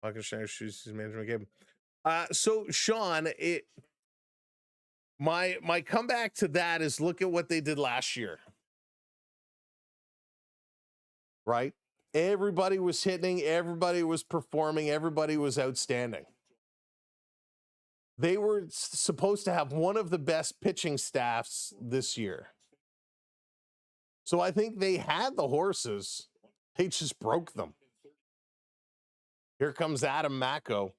Fucking Schneider shoes management game. So Sean, my comeback to that is look at what they did last year. Right? Everybody was hitting, everybody was performing, everybody was outstanding. They were supposed to have one of the best pitching staffs this year. So I think they had the horses. They just broke them. Here comes Adam Macko.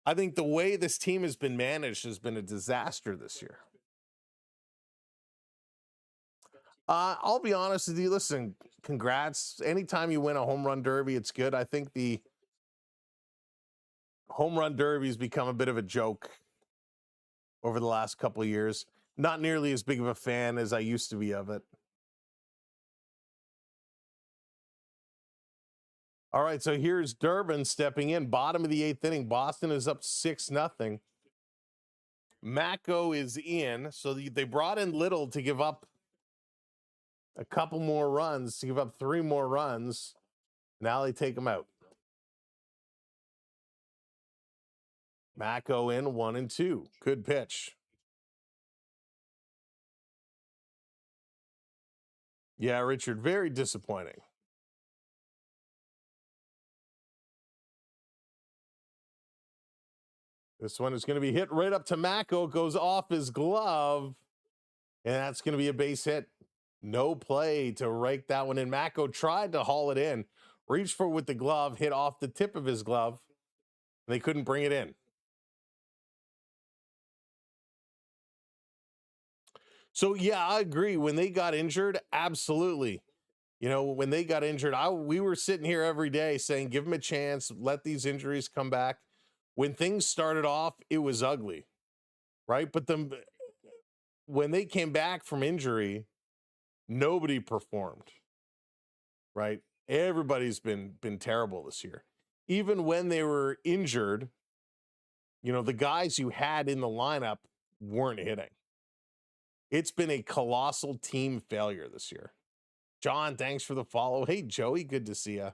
I think the way this team has been managed has been a disaster this year. I'll be honest with you. Listen, congrats. Anytime you win a home run derby, it's good. I think the home run derby has become a bit of a joke over the last couple of years. Not nearly as big of a fan as I used to be of it. All right, so here's Durbin stepping in. Bottom of the 8th inning. Boston is up 6-0. Mako is in. So they brought in Little to give up a couple more runs, to give up 3 more runs. Now they take him out. Mako in 1-2. Good pitch. Yeah, Richard, very disappointing. This one is going to be hit right up to Mako, goes off his glove, and that's going to be a base hit. No play to rake that one in. Mako tried to haul it in, reached for it with the glove, hit off the tip of his glove. They couldn't bring it in. So, yeah, I agree. When they got injured, absolutely. You know, when they got injured, we were sitting here every day saying, give them a chance, let these injuries come back. When things started off, it was ugly, right? But when they came back from injury, nobody performed, right? Everybody's been terrible this year. Even when they were injured, you know, the guys you had in the lineup weren't hitting. It's been a colossal team failure this year. John, thanks for the follow. Hey, Joey, good to see you.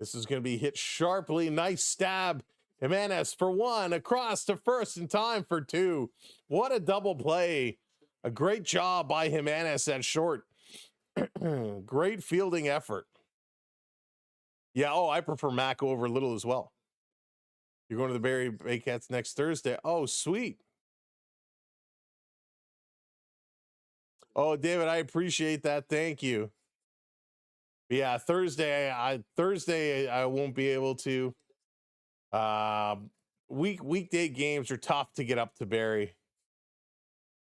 This is going to be hit sharply. Nice stab. Jimenez for 1, across to first in time for 2. What a double play. A great job by Jimenez at short. Great fielding effort. Yeah, I prefer Mako over Little as well. You're going to the Barry Baycats next Thursday. Oh, sweet. Oh, David, I appreciate that. Thank you. Yeah, Thursday I won't be able to. Weekday games are tough to get up to Barry.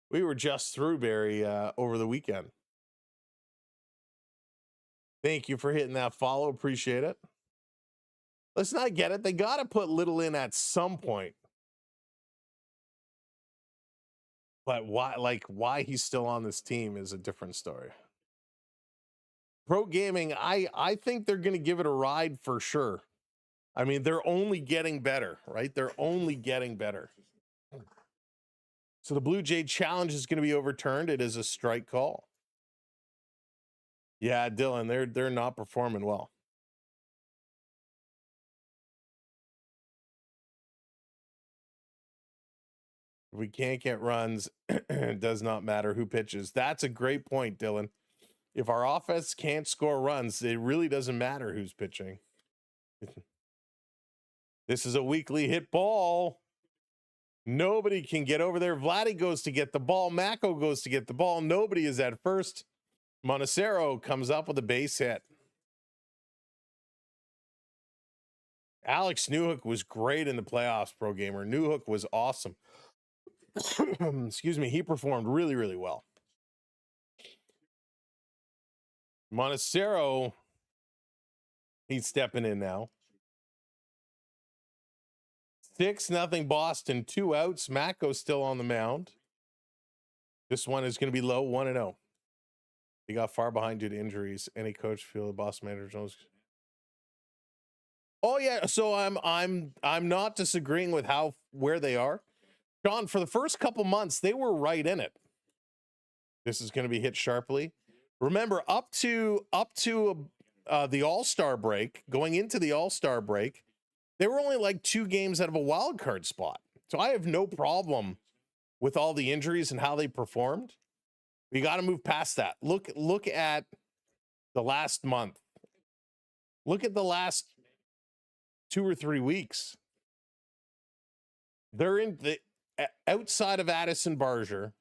We were just through Barry over the weekend. Thank you for hitting that follow. Appreciate it. Let's not get it. They got to put Little in at some point. But why he's still on this team is a different story. Pro Gaming, I think they're going to give it a ride for sure. I mean, they're only getting better, right? They're only getting better. So the Blue Jay challenge is going to be overturned. It is a strike call. Yeah, Dylan, they're not performing well. If we can't get runs, it does not matter who pitches. That's a great point, Dylan. If our offense can't score runs, it really doesn't matter who's pitching. This is a weakly hit ball. Nobody can get over there. Vladdy goes to get the ball. Mako goes to get the ball. Nobody is at first. Montecero comes up with a base hit. Alex Newhook was great in the playoffs, Pro Gamer. Newhook was awesome. Excuse me. He performed really, really well. Montecero, he's stepping in now. 6-0 Boston, 2 outs. Mako's still on the mound. This one is going to be low, 1-0. He got far behind due to injuries. Any coach feel the Boston manager knows? Oh yeah, so I'm not disagreeing with where they are. John, for the first couple months, they were right in it. This is going to be hit sharply. Remember, up to the All-Star break, going into the All-Star break, they were only like 2 games out of a wild card spot. So I have no problem with all the injuries and how they performed. We got to move past that. Look at the last month. Look at the last 2 or 3 weeks. They're in the outside of Addison Barger.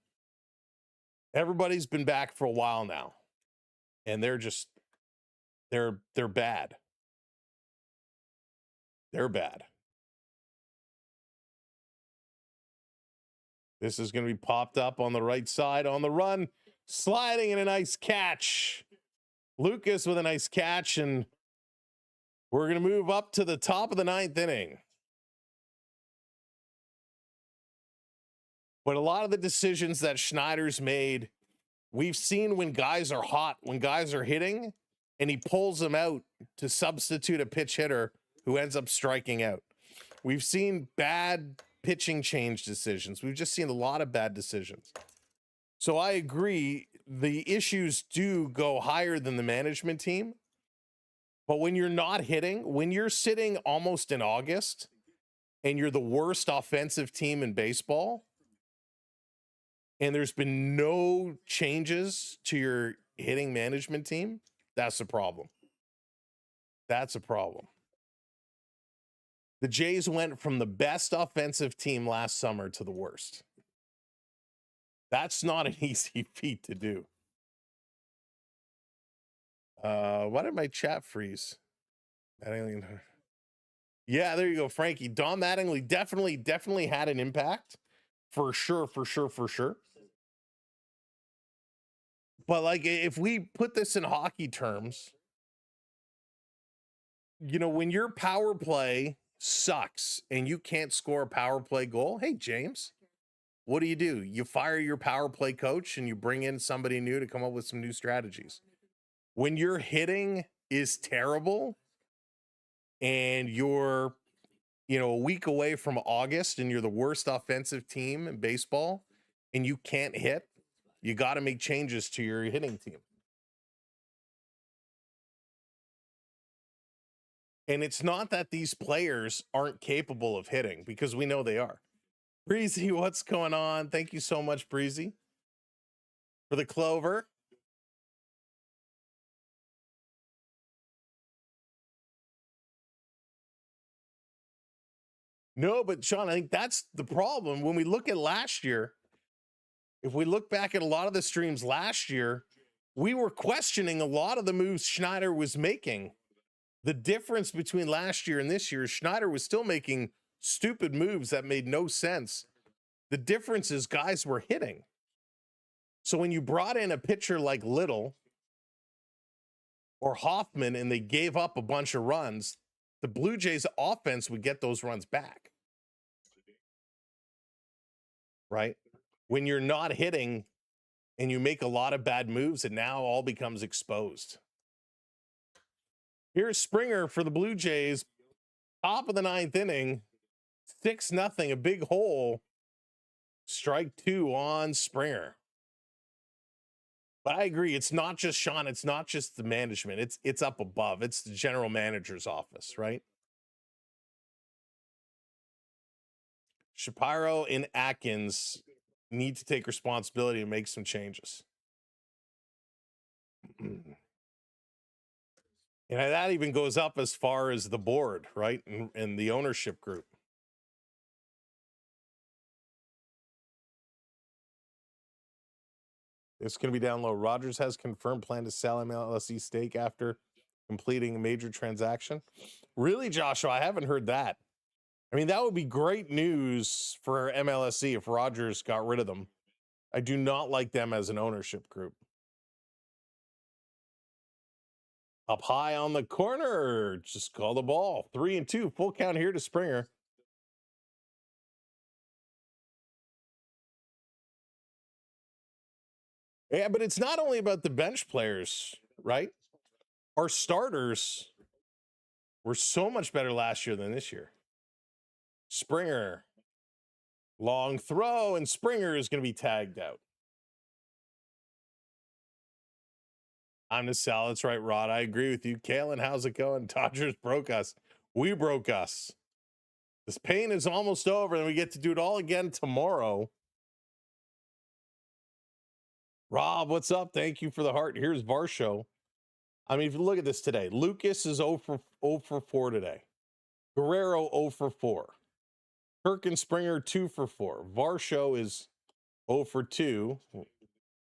Everybody's been back for a while now, and they're bad. They're bad. This is going to be popped up on the right side on the run, sliding in a nice catch. Lucas with a nice catch, and we're going to move up to the top of the 9th inning. But a lot of the decisions that Schneider's made, we've seen when guys are hot, when guys are hitting, and he pulls them out to substitute a pitch hitter who ends up striking out. We've seen bad pitching change decisions. We've just seen a lot of bad decisions. So I agree, the issues do go higher than the management team. But when you're not hitting, when you're sitting almost in August and you're the worst offensive team in baseball, and there's been no changes to your hitting management team, that's a problem. That's a problem. The Jays went from the best offensive team last summer to the worst. That's not an easy feat to do. Why did my chat freeze? Yeah, there you go, Frankie. Don Mattingly definitely had an impact. For sure. But like, if we put this in hockey terms, you know, when your power play sucks and you can't score a power play goal, hey, James, what do? You fire your power play coach and you bring in somebody new to come up with some new strategies. When your hitting is terrible and you're, you know, a week away from August and you're the worst offensive team in baseball and you can't hit, you got to make changes to your hitting team. And it's not that these players aren't capable of hitting, because we know they are. Breezy, what's going on? Thank you so much, Breezy, for the clover. No, but Sean, I think that's the problem. When we look at last year, if we look back at a lot of the streams last year, we were questioning a lot of the moves Schneider was making. The difference between last year and this year is Schneider was still making stupid moves that made no sense. The difference is guys were hitting. So when you brought in a pitcher like Little or Hoffman and they gave up a bunch of runs, the Blue Jays offense would get those runs back. Right? When you're not hitting and you make a lot of bad moves, it now all becomes exposed. Here's Springer for the Blue Jays. Top of the 9th inning, 6-0, a big hole. Strike 2 on Springer. But I agree, it's not just Sean, it's not just the management, it's up above. It's the general manager's office, right? Shapiro and Atkins need to take responsibility and make some changes. And that even goes up as far as the board, right? And the ownership group. It's going to be down low. Rogers has confirmed plan to sell MLSE stake after completing a major transaction. Really, Joshua? I haven't heard that. I mean, that would be great news for MLSE if Rogers got rid of them. I do not like them as an ownership group. Up high on the corner, just call the ball. 3-2, full count here to Springer. Yeah, but it's not only about the bench players, right? Our starters were so much better last year than this year. Springer, long throw, and Springer is going to be tagged out. I'm to sell. That's right, Rod. I agree with you. Kalen, how's it going? Dodgers broke us. We broke us. This pain is almost over, and we get to do it all again tomorrow. Rob, what's up? Thank you for the heart. Here's Varsho. I mean, if you look at this today, Lucas is 0 for 4 today. Guerrero 0 for 4. Kirk and Springer 2 for 4. Varsho is 0 for 2. Let's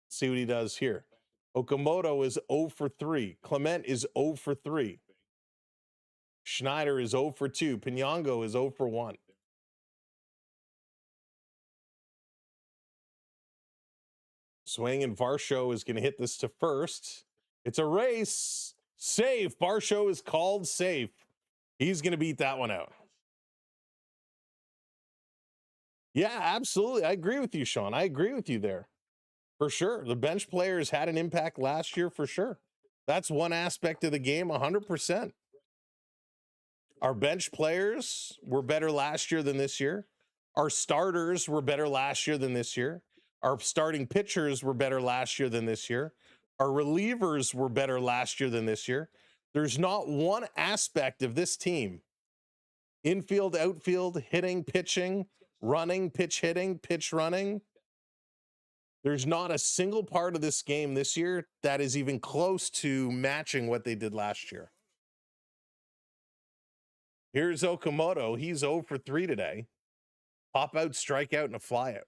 see what he does here. Okamoto is 0 for 3. Clement is 0 for 3. Schneider is 0 for 2. Pinyango is 0 for 1. Swing, and Varsho is going to hit this to first. It's a race. Safe. Varsho is called safe. He's going to beat that one out. Yeah, absolutely. I agree with you, Sean. I agree with you there. For sure. The bench players had an impact last year for sure. That's one aspect of the game, 100%. Our bench players were better last year than this year. Our starters were better last year than this year. Our starting pitchers were better last year than this year. Our relievers were better last year than this year. There's not one aspect of this team, infield, outfield, hitting, pitching, running, pitch hitting, pitch running. There's not a single part of this game this year that is even close to matching what they did last year. Here's Okamoto. He's 0 for 3 today. Pop out, strike out, and a fly out.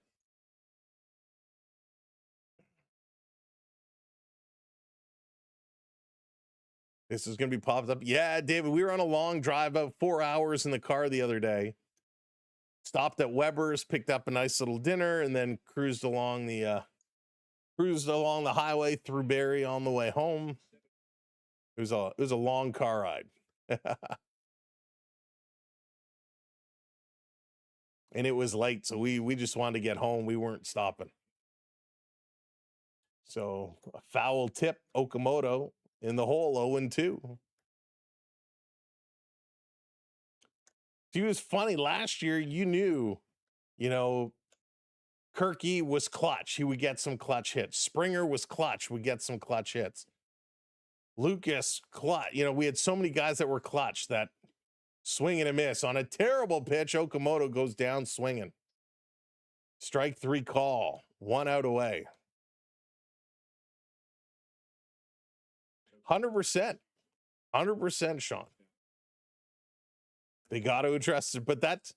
This is going to be popped up. Yeah, David, we were on a long drive, about 4 hours in the car the other day. Stopped at Weber's, picked up a nice little dinner, and then cruised along the highway through Barrie on the way home. It was a long car ride. And it was late, so we just wanted to get home. We weren't stopping. So a foul tip, Okamoto in the hole, 0-2. He was funny last year. You knew, Kirky was clutch. He would get some clutch hits. Springer was clutch. Would get some clutch hits. Lucas, clutch. We had so many guys that were clutch that swing and a miss. On a terrible pitch, Okamoto goes down swinging. Strike 3 call. 1 out away. 100%. 100%, Sean. They got to address it. But that's,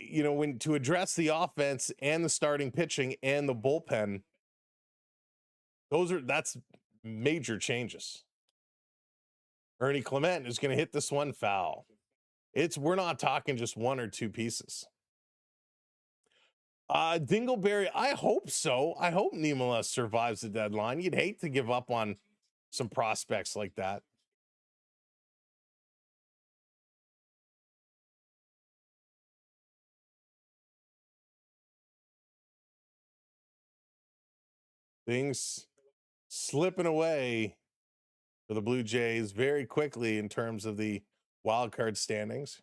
when to address the offense and the starting pitching and the bullpen, that's major changes. Ernie Clement is going to hit this one foul. We're not talking just 1 or 2 pieces. Dingleberry, I hope so. I hope Niemela survives the deadline. You'd hate to give up on some prospects like that. Things slipping away for the Blue Jays very quickly in terms of the wild card standings.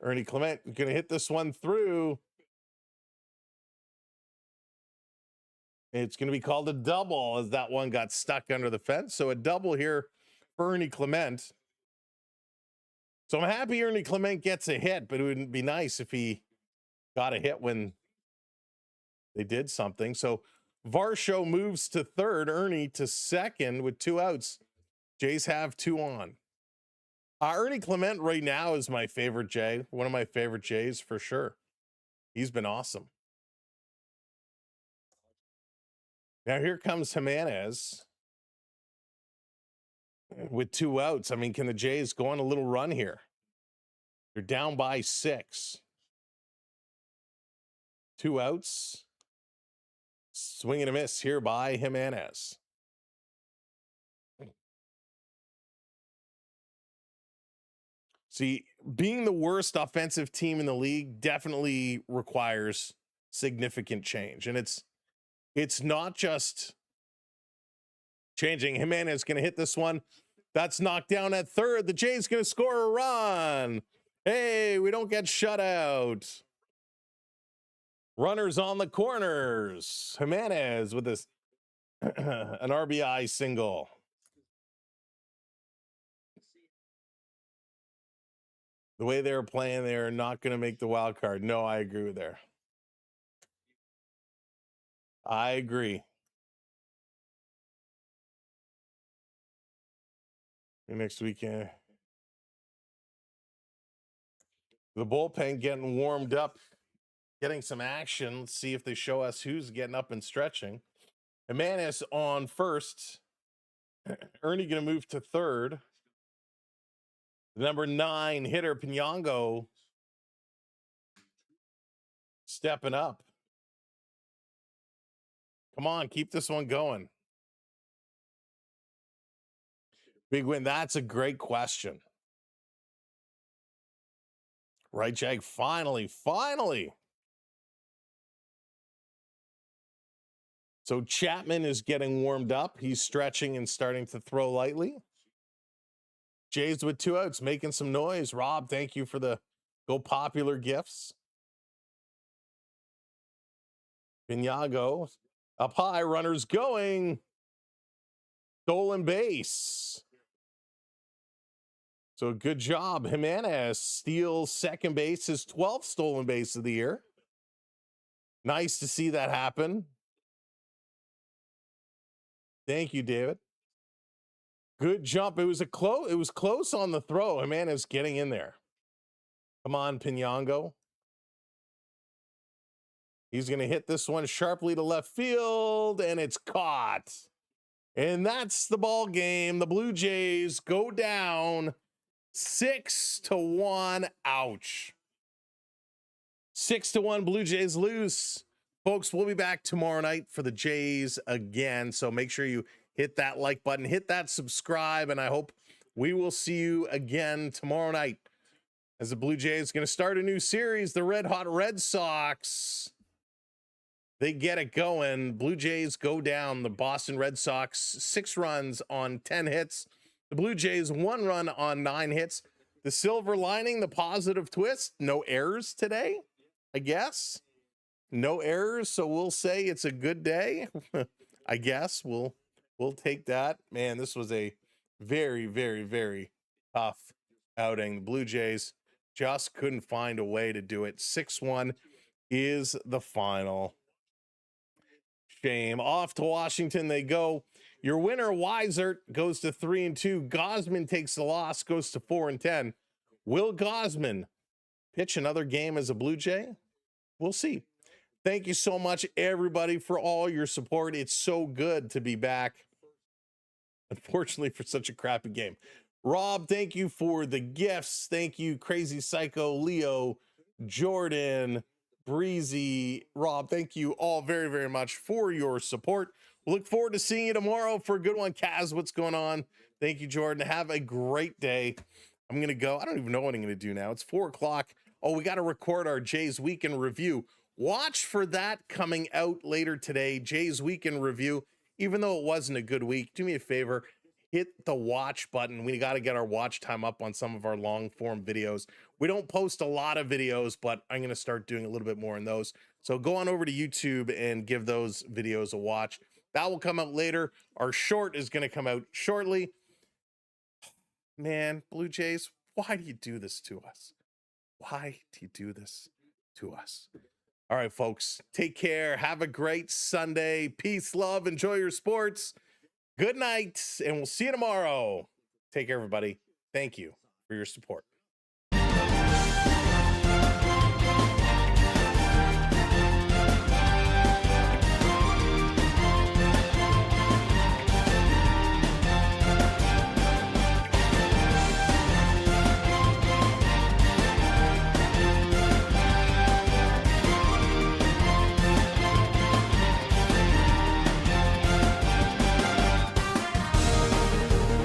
Ernie Clement going to hit this one through. It's going to be called a double as that one got stuck under the fence. So a double here for Ernie Clement. So I'm happy Ernie Clement gets a hit, but it would be nice if he got a hit when they did something. So Varsho moves to third, Ernie to second with 2 outs. Jays have 2 on. Ernie Clement right now is my favorite Jay. One of my favorite Jays for sure. He's been awesome. Now here comes Jimenez with 2 outs. I mean, can the Jays go on a little run here? They're down by 6. 2 outs. Swing and a miss here by Jimenez. See, being the worst offensive team in the league definitely requires significant change. And it's not just changing. Jimenez going to hit this one. That's knocked down at third. The Jays going to score a run. Hey, we don't get shut out. Runners on the corners. Jimenez with this an RBI single. The way they're playing, they're not going to make the wild card. No, I agree with there. I agree. Next weekend. The bullpen getting warmed up, getting some action. Let's see if they show us who's getting up and stretching. Jimenez on first. Ernie going to move to third. The number 9 hitter, Pinyango, Stepping up. Come on, keep this one going. Big win. That's a great question. Right, Jag? Finally. So Chapman is getting warmed up. He's stretching and starting to throw lightly. Jays with 2 outs, making some noise. Rob, thank you for the Go Popular gifts. Pinyago up high, runners going. Stolen base. So good job. Jimenez steals second base, his 12th stolen base of the year. Nice to see that happen. Thank you, David. Good jump. It was close on the throw. Jimenez getting in there. Come on, Pinyango. He's going to hit this one sharply to left field, and it's caught. And that's the ball game. The Blue Jays go down 6-1. Ouch. 6-1. Blue Jays lose. Folks, we'll be back tomorrow night for the Jays again. So make sure you hit that like button, hit that subscribe, and I hope we will see you again tomorrow night as the Blue Jays going to start a new series. The Red Hot Red Sox, they get it going. Blue Jays go down. The Boston Red Sox 6 runs on 10 hits. The Blue Jays 1 run on 9 hits. The silver lining, the positive twist, no errors today, I guess. No errors, so we'll say it's a good day. I guess we'll take that. Man, this was a very, very, very tough outing. The Blue Jays just couldn't find a way to do it. 6-1 is the final. Shame. Off to Washington they go. Your winner, Weisert, goes to 3-2. Gausman takes the loss, goes to 4-10. Will Gausman pitch another game as a Blue Jay? We'll see. Thank you so much, everybody, for all your support. It's so good to be back. Unfortunately, for such a crappy game. Rob, thank you for the gifts. Thank you, Crazy Psycho, Leo, Jordan, Breezy. Rob, thank you all very, very much for your support. We'll look forward to seeing you tomorrow for a good one. Kaz, what's going on? Thank you, Jordan. Have a great day. I'm going to go. I don't even know what I'm going to do now. It's 4 o'clock. Oh, we got to record our Jays Weekend Review. Watch for that coming out later today. Jays Weekend Review. Even though it wasn't a good week, do me a favor, hit the watch button. We got to get our watch time up on some of our long form videos. We don't post a lot of videos, but I'm going to start doing a little bit more in those. So go on over to YouTube and give those videos a watch. That will come out later. Our short is going to come out shortly. Man, Blue Jays, why do you do this to us? Why do you do this to us? All right, folks, take care. Have a great Sunday. Peace, love, enjoy your sports. Good night, and we'll see you tomorrow. Take care, everybody. Thank you for your support.